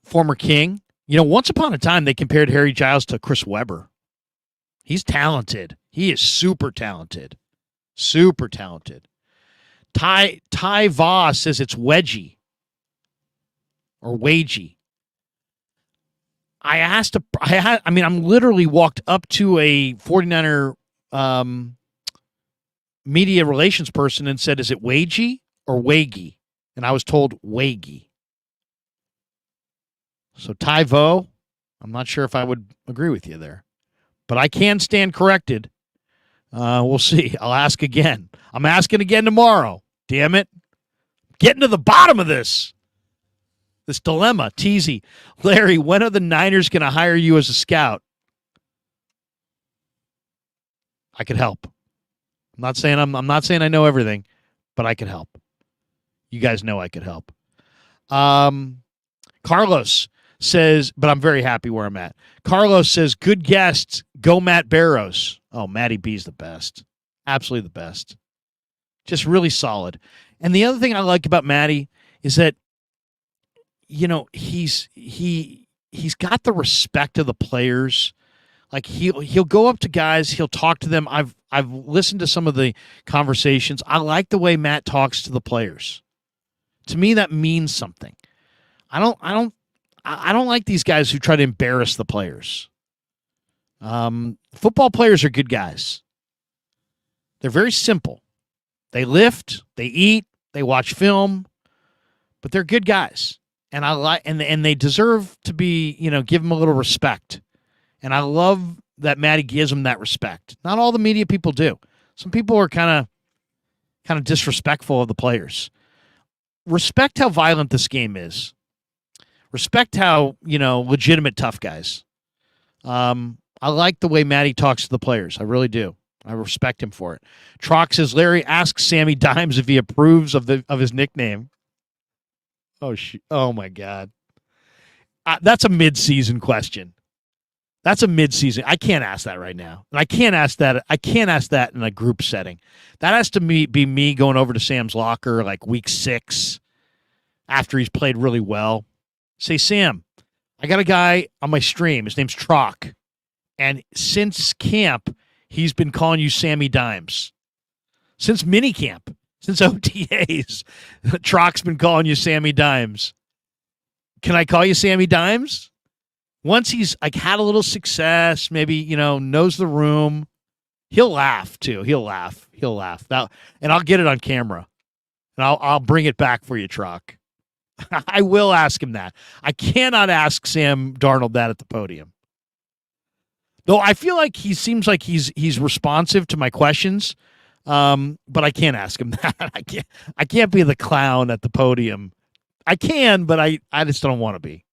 S1: former King. Once upon a time, they compared Harry Giles to Chris Webber. He's talented. He is super talented. Super talented. Ty Voss says it's wedgie or wagey. I'm literally walked up to a 49er media relations person and said, is it Wagey or Wagey? And I was told Wagey. So Tyvo, I'm not sure if I would agree with you there. But I can stand corrected. We'll see. I'll ask again. I'm asking again tomorrow. Damn it. Getting to the bottom of this dilemma. Teasy. Larry, when are the Niners going to hire you as a scout? I could help. I'm not saying I know everything, but I could help. You guys know I could help. Carlos says, but I'm very happy where I'm at. Carlos says, good guests, go Matt Barrows. Oh, Matty B's the best. Absolutely the best. Just really solid. And the other thing I like about Matty is that, you know, he's got the respect of the players. Like he'll go up to guys, he'll talk to them. I've listened to some of the conversations. I like the way Matt talks to the players. To me, that means something. I don't like these guys who try to embarrass the players. Football players are good guys. They're very simple. They lift, they eat, they watch film, but they're good guys. And I like, and they deserve to be, you know, give them a little respect. And I love that Matty gives them that respect. Not all the media people do. Some people are kind of disrespectful of the players. Respect how violent this game is. Respect how, you know, legitimate tough guys. I like the way Matty talks to the players. I really do. I respect him for it. Trock says, Larry asks Sammy Dimes if he approves of his nickname. Oh my God. That's a mid-season question. That's a mid-season. I can't ask that right now. And I can't ask that in a group setting. That has to be me going over to Sam's locker like week 6 after he's played really well. Say, Sam, I got a guy on my stream. His name's Trock. And since camp, he's been calling you Sammy Dimes. Since minicamp, since OTAs, Trock's been calling you Sammy Dimes. Can I call you Sammy Dimes? Once he's like had a little success, maybe, you know, knows the room, he'll laugh too. He'll laugh. Now, and I'll get it on camera. And I'll bring it back for you, Trock. I will ask him that. I cannot ask Sam Darnold that at the podium. Though I feel like he seems like he's responsive to my questions, but I can't ask him that. I can't be the clown at the podium. I can, but I just don't want to be.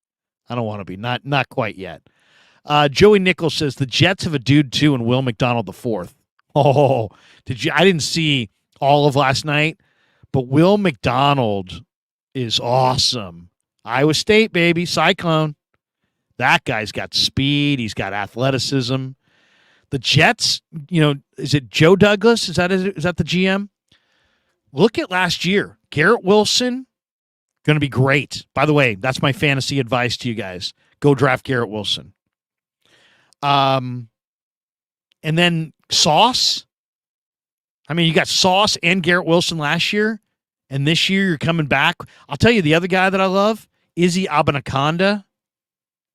S1: I don't want to be. Not quite yet. Joey Nichols says the Jets have a dude too, and Will McDonald IV. Oh, I didn't see all of last night, but Will McDonald is awesome. Iowa State, baby, Cyclone. That guy's got speed. He's got athleticism. The Jets, you know, is it Joe Douglas? Is that the GM? Look at last year. Garrett Wilson, going to be great. By the way, that's my fantasy advice to you guys. Go draft Garrett Wilson. And then Sauce. I mean, you got Sauce and Garrett Wilson last year, and this year you're coming back. I'll tell you the other guy that I love, Izzy Abanaconda.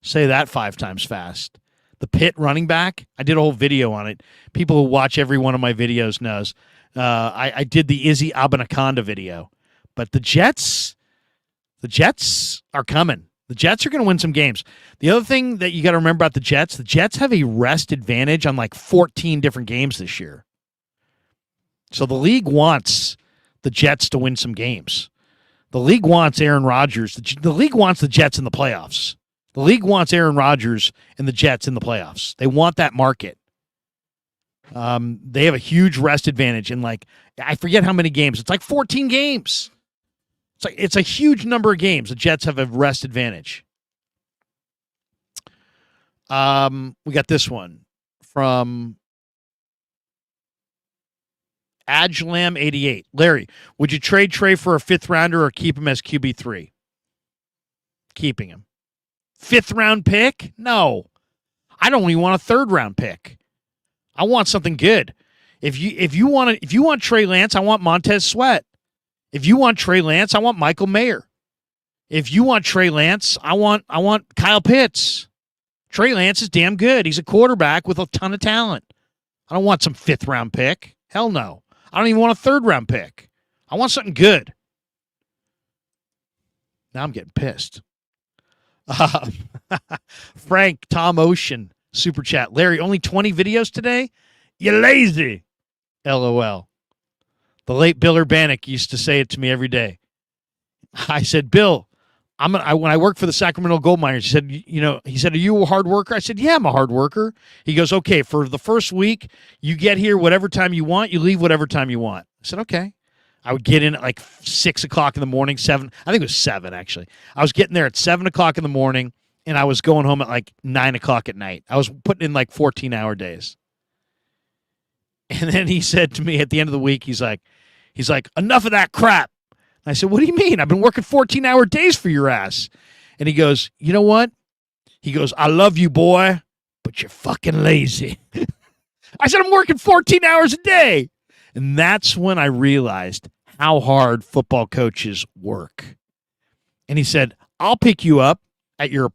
S1: Say that 5 times fast. The Pitt running back. I did a whole video on it. People who watch every one of my videos knows. I did the Izzy Abanaconda video. But the Jets are coming. The Jets are going to win some games. The other thing that you got to remember about the Jets have a rest advantage on like 14 different games this year. So the league wants the Jets to win some games. The league wants Aaron Rodgers. The league wants the Jets in the playoffs. The league wants Aaron Rodgers and the Jets in the playoffs. They want that market. They have a huge rest advantage. And like, I forget how many games. It's like 14 games. It's a huge number of games. The Jets have a rest advantage. We got this one from Adgelam88. Larry, would you trade Trey for a 5th rounder or keep him as QB3? Keeping him. 5th round pick? No. I don't even want a 3rd round pick. I want something good. If you want Trey Lance, I want Montez Sweat. If you want Trey Lance, I want Michael Mayer. If you want Trey Lance, I want Kyle Pitts. Trey Lance is damn good. He's a quarterback with a ton of talent. I don't want some 5th round pick. Hell no. I don't even want a 3rd-round pick. I want something good. Now I'm getting pissed. Frank, Tom Ocean, Super Chat. Larry, only 20 videos today? You lazy. LOL. The late Bill Urbanek used to say it to me every day. I said, Bill, when I worked for the Sacramento Gold Miners, he said, are you a hard worker? I said, yeah, I'm a hard worker. He goes, okay, for the first week, you get here whatever time you want, you leave whatever time you want. I said, okay. I would get in at like 6 o'clock in the morning, 7. I think it was 7, actually. I was getting there at 7 o'clock in the morning, and I was going home at like 9 o'clock at night. I was putting in like 14-hour days. And then he said to me at the end of the week, he's like, enough of that crap. And I said, what do you mean? I've been working 14-hour days for your ass. And he goes, you know what? He goes, I love you, boy, but you're fucking lazy. I said, I'm working 14 hours a day. And that's when I realized how hard football coaches work. And he said, I'll pick you up at your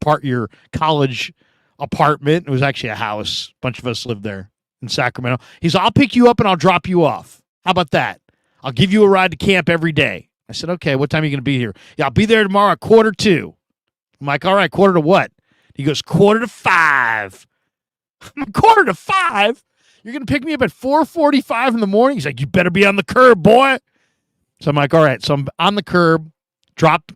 S1: college apartment. It was actually a house. A bunch of us lived there in Sacramento. He said, I'll pick you up and I'll drop you off. How about that? I'll give you a ride to camp every day. I said, okay, what time are you going to be here? Yeah, I'll be there tomorrow at 4:45. I'm like, all right, 4:45 to what? He goes, 4:45. I'm like, 4:45? You're going to pick me up at 4:45 in the morning? He's like, you better be on the curb, boy. So I'm like, all right. So I'm on the curb.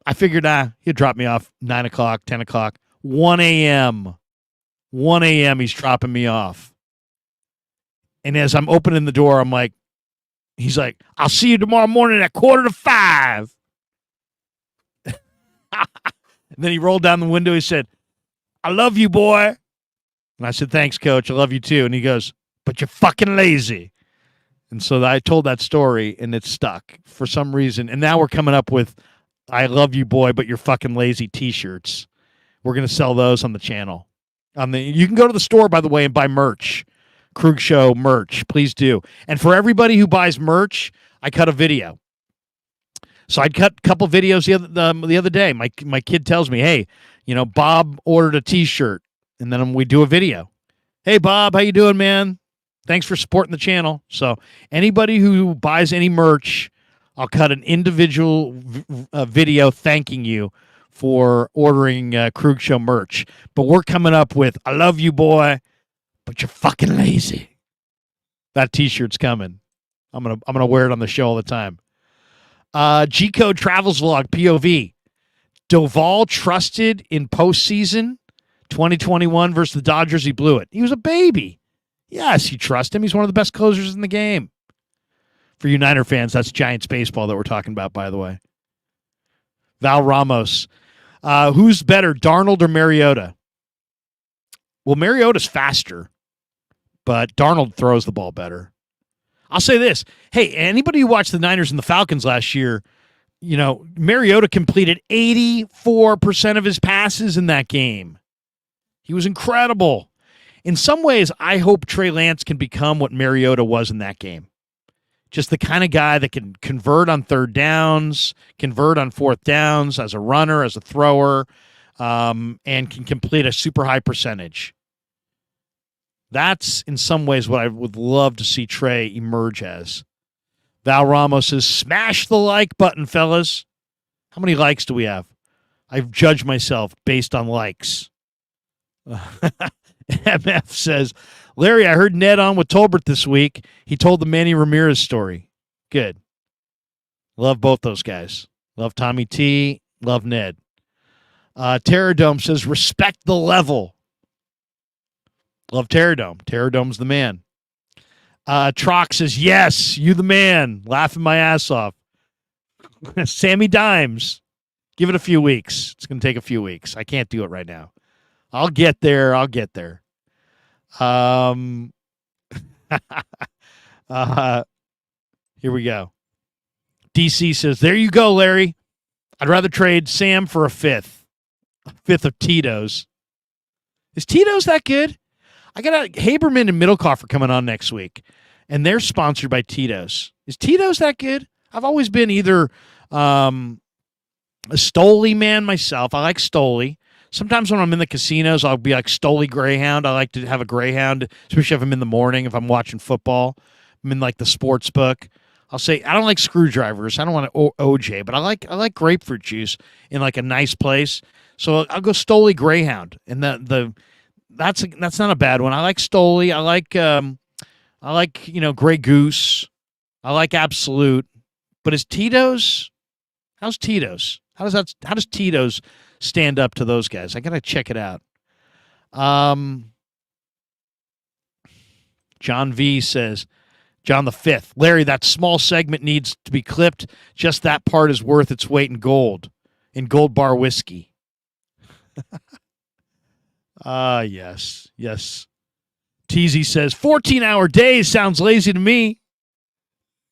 S1: I figured he'd drop me off 9 o'clock, 10 o'clock, 1 a.m. 1 a.m. he's dropping me off. And as I'm opening the door, I'm like, he's like, I'll see you tomorrow morning at 4:45. And then he rolled down the window. He said, I love you, boy. And I said, thanks, coach. I love you too. And he goes, but you're fucking lazy. And so I told that story, and it stuck for some reason. And now we're coming up with I love you, boy, but you're fucking lazy t-shirts. We're going to sell those on the channel. You can go to the store, by the way, and buy merch. Krueg Show merch. Please do. And for everybody who buys merch, I cut a video. So I cut a couple videos the other day. My kid tells me, hey, Bob ordered a t-shirt. And then we do a video. Hey, Bob, how you doing, man? Thanks for supporting the channel. So anybody who buys any merch, I'll cut an individual video thanking you for ordering Krueg Show merch. But we're coming up with, I love you, boy, but you're fucking lazy. That t-shirt's coming. I'm gonna wear it on the show all the time. G-Code Travels Vlog, POV. Doval trusted in postseason 2021 versus the Dodgers. He blew it. He was a baby. Yes, you trust him. He's one of the best closers in the game. For you Niner fans, that's Giants baseball that we're talking about, by the way. Val Ramos. Who's better, Darnold or Mariota? Well, Mariota's faster, but Darnold throws the ball better. I'll say this. Hey, anybody who watched the Niners and the Falcons last year, Mariota completed 84% of his passes in that game. He was incredible. In some ways, I hope Trey Lance can become what Mariota was in that game. Just the kind of guy that can convert on 3rd downs, convert on 4th downs as a runner, as a thrower, and can complete a super high percentage. That's, in some ways, what I would love to see Trey emerge as. Val Ramos says, smash the like button, fellas. How many likes do we have? I've judged myself based on likes. MF says, Larry, I heard Ned on with Tolbert this week. He told the Manny Ramirez story. Good. Love both those guys. Love Tommy T. Love Ned. Terradome says, respect the level. Love Terradome. Terradome's the man. Trox says, yes, you the man. Laughing my ass off. Sammy Dimes. Give it a few weeks. It's going to take a few weeks. I can't do it right now. I'll get there. Here we go. DC says, there you go, Larry. I'd rather trade Sam for a fifth of Tito's. Is Tito's that good? I got Haberman and Middlecoff are coming on next week, and they're sponsored by Tito's. Is Tito's that good? I've always been either a Stoli man myself. I like Stoli. Sometimes when I'm in the casinos, I'll be like Stoli Greyhound. I like to have a Greyhound, especially if I'm in the morning, if I'm watching football. I'm in like the sports book. I'll say I don't like screwdrivers. I don't want OJ, but I like grapefruit juice in like a nice place. So I'll go Stoli Greyhound, and that's not a bad one. I like Stoli. I like Grey Goose. I like Absolute. But is Tito's? How's Tito's? How does Tito's stand up to those guys? I gotta check it out. John V says, John the Fifth, Larry, that small segment needs to be clipped. Just that part is worth its weight in gold bar whiskey. Yes. TZ says 14-hour days sounds lazy to me.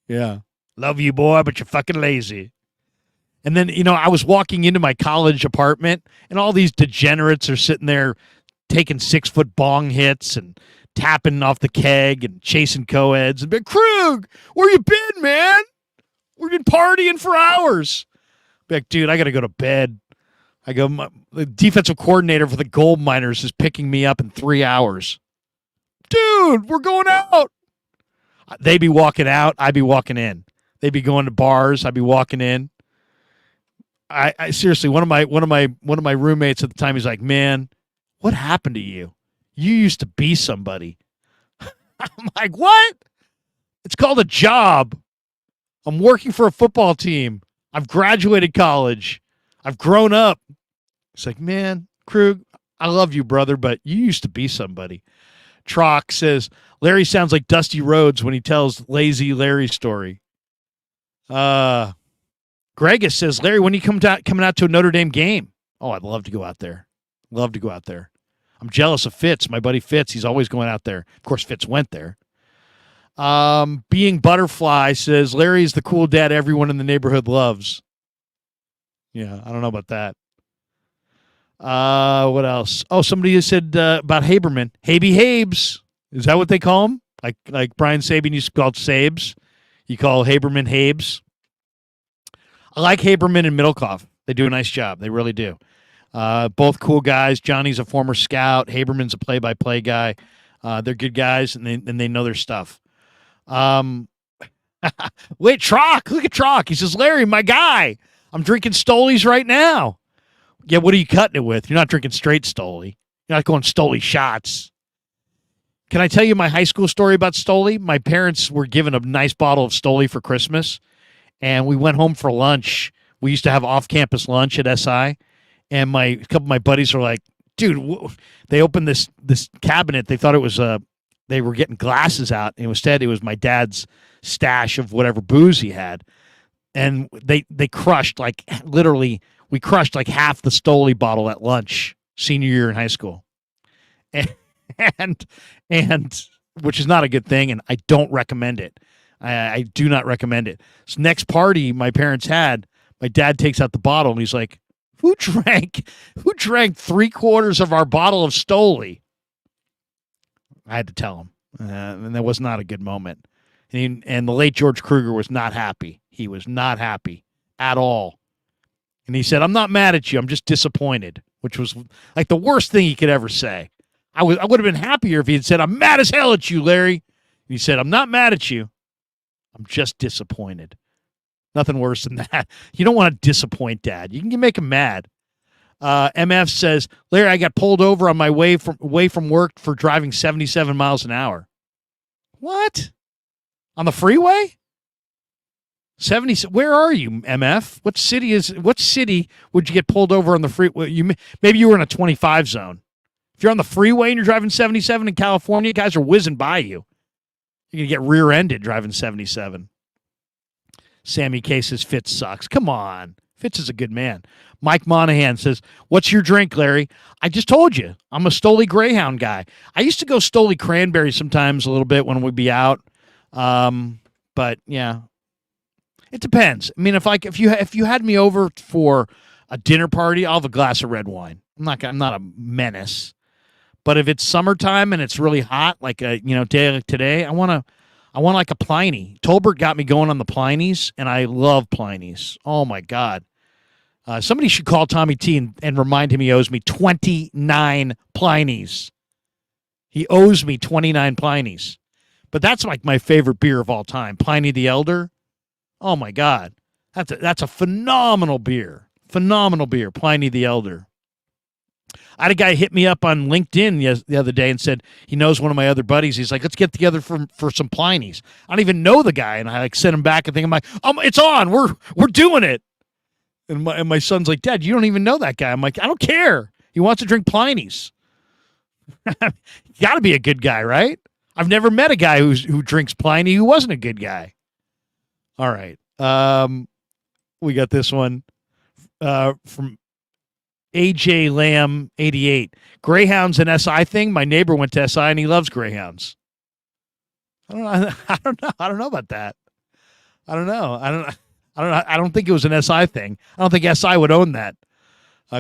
S1: Yeah. Love you, boy, but you're fucking lazy. And then, I was walking into my college apartment, and all these degenerates are sitting there taking 6-foot bong hits and tapping off the keg and chasing co-eds and be Krug, where you been, man? We've been partying for hours. Be like, dude, I got to go to bed. The defensive coordinator for the gold miners is picking me up in 3 hours. Dude, we're going out. They be walking out. I be walking in. They be going to bars. I be walking in. I seriously, one of my roommates at the time, he's like, man, what happened to you? You used to be somebody. I'm like, what? It's called a job. I'm working for a football team. I've graduated college. I've grown up. It's like, man, Krug, I love you, brother, but you used to be somebody. Trock says, Larry sounds like Dusty Rhodes when he tells Lazy Larry's story. Gregus says, Larry, when you coming out to a Notre Dame game? Oh, I'd love to go out there. Love to go out there. I'm jealous of Fitz, my buddy Fitz. He's always going out there. Of course, Fitz went there. Being Butterfly says, Larry's the cool dad everyone in the neighborhood loves. Yeah, I don't know about that. What else? Oh, somebody said about Haberman. Habe Habes. Is that what they call him? Like Brian Saban used to call Sabes. You call Haberman Habes. I like Haberman and Middlecoff. They do a nice job. They really do. Both cool guys. Johnny's a former scout. Haberman's a play-by-play guy. They're good guys, and they know their stuff. Wait, Trock. Look at Trock. He says, Larry, my guy, I'm drinking Stolies right now. Yeah, what are you cutting it with? You're not drinking straight Stoli. You're not going Stoli shots. Can I tell you my high school story about Stoli? My parents were given a nice bottle of Stoli for Christmas, and we went home for lunch. We used to have off-campus lunch at SI, and a couple of my buddies were like, dude, they opened this cabinet. They thought it was they were getting glasses out, and instead it was my dad's stash of whatever booze he had. And they crushed, like, literally, we crushed like half the Stoli bottle at lunch senior year in high school. And which is not a good thing, and I don't recommend it. I do not recommend it. So next party my parents had, my dad takes out the bottle, and he's like, who drank 3/4 of our bottle of Stoli? I had to tell him, and that was not a good moment. And the late George Krueger was not happy. He was not happy at all. And he said, I'm not mad at you. I'm just disappointed, which was like the worst thing he could ever say. I would have been happier if he had said, I'm mad as hell at you, Larry. And he said, I'm not mad at you. I'm just disappointed. Nothing worse than that. You don't want to disappoint Dad. You can make him mad. MF says, Larry, I got pulled over on my way from work for driving 77 miles an hour. What? On the freeway? 70. Where are you, MF? What city would you get pulled over on the freeway? Maybe you were in a 25 zone. If you're on the freeway and you're driving 77 in California, guys are whizzing by you. You're going to get rear-ended driving 77. Sammy K says, Fitz sucks. Come on. Fitz is a good man. Mike Monahan says, what's your drink, Larry? I just told you. I'm a Stoli Greyhound guy. I used to go Stoli Cranberry sometimes a little bit when we'd be out. But, yeah. It depends. I mean, if you had me over for a dinner party, I'll have a glass of red wine. I'm not a menace. But if it's summertime and it's really hot, like a day like today, I want like a Pliny. Tolbert got me going on the Pliny's, and I love Pliny's. Oh my God! Somebody should call Tommy T and remind him he owes me 29 Pliny's. He owes me 29 Pliny's. But that's like my favorite beer of all time, Pliny the Elder. Oh my God. That's a phenomenal beer. Phenomenal beer. Pliny the Elder. I had a guy hit me up on LinkedIn the other day and said he knows one of my other buddies. He's like, let's get together for some Pliny's. I don't even know the guy, and I like sent him back and think I'm like, it's on. We're doing it. And my son's like, Dad, you don't even know that guy. I'm like, I don't care. He wants to drink Pliny's. You got to be a good guy, right? I've never met a guy who drinks Pliny who wasn't a good guy. All right. We got this one from AJ Lamb 88. Greyhounds and SI thing. My neighbor went to SI and he loves Greyhounds. I don't know about that. I don't know. I don't think it was an SI thing. I don't think SI would own that.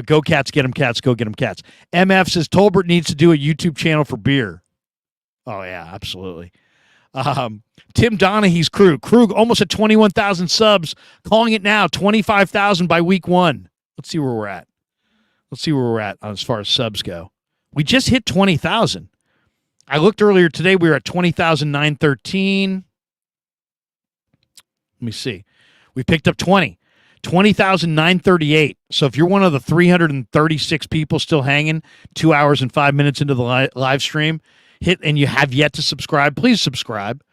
S1: Go Cats, get them Cats, go get them Cats. MF says Tolbert needs to do a YouTube channel for beer. Oh yeah, absolutely. Tim Donaghy's Krueg almost at 21,000 subs, calling it now 25,000 by week 1. Let's see where we're at. As far as subs go. We just hit 20,000. I looked earlier today. We were at 20,913. Let me see. We picked up 20,938. So if you're one of the 336 people still hanging 2 hours and 5 minutes into the live stream, and you have yet to subscribe, please subscribe.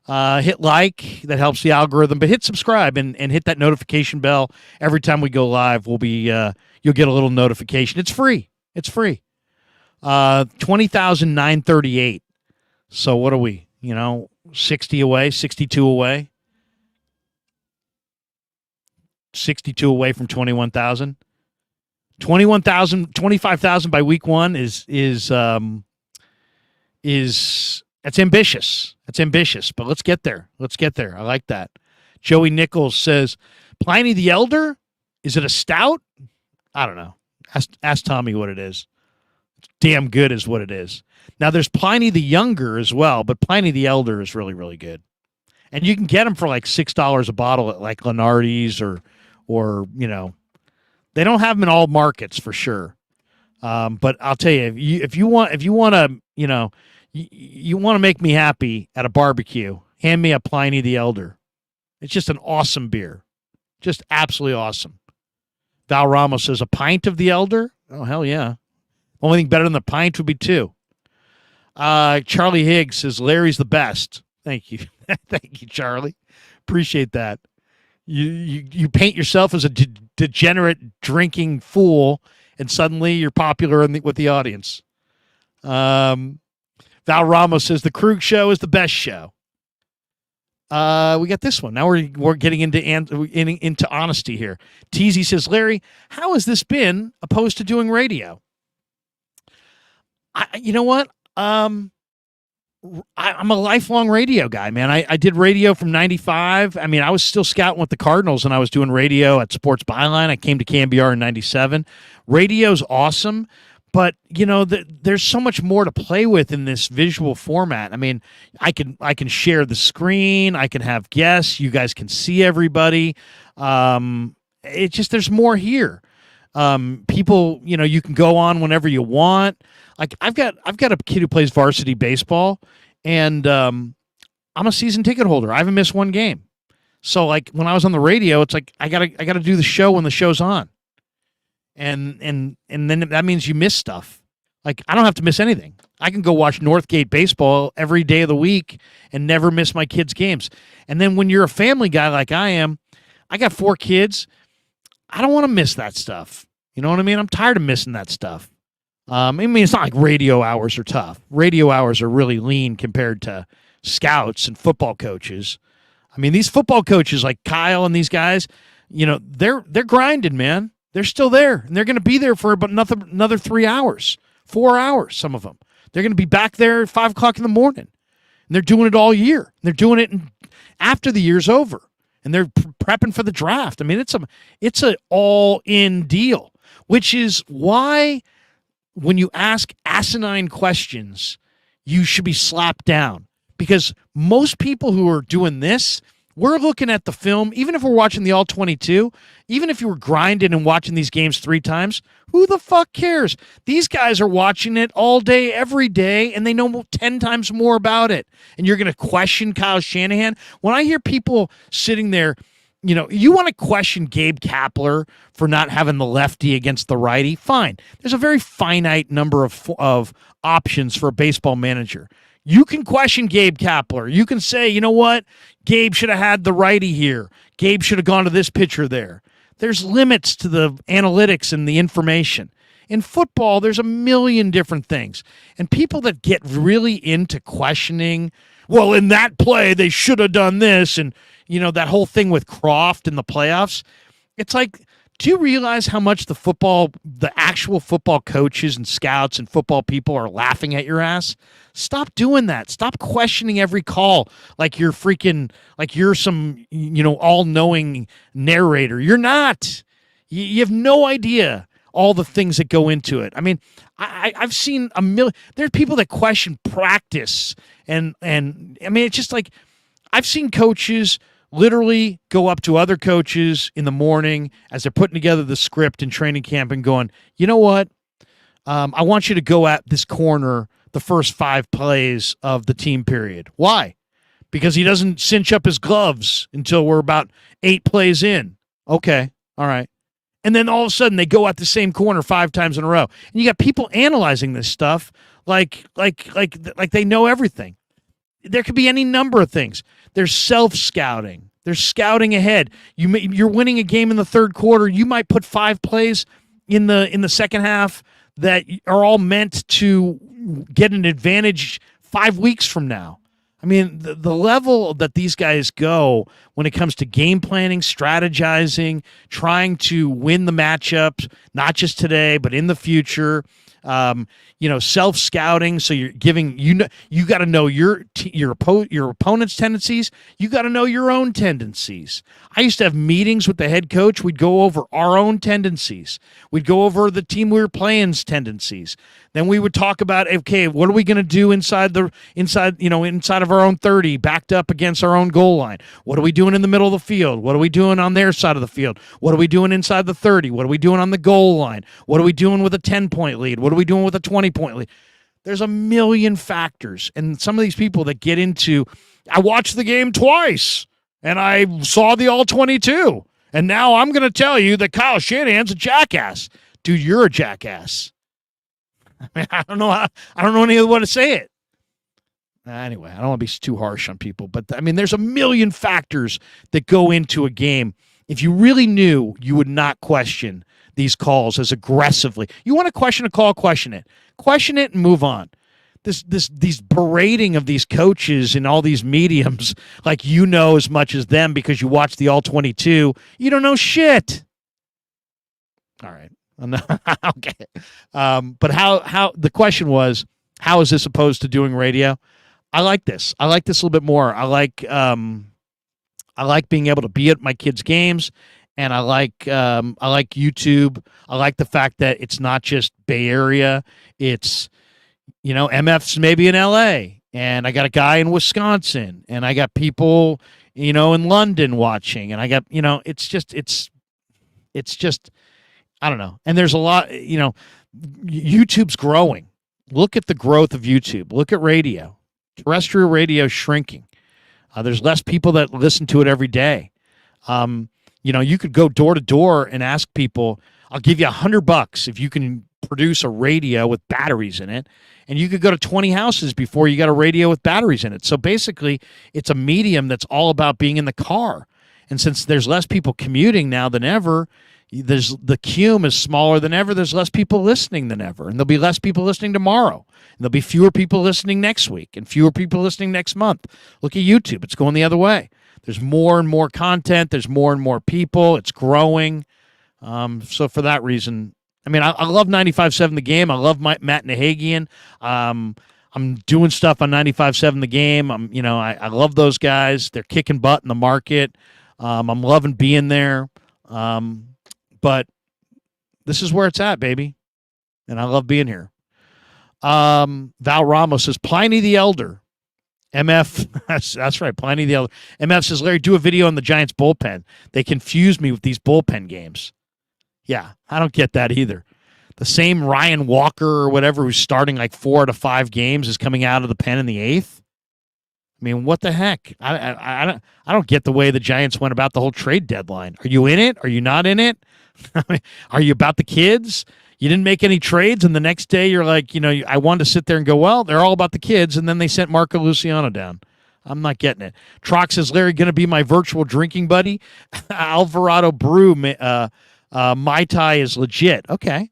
S1: Hit like. That helps the algorithm. But hit subscribe and hit that notification bell. Every time we go live, you'll get a little notification. It's free. 20,938. So what are we? 60 away, 62 away. 62 away from 21,000. 25,000 by week 1 is that's ambitious. But let's get there. I like that. Joey Nichols says, Pliny the Elder? Is it a stout? I don't know. Ask Tommy what it is. It's damn good is what it is. Now there's Pliny the Younger as well, but Pliny the Elder is really, really good. And you can get them for like $6 a bottle at like Lenardi's or they don't have them in all markets for sure. But I'll tell you, if you want to, you want to make me happy at a barbecue, hand me a Pliny the Elder. It's just an awesome beer. Just absolutely awesome. Val Ramos says, a pint of the Elder? Oh, hell yeah. Only thing better than the pint would be 2. Charlie Higgs says, Larry's the best. Thank you. Thank you, Charlie. Appreciate that. You paint yourself as a degenerate drinking fool, and suddenly you're popular with the audience. Val Ramos says the Krueg show is the best show. We got this one. Now we're getting into honesty here. Teasy says, Larry, how has this been opposed to doing radio? You know what? I'm a lifelong radio guy, man. I did radio from 95. I mean, I was still scouting with the Cardinals and I was doing radio at Sports Byline. I came to KMBR in 97. Radio's awesome, but there's so much more to play with in this visual format. I mean, I can share the screen. I can have guests. You guys can see everybody. It's just, there's more here. People, you can go on whenever you want. Like I've got a kid who plays varsity baseball, and I'm a season ticket holder. I haven't missed one game. So like when I was on the radio, it's like I gotta do the show when the show's on. And then that means you miss stuff. Like I don't have to miss anything. I can go watch Northgate baseball every day of the week and never miss my kids' games. And then when you're a family guy like I am, I got 4 kids. I don't want to miss that stuff. You know what I mean? I'm tired of missing that stuff. I mean, it's not like radio hours are tough. Radio hours are really lean compared to scouts and football coaches. I mean, these football coaches like Kyle and these guys, they're grinding, man. They're still there, and they're going to be there for about another 3 hours, 4 hours, some of them. They're going to be back there at 5 o'clock in the morning, and they're doing it all year. And they're doing it after the year's over, and they're prepping for the draft. I mean, it's an all-in deal, which is why when you ask asinine questions, you should be slapped down. Because most people who are doing this, we're looking at the film, even if we're watching the All-22, even if you were grinding and watching these games 3 times, who the fuck cares? These guys are watching it all day, every day, and they know 10 times more about it. And you're going to question Kyle Shanahan? When I hear people sitting there you want to question Gabe Kapler for not having the lefty against the righty. Fine. There's a very finite number of options for a baseball manager. You can question Gabe Kapler. You can say, you know what? Gabe should have had the righty here. Gabe should have gone to this pitcher there. There's limits to the analytics and the information. In football, there's a million different things. And people that get really into questioning, well, in that play, they should have done this, and that whole thing with Croft in the playoffs, it's like, do you realize how much the actual football coaches and scouts and football people are laughing at your ass? Stop doing that. Stop questioning every call like you're some, all-knowing narrator. You're not. You have no idea all the things that go into it. I mean, I've seen a million. There's people that question practice, and I mean, it's just like, I've seen coaches literally go up to other coaches in the morning as they're putting together the script in training camp and going, you know what? I want you to go at this corner the first 5 plays of the team period. Why? Because he doesn't cinch up his gloves until we're about 8 plays in. Okay. All right. And then all of a sudden they go at the same corner 5 times in a row. And you got people analyzing this stuff like they know everything. There could be any number of things. There's self-scouting. There's scouting ahead. You're winning a game in the third quarter. You might put 5 plays in the second half that are all meant to get an advantage 5 weeks from now. I mean, the level that these guys go when it comes to game planning, strategizing, trying to win the matchups, not just today, but in the future. Self-scouting. So you're giving, you got to know your opponent's tendencies. You got to know your own tendencies. I used to have meetings with the head coach. We'd go over our own tendencies. We'd go over the team we were playing's tendencies. Then we would talk about, okay, what are we going to do inside of our own 30, backed up against our own goal line? What are we doing in the middle of the field? What are we doing on their side of the field? What are we doing inside the 30? What are we doing on the goal line? What are we doing with a 10-point lead? What are we doing with a 20-point lead? There's a million factors. And some of these people that get into, I watched the game twice, and I saw the all-22, and now I'm going to tell you that Kyle Shanahan's a jackass. Dude, you're a jackass. I mean, I don't know any other way to say it. Anyway, I don't want to be too harsh on people, but I mean, there's a million factors that go into a game. If you really knew, you would not question these calls as aggressively. You want to question a call, question it and move on. These berating of these coaches in all these mediums, like you know as much as them because you watch the all-22, you don't know shit. All right. Okay. But how the question was, how is this opposed to doing radio? I like this. I like this a little bit more. I like being able to be at my kids' games, and I like YouTube. I like the fact that it's not just Bay Area. It's, MF's maybe in LA, and I got a guy in Wisconsin, and I got people, in London watching, and I got, it's just I don't know. And there's a lot, YouTube's growing. Look at the growth of YouTube. Look at radio. Terrestrial radio is shrinking. There's less people that listen to it every day. You could go door to door and ask people, I'll give you $100 if you can produce a radio with batteries in it. And you could go to 20 houses before you got a radio with batteries in it. So basically, it's a medium that's all about being in the car. And since there's less people commuting now than ever, the cume is smaller than ever. There's less people listening than ever. And there'll be less people listening tomorrow. And there'll be fewer people listening next week and fewer people listening next month. Look at YouTube. It's going the other way. There's more and more content. There's more and more people. It's growing. So for that reason, I mean, I love 95.7 The Game. I love Matt Nahagian. I'm doing stuff on 95.7 The Game. I love those guys. They're kicking butt in the market. I'm loving being there. But this is where it's at, baby. And I love being here. Val Ramos says, Pliny the Elder. MF, that's right, Pliny the Elder. MF says, Larry, do a video on the Giants bullpen. They confuse me with these bullpen games. Yeah, I don't get that either. The same Ryan Walker or whatever who's starting like 4 out of 5 games is coming out of the pen in the 8th. I mean, what the heck? I don't get the way the Giants went about the whole trade deadline. Are you in it? Are you not in it? Are you about the kids? You didn't make any trades, and the next day you're like, I wanted to sit there and go, well, they're all about the kids, and then they sent Marco Luciano down. I'm not getting it. Trox says, Larry, going to be my virtual drinking buddy? Alvarado Brew, Mai Tai is legit. Okay.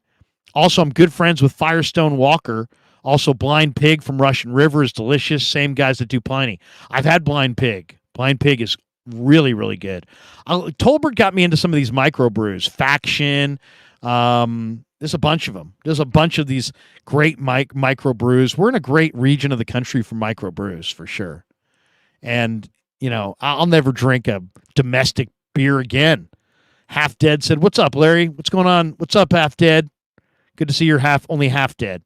S1: Also, I'm good friends with Firestone Walker. Also, Blind Pig from Russian River is delicious. Same guys that do Pliny. I've had Blind Pig. Blind Pig is really, really good. Tolbert got me into some of these microbrews. Faction. There's a bunch of them. There's a bunch of these great microbrews. We're in a great region of the country for microbrews, for sure. And, I'll never drink a domestic beer again. Half Dead said, what's up, Larry? What's going on? What's up, Half Dead? Good to see you're only half dead.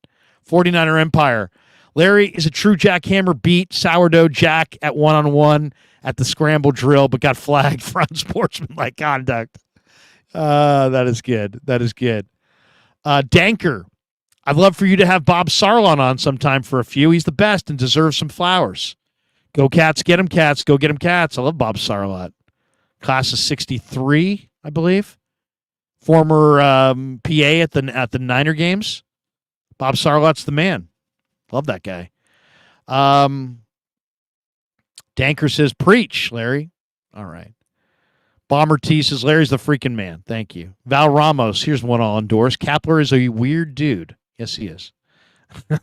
S1: 49er Empire. Larry is a true jackhammer, beat Sourdough Jack at one-on-one at the scramble drill, but got flagged for unsportsmanlike conduct. That is good. That is good. Danker. I'd love for you to have Bob Sarlon on sometime for a few. He's the best and deserves some flowers. Go Cats, get him Cats. Go get him Cats. I love Bob Sarlot. Class of 63, I believe. Former PA at the Niner games. Bob Sarlot's the man. Love that guy. Danker says, preach, Larry. All right. Bomber T says, Larry's the freaking man. Thank you. Val Ramos, here's one I'll endorse. Kapler is a weird dude. Yes, he is.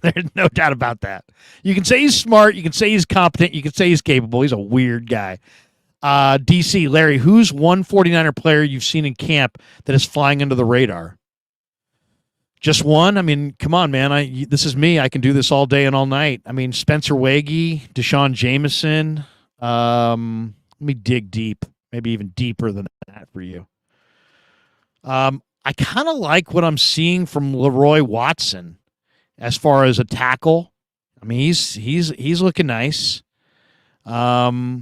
S1: There's no doubt about that. You can say he's smart. You can say he's competent. You can say he's capable. He's a weird guy. DC, Larry, who's one 49er player you've seen in camp that is flying under the radar? Just one? I mean, come on, man. This is me. I can do this all day and all night. I mean, Spencer Wagee, Deshaun Jameson. Let me dig deep, maybe even deeper than that for you. I kind of like what I'm seeing from Leroy Watson as far as a tackle. I mean, he's looking nice. Taylor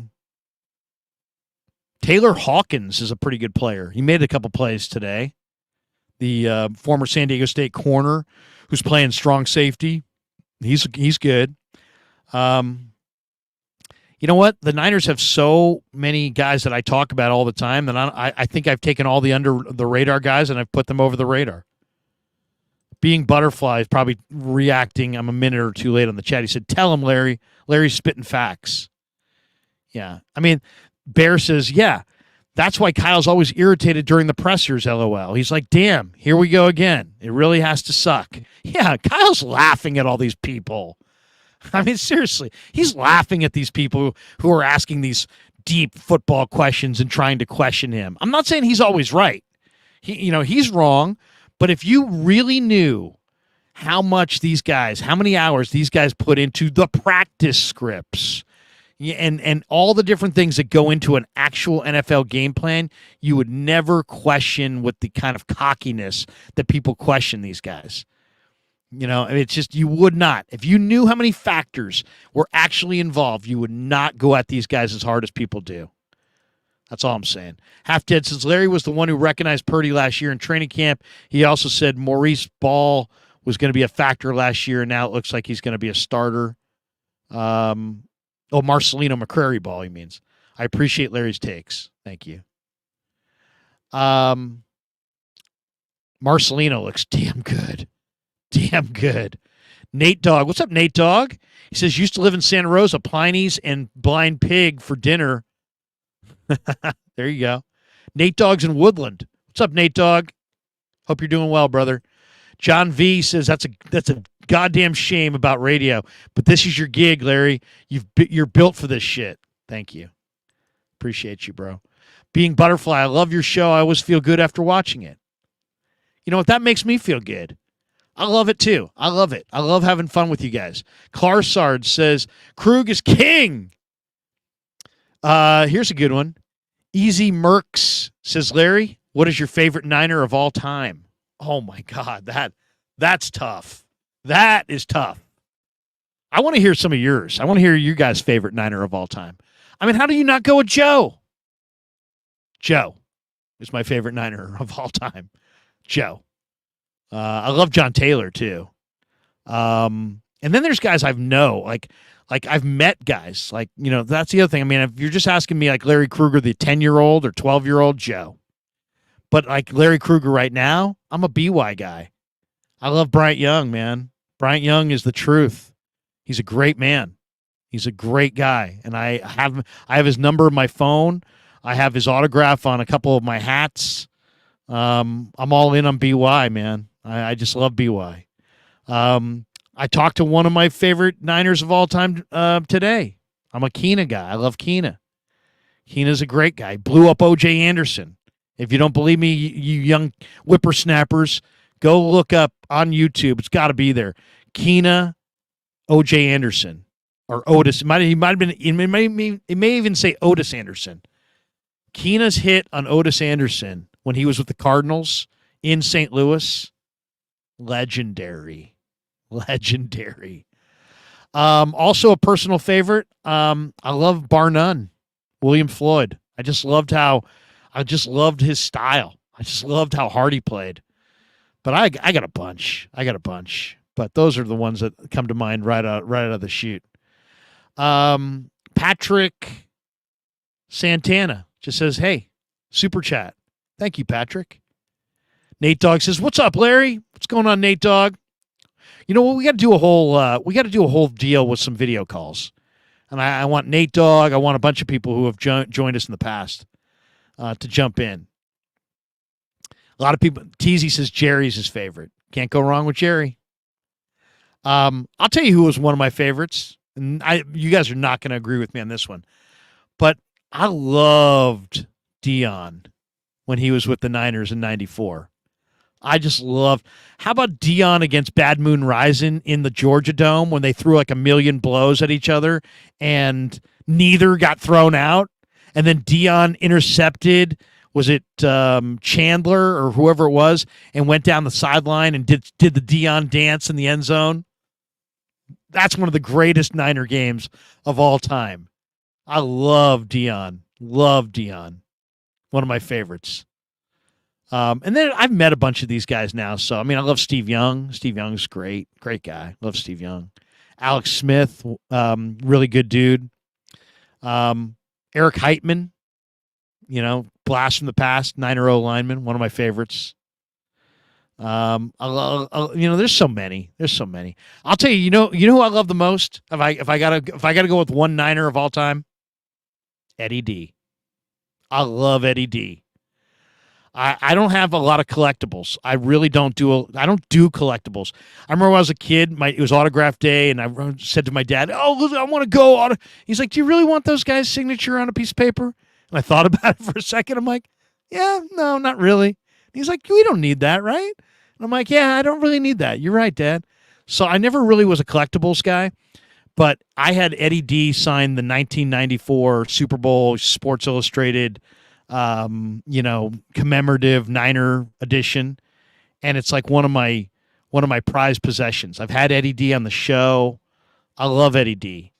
S1: Hawkins is a pretty good player. He made a couple plays today. The former San Diego State corner who's playing strong safety. He's good. You know what? The Niners have so many guys that I talk about all the time that I think I've taken all the under the radar guys and I've put them over the radar. Being Butterfly is probably reacting. I'm a minute or two late on the chat. He said, tell him, Larry. Larry's spitting facts. Yeah. I mean, Bear says, yeah, that's why Kyle's always irritated during the pressers, LOL. He's like, damn, here we go again. It really has to suck. Yeah, Kyle's laughing at all these people. I mean, seriously, he's laughing at these people who are asking these deep football questions and trying to question him. I'm not saying he's always right. He's wrong. But if you really knew how many hours these guys put into the practice scripts and all the different things that go into an actual NFL game plan, you would never question with the kind of cockiness that people question these guys. It's just, you would not. If you knew how many factors were actually involved, you would not go at these guys as hard as people do. That's all I'm saying. Half Dead says Larry was the one who recognized Purdy last year in training camp. He also said Maurice Ball was going to be a factor last year, and now it looks like he's going to be a starter. Marcelino McCrary Ball, he means. I appreciate Larry's takes. Thank you. Marcelino looks damn good. Damn good. Nate Dogg. What's up, Nate Dogg? He says, used to live in Santa Rosa, Pliny's and Blind Pig for dinner. There you go. Nate Dogg's in Woodland. What's up, Nate Dogg? Hope you're doing well, brother. John V says that's a goddamn shame about radio, but this is your gig, Larry. You're built for this shit. Thank you. Appreciate you, bro. Being Butterfly, I love your show. I always feel good after watching it. You know what? That makes me feel good. I love it too. I love it. I love having fun with you guys. Clarsard says, Krug is king. Here's a good one. Easy Mercs says, Larry, what is your favorite Niner of all time? Oh my God, that's tough. That is tough. I want to hear some of yours. I want to hear your guys' favorite Niner of all time. I mean, how do you not go with Joe? Joe is my favorite Niner of all time. Joe. I love John Taylor too. And then there's guys like I've met guys, like, that's the other thing. I mean, if you're just asking me like Larry Krueger, the 10-year-old or 12-year-old Joe, but like Larry Krueger right now, I'm a BY guy. I love Bryant Young, man. Bryant Young is the truth. He's a great man. He's a great guy. And I have his number in my phone. I have his autograph on a couple of my hats. I'm all in on BY, man. I just love BY. I talked to one of my favorite Niners of all time today. I'm a Keena guy. I love Keena. Keena's a great guy. Blew up O.J. Anderson. If you don't believe me, you young whippersnappers, go look up on YouTube. It's got to be there. Keena, O.J. Anderson, or Otis. It might have been. It may even say Otis Anderson. Keena's hit on Otis Anderson when he was with the Cardinals in St. Louis, legendary. Also a personal favorite. I love, bar none, William Floyd. I just loved his style. I just loved how hard he played. But I got a bunch. But those are the ones that come to mind right out of the chute. Patrick Santana just says, "Hey, super chat. Thank you, Patrick." Nate Dogg says, "What's up, Larry? What's going on, Nate Dogg? You know what? We got to do a whole deal with some video calls, and I want Nate Dogg. I want a bunch of people who have joined us in the past to jump in. A lot of people. Teasy says Jerry's his favorite. Can't go wrong with Jerry. I'll tell you who was one of my favorites, and you guys are not going to agree with me on this one, but I loved Dion when he was with the Niners in '94. I just loved. How about Dion against Bad Moon Rising in the Georgia Dome when they threw like a million blows at each other and neither got thrown out, and then Dion intercepted. Was it Chandler or whoever it was, and went down the sideline and did the Dion dance in the end zone? That's one of the greatest Niner games of all time. I love Dion. Love Dion. One of my favorites. And then I've met a bunch of these guys now. So, I mean, I love Steve Young. Steve Young's great. Great guy. Love Steve Young. Alex Smith, really good dude. Eric Heitman, blast from the past, Niner O lineman, one of my favorites. There's so many. I'll tell you, you know who I love the most? If I gotta go with one Niner of all time, Eddie D. I love Eddie D. I don't have a lot of collectibles. I really don't do collectibles. I remember when I was a kid, it was autograph day, and I said to my dad, "Oh, I want to go." He's like, "Do you really want those guys' signature on a piece of paper?" And I thought about it for a second. I'm like, "Yeah, no, not really." And he's like, "We don't need that, right?" And I'm like, "Yeah, I don't really need that. You're right, Dad." So I never really was a collectibles guy, but I had Eddie D sign the 1994 Super Bowl Sports Illustrated commemorative Niner edition, and it's like one of my prized possessions. I've had Eddie D on the show. I love Eddie D.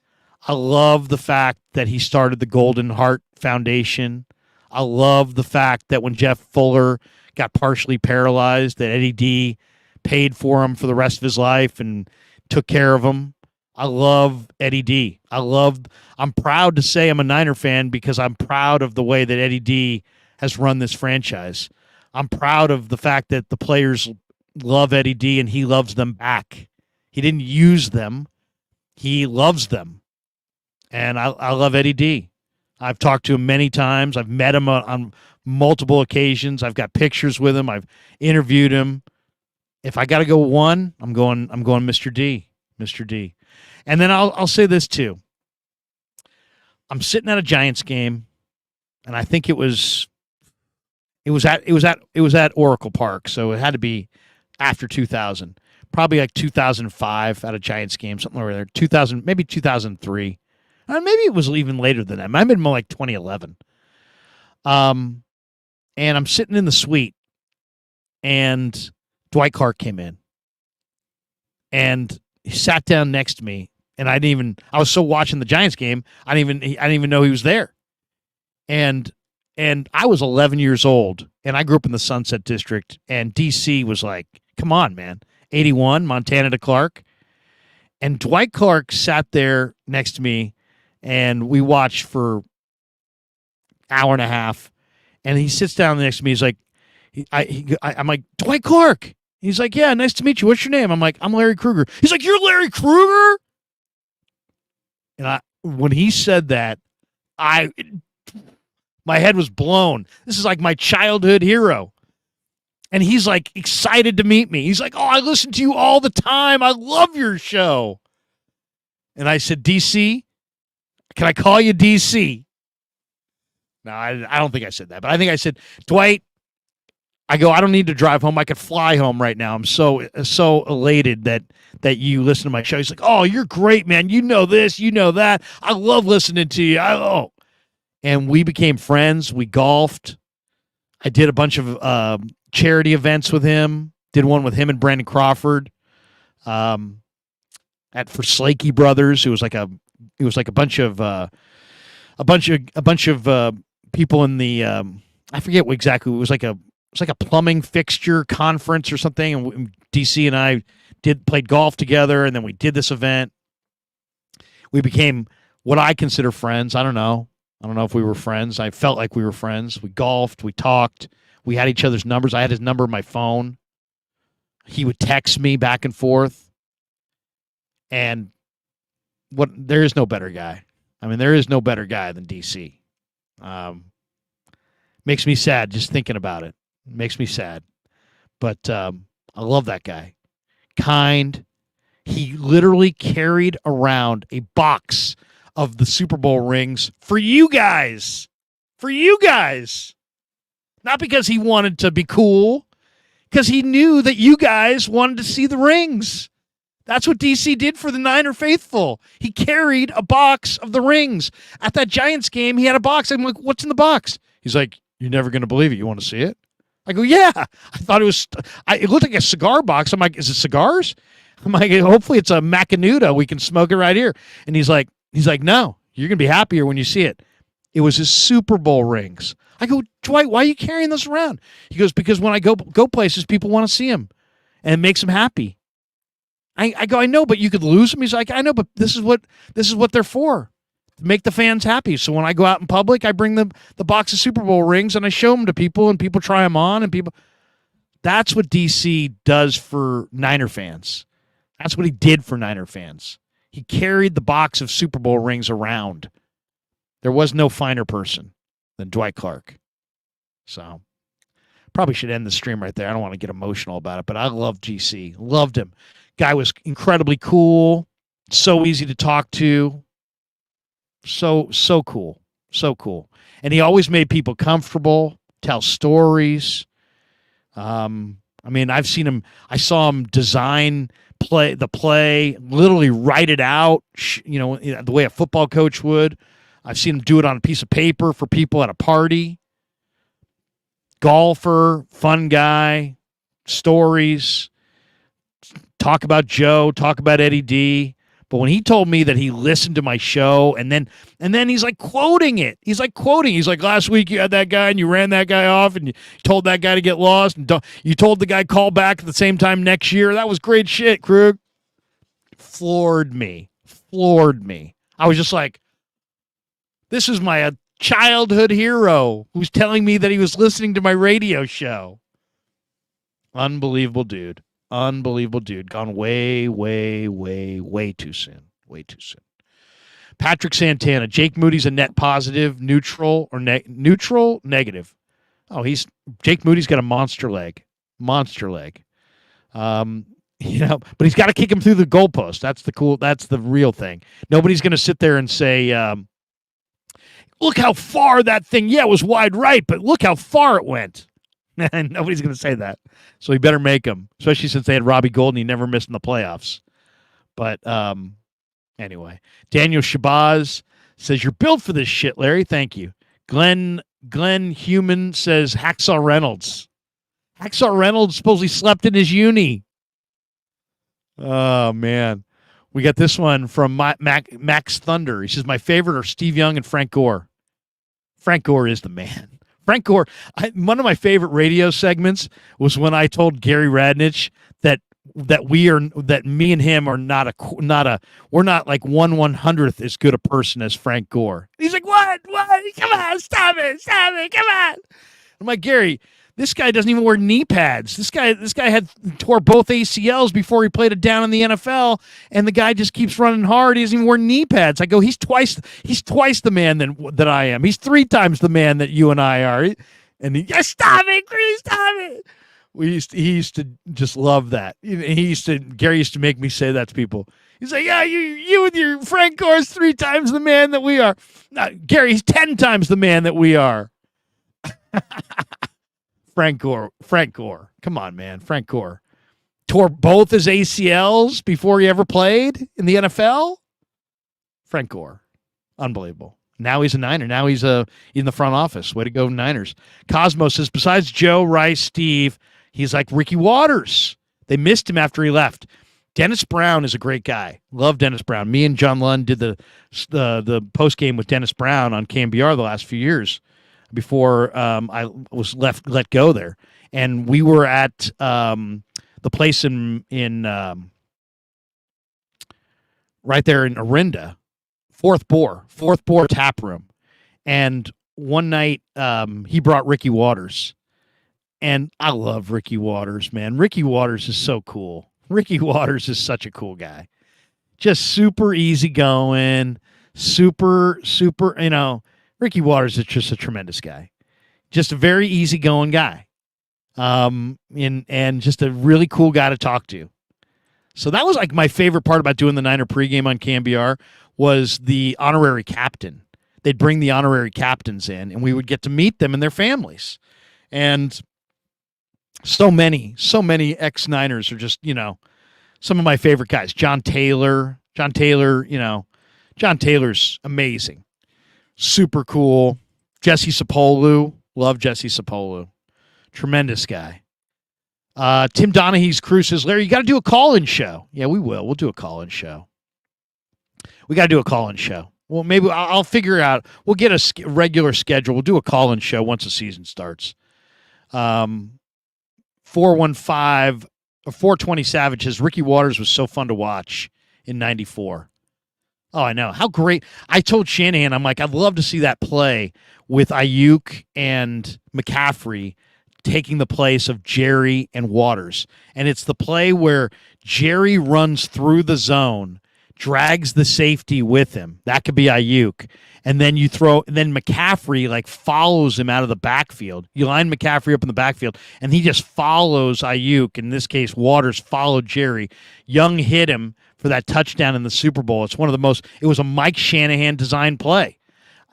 S1: I love the fact that he started the Golden Heart Foundation. I love the fact that when Jeff Fuller got partially paralyzed, that Eddie D paid for him for the rest of his life and took care of him. I love Eddie D. I'm proud to say I'm a Niner fan because I'm proud of the way that Eddie D has run this franchise. I'm proud of the fact that the players love Eddie D and he loves them back. He didn't use them. He loves them. And I love Eddie D. I've talked to him many times. I've met him on multiple occasions. I've got pictures with him. I've interviewed him. If I got to go one, I'm going Mr. D. Mr. D. And then I'll say this too. I'm sitting at a Giants game, and I think it was at Oracle Park, so it had to be after 2000, probably like 2005 at a Giants game, something over there. 2000, maybe 2003, maybe it was even later than that. It might have been more like 2011. And I'm sitting in the suite, and Dwight Clark came in, and he sat down next to me. And I was so watching the Giants game, I didn't even know he was there. And I was 11 years old, and I grew up in the Sunset District, and DC was like, come on, man. 81, Montana to Clark. And Dwight Clark sat there next to me, and we watched for hour and a half. And he sits down next to me. He's like, I'm like, Dwight Clark. He's like, yeah, nice to meet you. What's your name? I'm like, I'm Larry Krueger. He's like, you're Larry Krueger? And when he said that, my head was blown. This is like my childhood hero. And he's like excited to meet me. He's like, oh, I listen to you all the time. I love your show. And I said, DC, can I call you DC? No, I don't think I said that, but I think I said, Dwight, I don't need to drive home. I could fly home right now. I'm so elated that you listen to my show. He's like, oh, you're great, man. You know this, you know that. I love listening to you. And we became friends. We golfed. I did a bunch of charity events with him. Did one with him and Brandon Crawford for Slakey Brothers. It was like a bunch of people in the I forget what exactly. It was like a plumbing fixture conference or something, and DC and I played golf together, and then we did this event. We became what I consider friends. I don't know if we were friends. I felt like we were friends. We golfed, we talked, we had each other's numbers. I had his number on my phone. He would text me back and forth. And there is no better guy. I mean, there is no better guy than DC. Makes me sad just thinking about it. Makes me sad. But I love that guy. Kind. He literally carried around a box of the Super Bowl rings for you guys. For you guys. Not because he wanted to be cool, because he knew that you guys wanted to see the rings. That's what DC did for the Niner faithful. He carried a box of the rings. At that Giants game, he had a box. I'm like, what's in the box? He's like, you're never going to believe it. You want to see it? I go, yeah. I thought it looked like a cigar box. I'm like, is it cigars? I'm like, hopefully it's a Macanudo. We can smoke it right here. And he's like, no, you're going to be happier when you see it. It was his Super Bowl rings. I go, Dwight, why are you carrying this around? He goes, because when I go places, people want to see him, and it makes them happy. I go, I know, but you could lose them. He's like, I know, but this is what they're for. Make the fans happy. So when I go out in public, I bring the box of Super Bowl rings and I show them to people, and people try them on, and people. That's what DC does for Niner fans. That's what he did for Niner fans. He carried the box of Super Bowl rings around. There was no finer person than Dwight Clark. So probably should end the stream right there. I don't want to get emotional about it, but I love GC. Loved him. Guy was incredibly cool. So easy to talk to. So cool. So cool. And he always made people comfortable, tell stories. I mean, I saw him design the play, literally write it out, the way a football coach would. I've seen him do it on a piece of paper for people at a party. Golfer, fun guy, stories, talk about Joe, talk about Eddie D. But when he told me that he listened to my show and then he's like quoting it. He's like, last week you had that guy and you ran that guy off and you told that guy to get lost and you told the guy call back at the same time next year. That was great shit, Krug. Floored me. I was just like, this is my childhood hero who's telling me that he was listening to my radio show. Unbelievable dude. Gone way, way, way, way too soon. Patrick Santana. Jake Moody's a net positive, neutral, or neutral, negative. Oh, Jake Moody's got a monster leg. But he's got to kick him through the goalpost. That's the real thing. Nobody's going to sit there and say, look how far that thing, it was wide right, but look how far it went. And nobody's going to say that. So he better make him, especially since they had Robbie Gould and he never missed in the playoffs. But anyway, Daniel Shabazz says, you're built for this shit, Larry. Thank you. Glenn Human says, Hacksaw Reynolds. Hacksaw Reynolds supposedly slept in his uni. Oh, man. We got this one from Max Thunder. He says, my favorite are Steve Young and Frank Gore. Frank Gore is the man. Frank Gore, one of my favorite radio segments was when I told Gary Radnich that that me and him are we're not like 1/100th as good a person as Frank Gore. He's like, what? Come on, stop it, come on. I'm like, Gary, this guy doesn't even wear knee pads. This guy had tore both ACLs before he played it down in the NFL, and the guy just keeps running hard. He doesn't even wear knee pads. I go, he's twice the man that I am. He's 3 times the man that you and I are. And stop it, please stop it. He used to just love that. Gary used to make me say that to people. He's like, yeah, you with your Frank Gore's 3 times the man that we are. No, Gary, he's 10 times the man that we are. Frank Gore. Come on, man. Frank Gore tore both his ACLs before he ever played in the NFL. Frank Gore. Unbelievable. Now he's a Niner. Now he's in the front office. Way to go, Niners. Cosmo says, besides Joe, Rice, Steve, he's like Ricky Waters. They missed him after he left. Dennis Brown is a great guy. Love Dennis Brown. Me and John Lund did the post game with Dennis Brown on KMBR the last few years before I was let go there, and we were at the place in right there in Orinda, Fourth Bore Tap Room, and one night he brought Ricky Waters, and I love Ricky Waters, man. Ricky Waters is so cool. Ricky Waters is such a cool guy, just super easygoing, super. Ricky Waters is just a tremendous guy, just a very easygoing guy, and just a really cool guy to talk to. So that was like my favorite part about doing the Niner pregame on KMBR was the honorary captain. They'd bring the honorary captains in, and we would get to meet them and their families. And so many ex-Niners are just, some of my favorite guys. John Taylor, John Taylor's amazing. Super cool. Jesse Sapolu. Love Jesse Sapolu. Tremendous guy. Tim Donaghy's crew says, Larry, you got to do a call-in show. Yeah, we will. We'll do a call-in show. We got to do a call-in show. Well, maybe I'll figure it out. We'll get a regular schedule. We'll do a call-in show once the season starts. 420 Savage says, Ricky Waters was so fun to watch in 94. Oh, I know. How great. I told Shanahan, I'm like, I'd love to see that play with Ayuk and McCaffrey taking the place of Jerry and Waters. And it's the play where Jerry runs through the zone, drags the safety with him. That could be Ayuk. And then then McCaffrey like follows him out of the backfield. You line McCaffrey up in the backfield, and he just follows Ayuk. In this case, Waters followed Jerry. Young hit him for that touchdown in the Super Bowl. It was a Mike Shanahan designed play.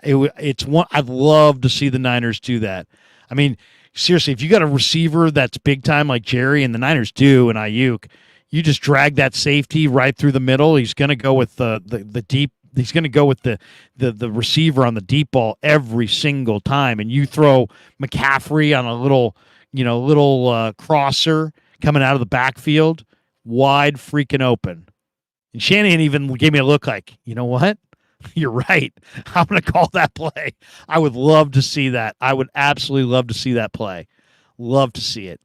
S1: I'd love to see the Niners do that. I mean, seriously, if you got a receiver that's big time like Jerry, and the Niners do, and Ayuk, you just drag that safety right through the middle. He's going to go with the deep. He's going to go with the receiver on the deep ball every single time, and you throw McCaffrey on a little crosser coming out of the backfield, wide freaking open. And Shanahan even gave me a look like, you know what? You're right. I'm going to call that play. I would love to see that. I would absolutely love to see that play. Love to see it.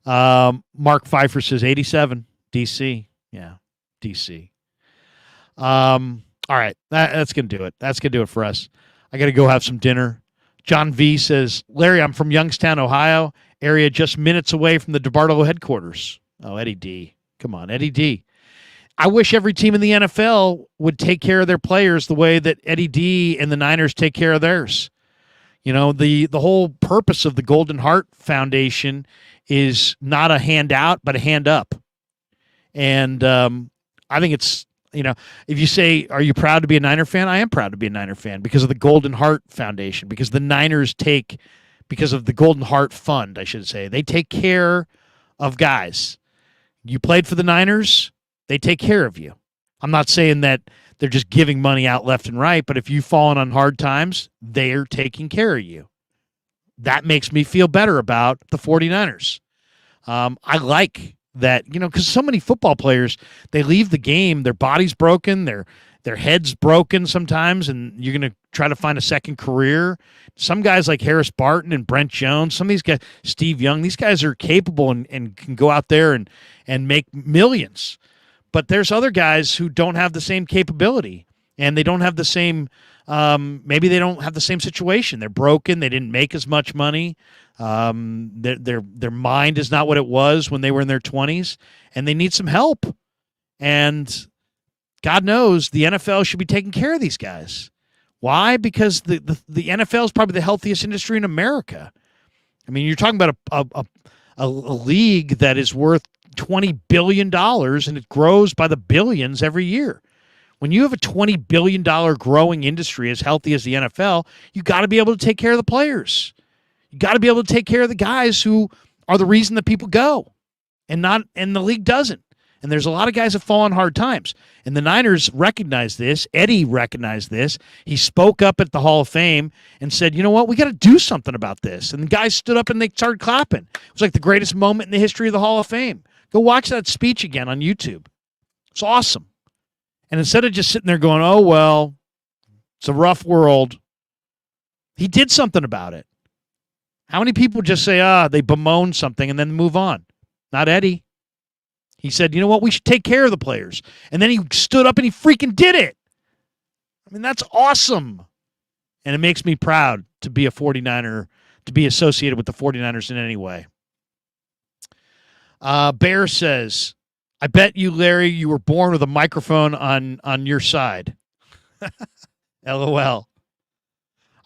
S1: Mark Pfeiffer says 87 DC. Yeah, DC. All right, that's gonna do it. That's gonna do it for us. I gotta go have some dinner. John V says, Larry, I'm from Youngstown, Ohio area, just minutes away from the DeBartolo headquarters. Oh, Eddie D. Come on, Eddie D. I wish every team in the NFL would take care of their players the way that Eddie D and the Niners take care of theirs. The whole purpose of the Golden Heart Foundation is not a handout, but a hand up. And I think it's, if you say, are you proud to be a Niner fan? I am proud to be a Niner fan because of the Golden Heart Foundation, because the Niners because of the Golden Heart Fund, I should say. They take care of guys. You played for the Niners, they take care of you. I'm not saying that they're just giving money out left and right, but if you've fallen on hard times, they're taking care of you. That makes me feel better about the 49ers. I like that, because so many football players, they leave the game, their body's broken, their head's broken sometimes, and you're going to try to find a second career. Some guys like Harris Barton and Brent Jones, some of these guys, Steve Young, these guys are capable and can go out there and make millions. But there's other guys who don't have the same capability, and they don't have the same maybe they don't have the same situation. They're broken. They didn't make as much money. Their mind is not what it was when they were in their 20s, and they need some help. And God knows the NFL should be taking care of these guys. Why? Because the NFL is probably the healthiest industry in America. I mean, you're talking about a league that is worth $20 billion, and it grows by the billions every year. When you have a $20 billion growing industry as healthy as the NFL, you got to be able to take care of the players. You got to be able to take care of the guys who are the reason that people go, and the league doesn't. And there's a lot of guys that fall on hard times. And the Niners recognized this. Eddie recognized this. He spoke up at the Hall of Fame and said, you know what, we got to do something about this. And the guys stood up and they started clapping. It was like the greatest moment in the history of the Hall of Fame. Go watch that speech again on YouTube. It's awesome. And instead of just sitting there going, oh, well, it's a rough world, he did something about it. How many people just say, they bemoan something and then move on? Not Eddie. He said, you know what, we should take care of the players. And then he stood up and he freaking did it. I mean, that's awesome. And it makes me proud to be a 49er, to be associated with the 49ers in any way. Bear says, I bet you, Larry, you were born with a microphone on your side. LOL.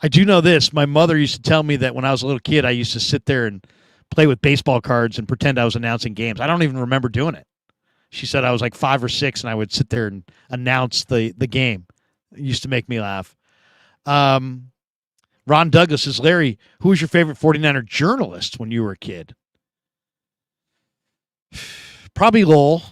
S1: I do know this. My mother used to tell me that when I was a little kid, I used to sit there and play with baseball cards and pretend I was announcing games. I don't even remember doing it. She said I was like 5 or 6 and I would sit there and announce the game. It used to make me laugh. Ron Douglas says, Larry, who was your favorite 49er journalist when you were a kid? Probably Lowell.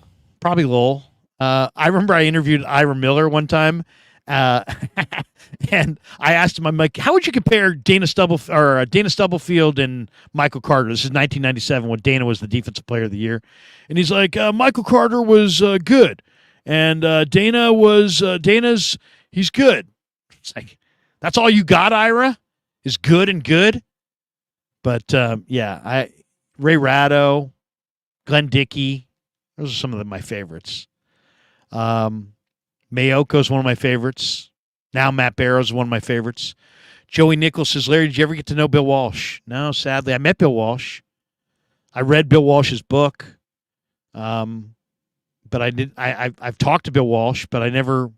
S1: I remember I interviewed Ira Miller one time. And I asked him, I'm like, how would you compare Dana Stubblefield and Michael Carter? This is 1997 when Dana was the defensive player of the year. And he's like, Michael Carter was good. And he's good. It's like, that's all you got, Ira? Is good and good? But, Ray Ratto, Glenn Dickey, those are some of my favorites. Mayoko's one of my favorites. Now Matt Barrows is one of my favorites. Joey Nichols says, Larry, did you ever get to know Bill Walsh? No, sadly. I met Bill Walsh. I read Bill Walsh's book. But I've talked to Bill Walsh, but I never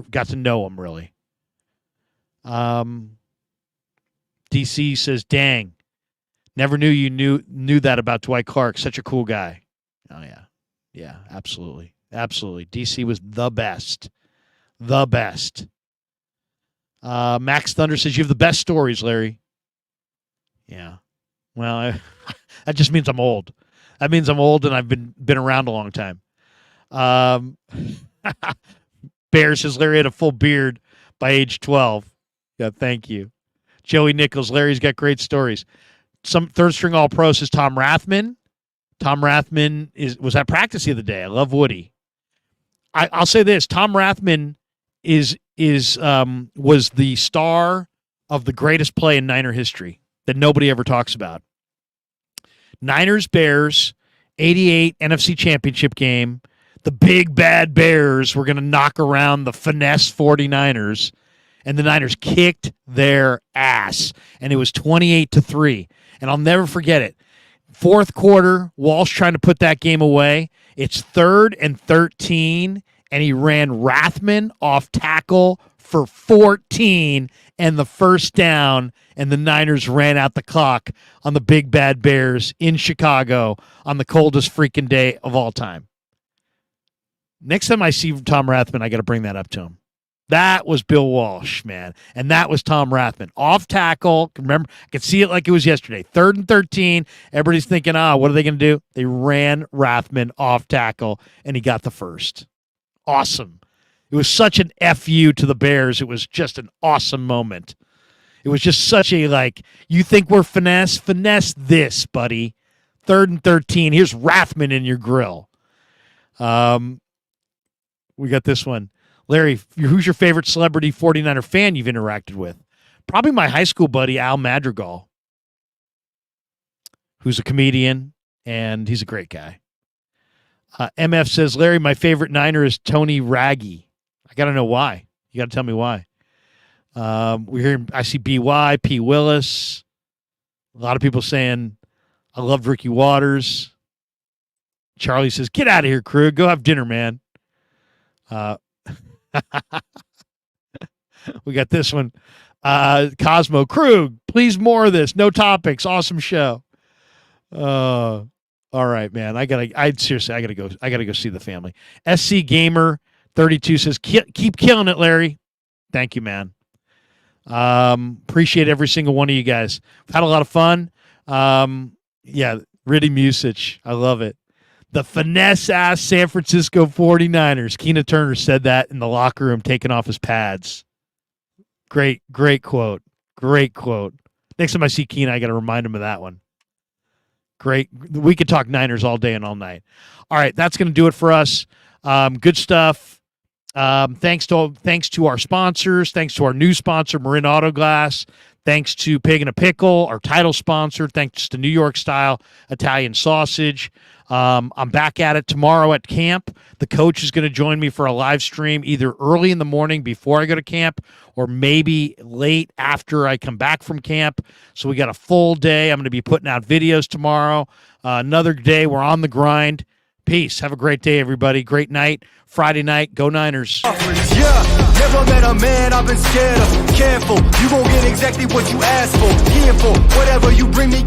S1: got to know him really. DC says, dang. Never knew you knew that about Dwight Clark. Such a cool guy. Oh yeah. Yeah, absolutely. Absolutely. DC was the best. The best. Max Thunder says, you have the best stories, Larry. Yeah. Well, that just means I'm old. That means I'm old and I've been around a long time. Bear says, Larry had a full beard by age 12. Yeah, thank you. Joey Nichols, Larry's got great stories. Some third string all-pro says Tom Rathman. Tom Rathman was at practice the other day. I love Woody. I'll say this: Tom Rathman was the star of the greatest play in Niner history that nobody ever talks about. Niners Bears 88 NFC Championship game. The big bad Bears were going to knock around the finesse 49ers, and the Niners kicked their ass, and it was 28-3. And I'll never forget it. Fourth quarter, Walsh trying to put that game away. It's 3rd and 13, and he ran Rathman off tackle for 14 and the first down, and the Niners ran out the clock on the big bad Bears in Chicago on the coldest freaking day of all time. Next time I see Tom Rathman, I got to bring that up to him. That was Bill Walsh, man. And that was Tom Rathman. Off tackle. Remember, I could see it like it was yesterday. 3rd and 13. Everybody's thinking, what are they going to do? They ran Rathman off tackle, and he got the first. Awesome. It was such an FU to the Bears. It was just an awesome moment. It was just such a, you think we're finesse? Finesse this, buddy. 3rd and 13. Here's Rathman in your grill. We got this one. Larry, who's your favorite celebrity 49er fan you've interacted with? Probably my high school buddy, Al Madrigal, who's a comedian, and he's a great guy. MF says, Larry, my favorite Niner is Tony Raggy. I got to know why. You got to tell me why. We're hearing, I see BY, P. Willis. A lot of people saying, I loved Ricky Waters. Charlie says, get out of here, Krueg. Go have dinner, man. We got this one. Cosmo, Krueg, please more of this. No topics. Awesome show. All right, man. I gotta go see the family. SC Gamer 32 says, keep killing it, Larry. Thank you, man. Appreciate every single one of you guys. We've had a lot of fun. Yeah, Riddy Musich. I love it. The finesse-ass San Francisco 49ers. Keena Turner said that in the locker room, taking off his pads. Great quote. Great quote. Next time I see Keena, I got to remind him of that one. Great. We could talk Niners all day and all night. All right, that's going to do it for us. Good stuff. Thanks to our sponsors. Thanks to our new sponsor, Marin Auto Glass. Thanks to Pig and a Pickle, our title sponsor. Thanks to New York Style Italian Sausage. I'm back at it tomorrow at camp. The coach is going to join me for a live stream either early in the morning before I go to camp or maybe late after I come back from camp. So we got a full day. I'm going to be putting out videos tomorrow. Another day. We're on the grind. Peace. Have a great day, everybody. Great night. Friday night. Go Niners.
S5: Yeah, never met a man I've been scared of. Careful, you gon' get exactly what you asked for. Here for whatever you bring me.